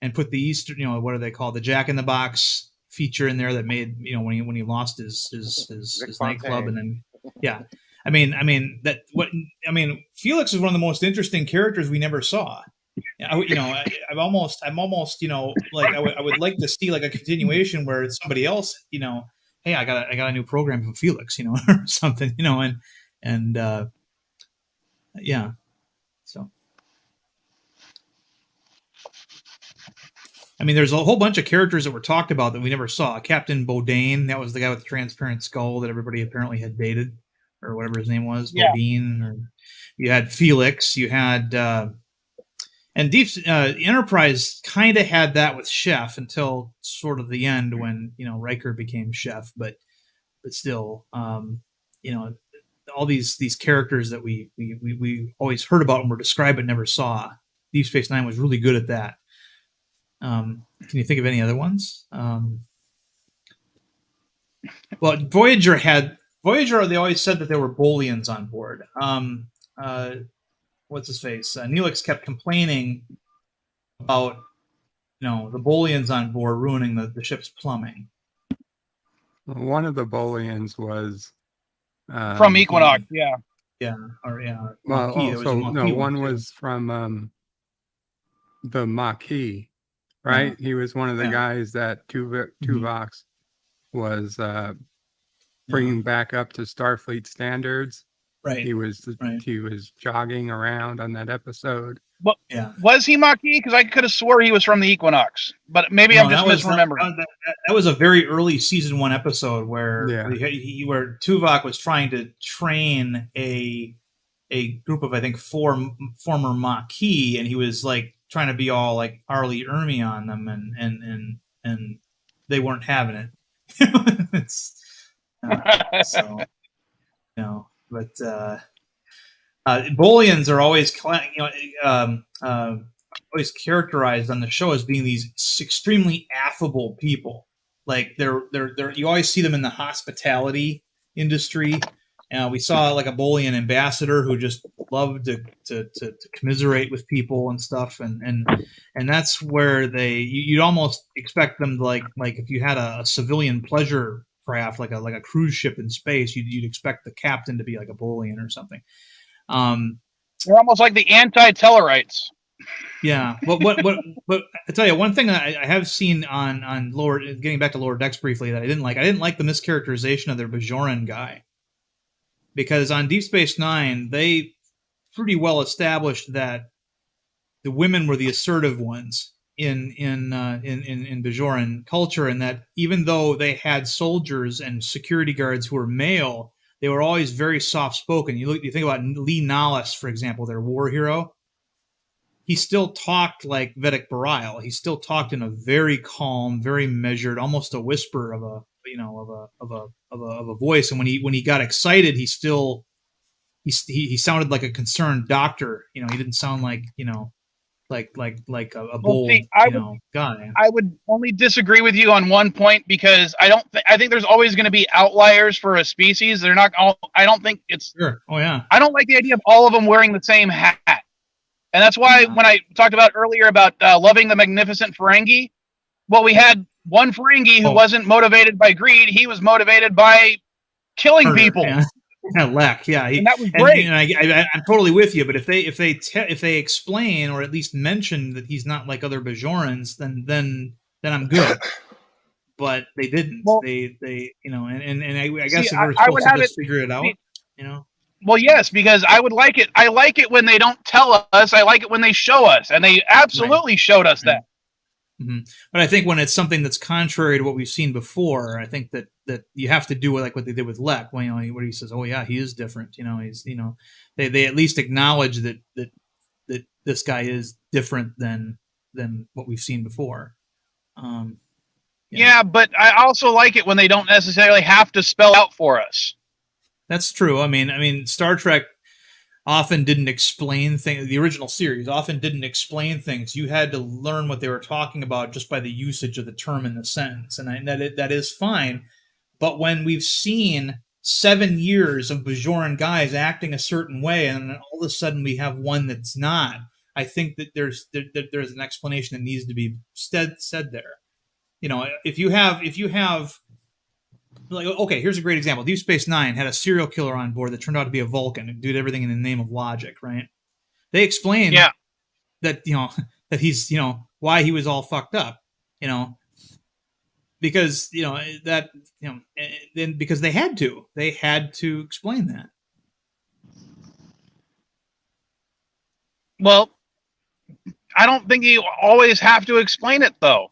and put the Easter, what are they called, the Jack in the Box feature in there that made, when he lost his nightclub, and then Felix is one of the most interesting characters we never saw. I'm almost, like I would like to see like a continuation where it's somebody else, hey, I got a new program from Felix, or something, So, there's a whole bunch of characters that were talked about that we never saw. Captain Bodine, that was the guy with the transparent skull that everybody apparently had dated, or whatever his name was, Bodine. Or you had Felix, you had, and Deep Enterprise kind of had that with Chef until sort of the end when Riker became Chef, but still, all these characters that we always heard about and were described but never saw. Deep Space Nine was really good at that. Can you think of any other ones? Well, Voyager, they always said that there were Bolians on board. What's his face? Neelix kept complaining about, the Bolians on board ruining the ship's plumbing. One of the Bolians was from Equinox. One was from the Maquis, right? He was one of the guys that Tuvok was bringing back up to Starfleet standards. Right. He was jogging around on that episode. But was he Maquis? Because I could have swore he was from the Equinox, but maybe I'm just misremembering. That was a very early season 1 episode where where Tuvok was trying to train a group of, I think, 4 former Maquis, and he was like trying to be all like Arlie Ermy on them, and they weren't having it. But Bolians are always always characterized on the show as being these extremely affable people. Like they're you always see them in the hospitality industry. We saw like a Bolian ambassador who just loved to commiserate with people and stuff, and that's where you'd almost expect them to like if you had a civilian pleasure craft like a cruise ship in space, you'd expect the captain to be like a Bolian or something. They're almost like the anti-Tellarites. Yeah, but I tell you one thing I have seen on lower, getting back to Lower Decks briefly, that I didn't like. I didn't like the mischaracterization of their Bajoran guy, because on Deep Space Nine they pretty well established that the women were the assertive ones in Bajoran culture, and that even though they had soldiers and security guards who were male, they were always very soft-spoken. You think about Lee Nallis, for example, their war hero. He still talked like Vedic Bareil. He still talked in a very calm, very measured, almost a whisper of a voice. And when he got excited, he sounded like a concerned doctor. He didn't sound like like a bold guy. I would only disagree with you on one point, because I think there's always going to be outliers for a species. They're not all. I don't think it's. Sure. Oh yeah. I don't like the idea of all of them wearing the same hat. And that's why when I talked about earlier about loving the magnificent Ferengi, well, we had one Ferengi who wasn't motivated by greed. He was motivated by killing people. Yeah. Lek, yeah, and that was great. And I'm totally with you. But if they explain or at least mention that he's not like other Bajorans, then I'm good. But they didn't. Well, they I guess they were supposed to just figure it out. Well, yes, because I would like it. I like it when they don't tell us. I like it when they show us, and they absolutely showed us that. Mm-hmm. But I think when it's something that's contrary to what we've seen before, I think that you have to do like what they did with Lek. When where he says, "Oh yeah, he is different." They at least acknowledge that this guy is different than what we've seen before. Yeah, but I also like it when they don't necessarily have to spell out for us. That's true. I mean, Star Trek often didn't explain things. The original series often didn't explain things. You had to learn what they were talking about just by the usage of the term in the sentence, and that is fine. But when we've seen 7 years of Bajoran guys acting a certain way, and then all of a sudden we have one that's not, I think that there's an explanation that needs to be said there. If you have like, okay, here's a great example. Deep Space Nine had a serial killer on board that turned out to be a Vulcan who did everything in the name of logic, right? They explained that that he's why he was all fucked up, because then because they had to explain that. Well, I don't think you always have to explain it though.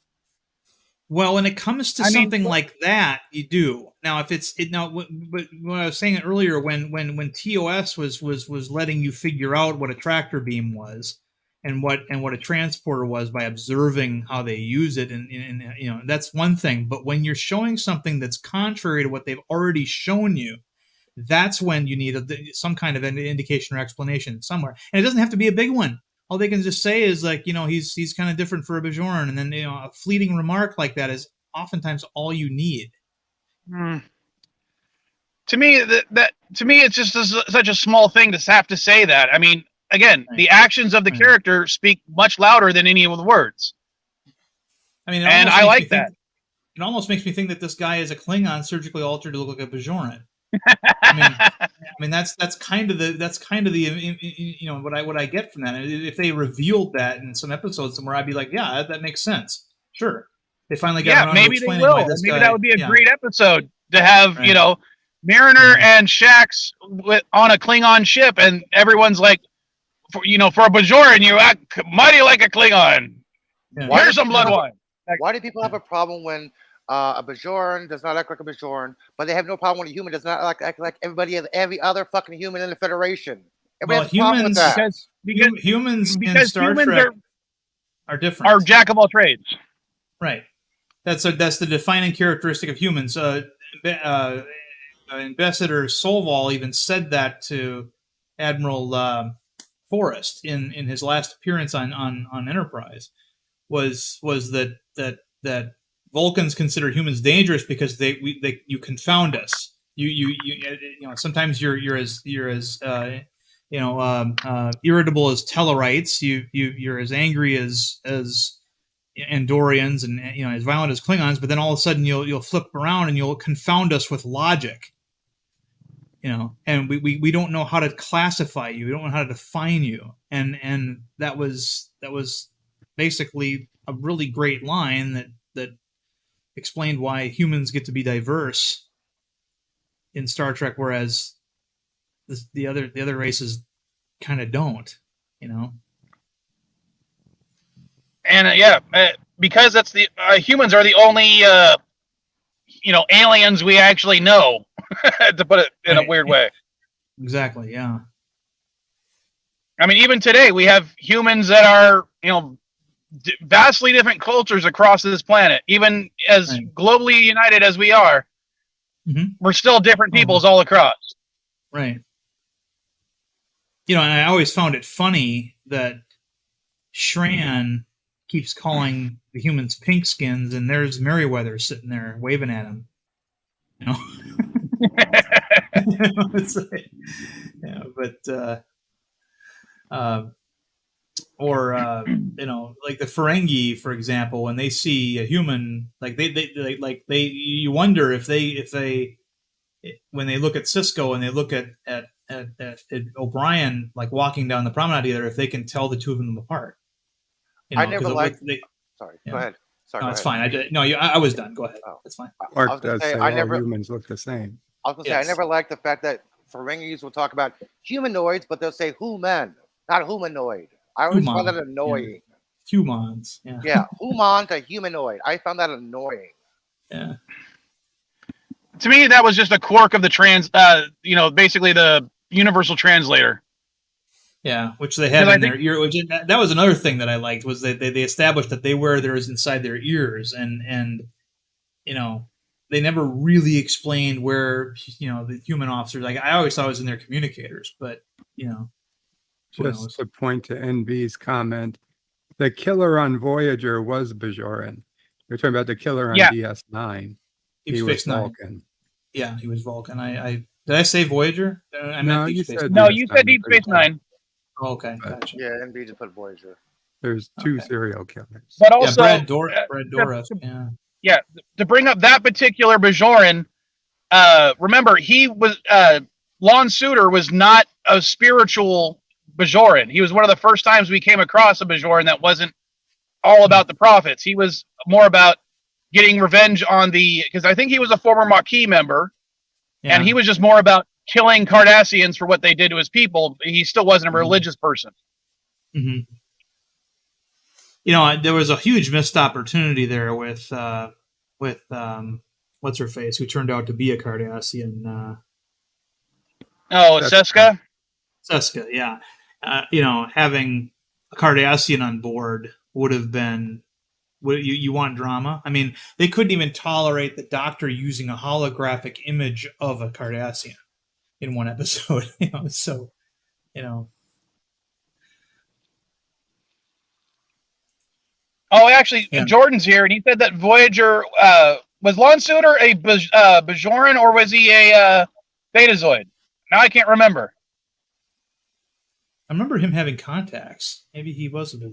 Well, when it comes to something like that, you do. Now, if it's but when I was saying it earlier, when TOS was letting you figure out what a tractor beam was and what a transporter was by observing how they use it, and that's one thing. But when you're showing something that's contrary to what they've already shown you, that's when you need some kind of indication or explanation somewhere, and it doesn't have to be a big one. All they can just say is like, he's kind of different for a Bajoran, and then a fleeting remark like that is oftentimes all you need. To me, it's just such a small thing to have to say that. I mean, again, the actions of the character speak much louder than any of the words. I mean, I like that. It almost makes me think that this guy is a Klingon surgically altered to look like a Bajoran. I mean that's kind of the what I get from that. If they revealed that in some episodes somewhere, I'd be like, yeah, that makes sense. Sure, they finally got around to explaining why this guy. Maybe that would be a great episode to have Mariner and Shax on a Klingon ship, and everyone's like, for a Bajoran, you act mighty like a Klingon. Yeah. Here's some blood wine. Why do people have a problem when a Bajoran does not act like a Bajoran, but they have no problem when a human does not act like every other fucking human in the Federation? Humans in Star Trek are different. Are jack of all trades. Right. That's the defining characteristic of humans. Ambassador Solval even said that to Admiral Forrest in his last appearance on Enterprise. Was that Vulcans consider humans dangerous because you confound us. You sometimes you're as irritable as Tellarites. You're as angry as Andorians and as violent as Klingons. But then all of a sudden you'll flip around and you'll confound us with logic. And we don't know how to classify you. We don't know how to define you. And that was basically a really great line that explained why humans get to be diverse in Star Trek, whereas the other races kind of don't, And because that's the humans are the only aliens we actually know, to put it in a weird way. Exactly. Yeah. I mean, even today we have humans that are vastly different cultures across this planet. Even as globally united as we are, we're still different peoples all across. Right. And I always found it funny that Shran keeps calling the humans pink skins, and there's Merryweather sitting there waving at him. like the Ferengi, for example, when they see a human, like you wonder if they when they look at Cisco and they look at O'Brien, like walking down the promenade together, if they can tell the two of them apart. I never liked. Sorry, yeah. go ahead. Sorry, no, it's fine. I was done. Go ahead. It's fine. Mark does say all humans look the same. I was going to say, I never liked the fact that Ferengis will talk about humanoids, but they'll say human, not humanoid. I always found that annoying. Yeah. Humans. Yeah. Yeah, human to humanoid. I found that annoying. Yeah. To me, that was just a quirk of the basically the universal translator. Yeah, which they have in their ear. That was another thing that I liked, was that they established that they wear theirs inside their ears, and they never really explained where the human officers. Like, I always thought it was in their communicators, but just to point to NB's comment, the killer on Voyager was Bajoran. We're talking about the killer on DS9. He was Vulcan. Yeah, he was Vulcan. I did I say Voyager? I no, meant you Deep said no, you said Deep Space Nine. Oh, okay, gotcha. Yeah, NB just put Voyager. There's two serial killers. But also, Brad Dourif. Yeah, to bring up that particular Bajoran, remember, he was Lon Suter was not a spiritual Bajoran. He was one of the first times we came across a Bajoran that wasn't all about the prophets. He was more about getting revenge on because I think he was a former Maquis member, and he was just more about killing Cardassians for what they did to his people. He still wasn't a religious person. Mm-hmm. There was a huge missed opportunity there with what's her face, who turned out to be a Cardassian. Seska. Seska, yeah. Having a Cardassian on board would have been. You want drama? I mean, they couldn't even tolerate the Doctor using a holographic image of a Cardassian in one episode. Oh, actually, Jordan's here, and he said that Voyager was Lon Suter a Bajoran, or was he a Betazoid? Now I can't remember. I remember him having contacts. Maybe he was a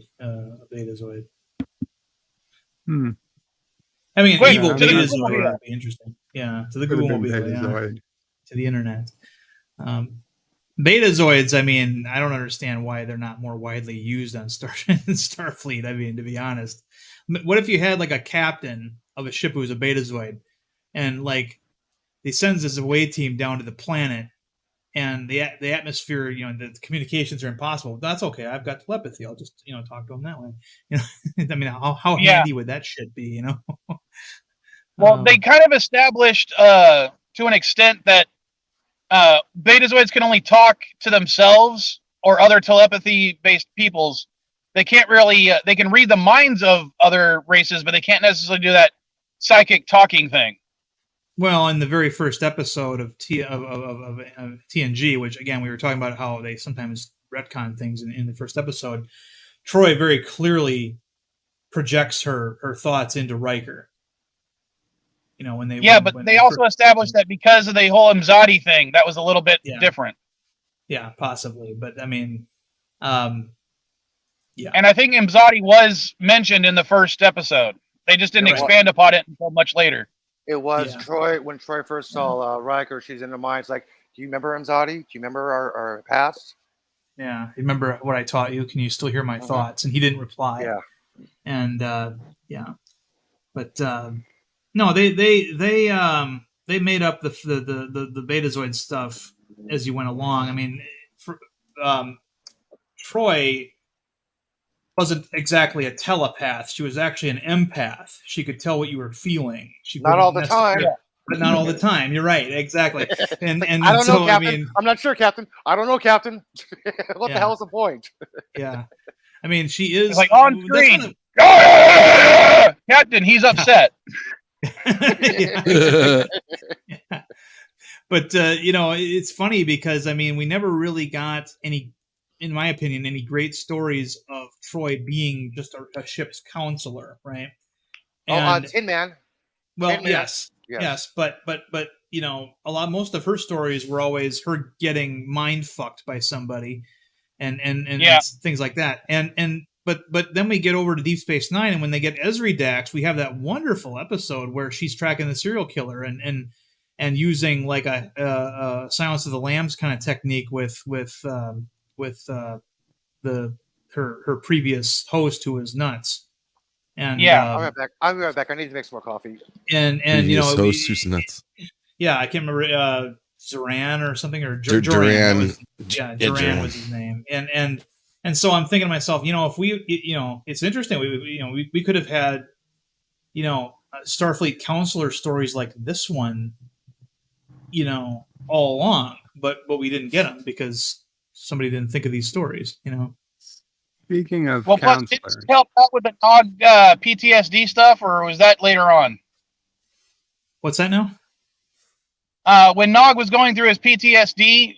Betazoid. Having an evil Betazoid would be interesting. Yeah, to the Google Betazoid. To the internet. Betazoids, I mean, I don't understand why they're not more widely used on Starfleet. I mean, to be honest, what if you had like a captain of a ship who was a Betazoid, and like he sends his away team down to the planet, and the atmosphere, the communications are impossible. That's okay. I've got telepathy. I'll just talk to them that way. I mean, how handy would that shit be? Well, they kind of established to an extent that Betazoids can only talk to themselves or other telepathy-based peoples. They can't really. They can read the minds of other races, but they can't necessarily do that psychic talking thing. Well, in the very first episode of TNG, which again we were talking about how they sometimes retcon things in the first episode, Troy very clearly projects her thoughts into Riker. When they but they also established that because of the whole Imzadi thing, that was a little bit different. Yeah, possibly, but I mean, And I think Imzadi was mentioned in the first episode. They just didn't expand upon it until much later. It was Troy, when Troy first saw Riker, she's in her mind. It's like, do you remember Imzadi? Do you remember our past? Yeah. Remember what I taught you? Can you still hear my thoughts? And he didn't reply. Yeah. And but no, they made up the Betazoid stuff as you went along. I mean, Troy wasn't exactly a telepath. She was actually an empath. She could tell what you were feeling. Not all the time. But not all the time. You're right. Exactly. And I don't know, Captain. I'm not sure, Captain. I don't know, Captain. What the hell is the point? Yeah. I mean, she is like on screen. Captain, he's upset. But it's funny because I mean, we never really got any, in my opinion, any great stories of Troy being just a ship's counselor, right? And, Tin Man. Well, Tin Man. Yes, but most of her stories were always her getting mind fucked by somebody, and Yeah. things like that. But then we get over to Deep Space Nine, and when they get Ezri Dax, we have that wonderful episode where she's tracking the serial killer and using like a Silence of the Lambs kind of technique with her previous host who was nuts. And Yeah. I'll be right back. I need to make some more coffee. And you know, host who's nuts. yeah, I can't remember Duran or something, or Duran. Duran was his name. And so I'm thinking to myself, you know, if we, you know, it's interesting. We could have had, you know, Starfleet counselor stories like this one, you know, all along, but we didn't get them because somebody didn't think of these stories, you know. Speaking of Well, plus, did counselors, this help out with the Nog PTSD stuff, or was that later on? What's that now? When Nog was going through his PTSD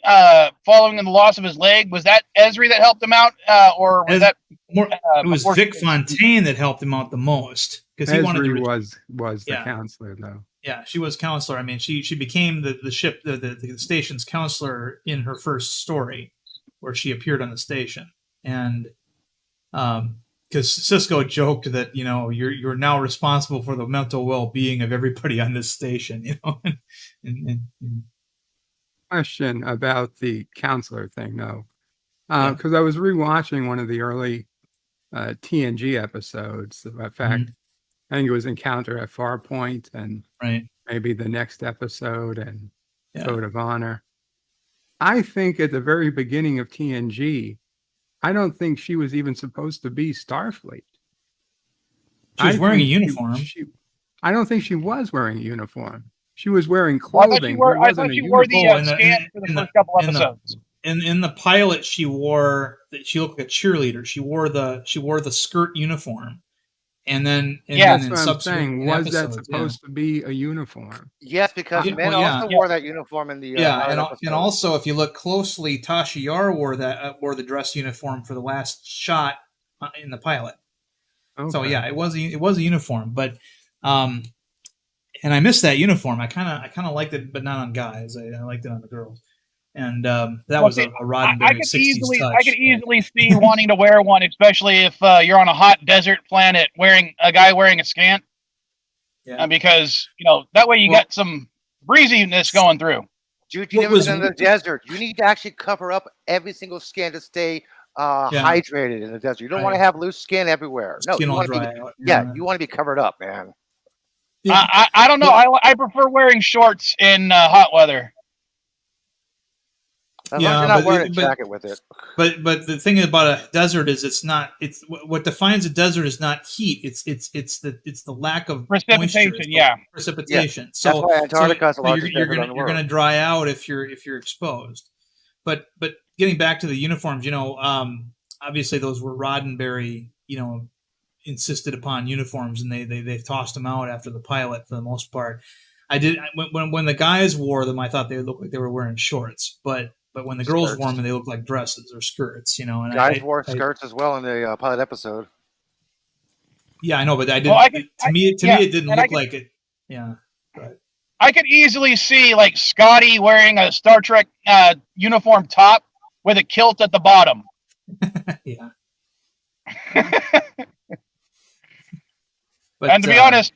following the loss of his leg, was that Ezri that helped him out, or was that more? It was Vic Fontaine that helped him out the most because he wanted to. was the counselor though. Yeah, she was counselor. I mean, she became the ship the station's counselor in her first story, where she appeared on the station, and because Cisco joked that, you know, you're now responsible for the mental well-being of everybody on this station, you know. and Question about the counselor thing, though, because I was rewatching one of the early TNG episodes. In fact, I think it was Encounter at Farpoint, and maybe the next episode, and Code of Honor. I think at the very beginning of TNG, I don't think she was even supposed to be Starfleet. She was wearing a uniform. I don't think she was wearing a uniform. She was wearing clothing. I thought she wore the scan for the first couple episodes. In the pilot, she looked like a cheerleader. She wore the skirt uniform, and then that's what I'm saying. Was that supposed to be a uniform? Yes, because men also wore that uniform in the and also if you look closely, Tasha Yar wore the dress uniform for the last shot in the pilot. Okay. So yeah, it was a uniform, but and I missed that uniform. I kind of liked it, but not on guys. I liked it on the girls. And that was a Roddenberry 60s touch. I could easily see wanting to wear one, especially if you're on a hot desert planet, wearing a scant. Yeah. Because, you know, that way you got some breeziness going through. Dude, you never been in the desert. You need to actually cover up every single scan to stay hydrated in the desert. You don't want to have loose skin everywhere. No, you want to be covered up, man. Yeah. I don't know. I prefer wearing shorts in hot weather. As long as you're not wearing a jacket with it. But the thing about a desert is it's what defines a desert is not heat. It's the lack of precipitation. Precipitation. Yeah. So that's why Antarctica is the largest you're going to dry out if you're exposed. But getting back to the uniforms, you know, obviously those were Roddenberry, you know, insisted upon uniforms, and they tossed them out after the pilot for the most part. When the guys wore them, I thought they looked like they were wearing shorts, but when the girls wore them, they looked like dresses or skirts, you know. And guys wore skirts as well in the pilot episode. Yeah, I know, but I didn't. To me, it didn't look like it. Yeah, but I could easily see like Scotty wearing a Star Trek uniform top with a kilt at the bottom. Yeah. But, and to be honest,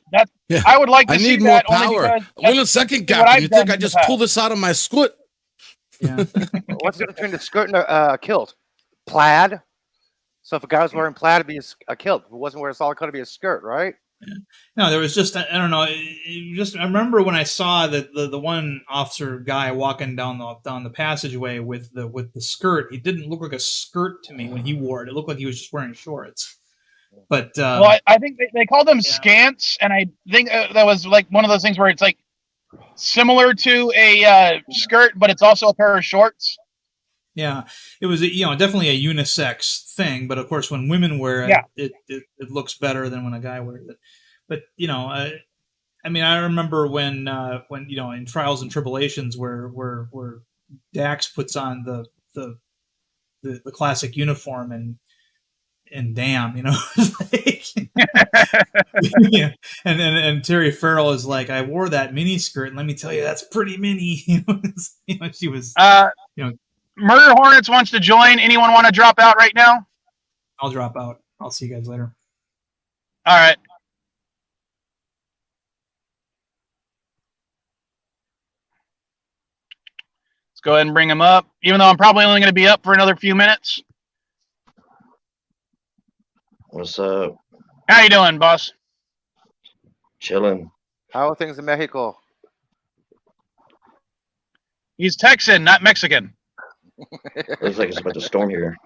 I would like to see that. I need more power. Wait a second, Captain. You think I just pulled this out of my squid? Yeah. What's the difference between a skirt and a kilt? Plaid. So if a guy was wearing plaid, it'd be a kilt. If it wasn't wearing a solid coat, it'd be a skirt, right? Yeah. No, there was just I don't know. I remember when I saw that the one officer guy walking down the passageway with the skirt. He didn't look like a skirt to me when he wore it. It looked like he was just wearing shorts. But well, I think they call them scants, and I think that was like one of those things where it's like similar to a skirt, but it's also a pair of shorts. Yeah, it was definitely a unisex thing, but of course when women wear it, it looks better than when a guy wears it. But I mean, I remember when in Trials and Tribulations where Dax puts on the classic uniform and damn, like, yeah. And Terry Farrell is like, I wore that mini skirt, and let me tell you, that's pretty mini. She was, Murder Hornets wants to join. Anyone want to drop out right now? I'll drop out. I'll see you guys later. All right. Let's go ahead and bring him up, even though I'm probably only going to be up for another few minutes. What's up? How you doing, boss? Chilling. How are things in Mexico? He's Texan, not Mexican. Looks like it's about to storm here.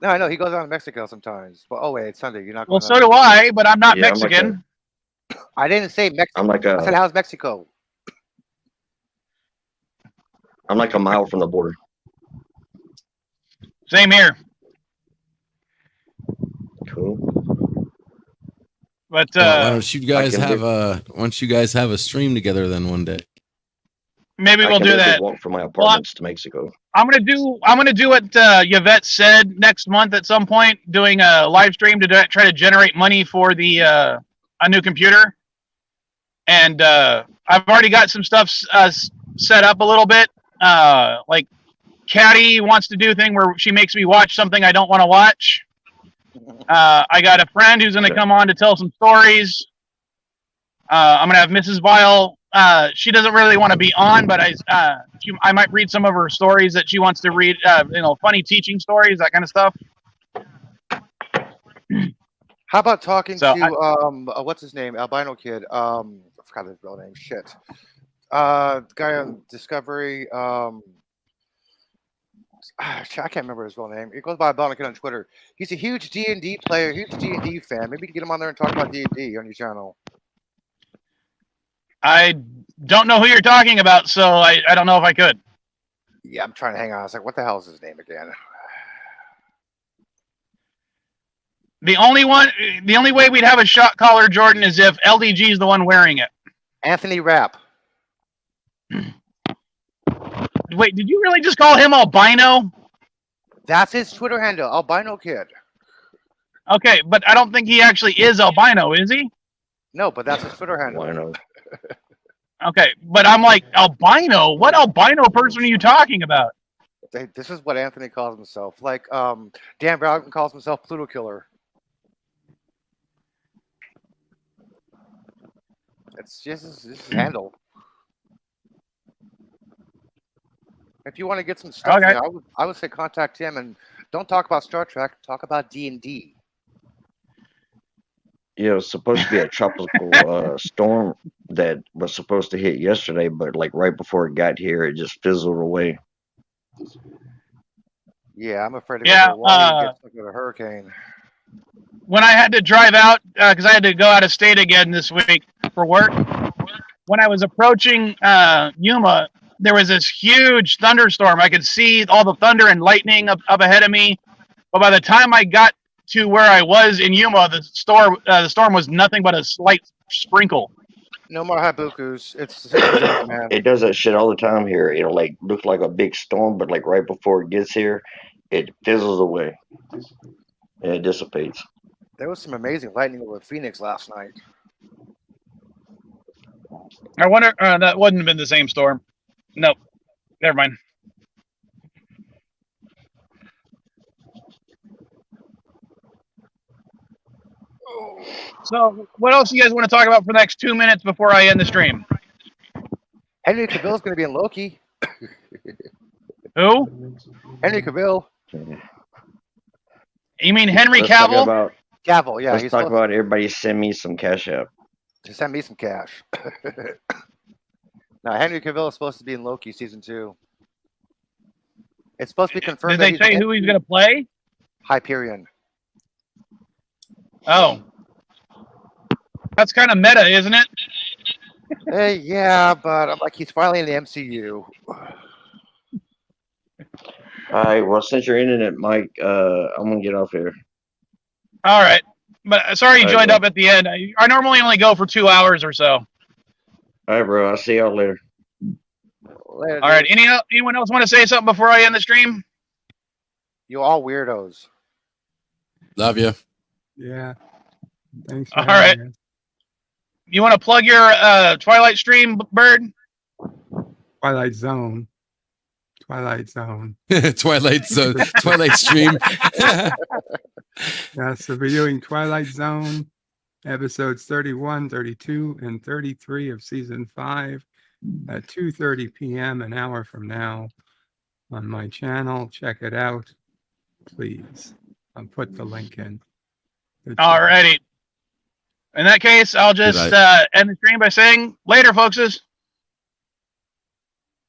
No, I know he goes down to Mexico sometimes. But oh wait, it's Sunday. You're not. Well, Going so do I, but I'm not Yeah, I'm like Mexican. I didn't say Mexico. I'm like I said, a how's Mexico? mile from the border. Same here. Cool. But why don't you guys I can have a stream together then one day? maybe I we'll can do literally that. walk from my apartments to Mexico. I'm gonna do what Yvette said next month at some point, doing a live stream to try to generate money for the a new computer. And I've already got some stuff set up a little bit. Like Caddy wants to do a thing where she makes me watch something I don't want to watch. I got a friend who's going to come on to tell some stories. I'm going to have Mrs. Vile. She doesn't really want to be on, but I might read some of her stories that she wants to read. Funny teaching stories, that kind of stuff. How about talking So to what's his name? Albino kid. I forgot his real name. Shit. The guy on Discovery. I can't remember his real name. He goes by Albino kid on Twitter. He's a huge D&D player, huge D&D fan. Maybe you can get him on there and talk about D&D on your channel. I don't know who you're talking about, so I don't know if I could. Yeah, I'm trying to hang on. I was like, what the hell is his name again? The only way we'd have a shot caller, Jordan, is if LDG is the one wearing it. Anthony Rapp. Wait, did you really just call him albino? That's his Twitter handle, Albino Kid. Okay, but I don't think he actually is albino, is he? No, but that's his Twitter handle. Albino. Okay, but I'm like, albino? What albino person are you talking about? This is what Anthony calls himself. Like Dan Brown calls himself Pluto Killer. It's just his handle. If you want to get some stuff, Okay. I would say contact him and don't talk about Star Trek. Talk about D&D. Yeah, it was supposed to be a tropical storm that was supposed to hit yesterday, but like right before it got here, it just fizzled away. Yeah, I'm afraid to Yeah, go to Hawaii and get stuck with a hurricane. When I had to drive out, because I had to go out of state again this week for work, when I was approaching Yuma, there was this huge thunderstorm. I could see all the thunder and lightning up ahead of me. But by the time I got to where I was in Yuma, the storm was nothing but a slight sprinkle. No more habukus. It's man. It does that shit all the time here. It'll like look like a big storm, but like right before it gets here, it fizzles away. And it dissipates. There was some amazing lightning over Phoenix last night. I wonder, that wouldn't have been the same storm. Nope. Never mind. So, what else do you guys want to talk about for the next 2 minutes before I end the stream? Henry Cavill's going to be in Loki. Who? Henry Cavill. You mean Henry Let's talk Cavill? about, Cavill, yeah. let's talk about everybody send me some cash app. To send me some cash. Now, Henry Cavill is supposed to be in Loki season 2. It's supposed to be confirmed. Did they say who he's going to play? Hyperion. Oh. That's kind of meta, isn't it? Hey, yeah, but I'm like, he's finally in the MCU. All right, well, since you're in it, Mike, I'm going to get off here. All right. But sorry you All right, joined bro. up at the end. I normally only go for 2 hours or so. All right, bro. I'll see y'all later. Later, All right. dude. Anyone else want to say something before I end the stream? You all weirdos. Love you. Yeah. Thanks. For All right. having us. You want to plug your Twilight stream, Bird? Twilight Zone. Twilight Zone. Twilight Zone, Twilight Stream. Yeah, so we're doing Twilight Zone, episodes 31, 32, and 33 of season 5 at 2:30 p.m. an hour from now on my channel. Check it out, please. I'll put the link in. Alrighty. In that case, I'll just end the stream by saying later, folkses.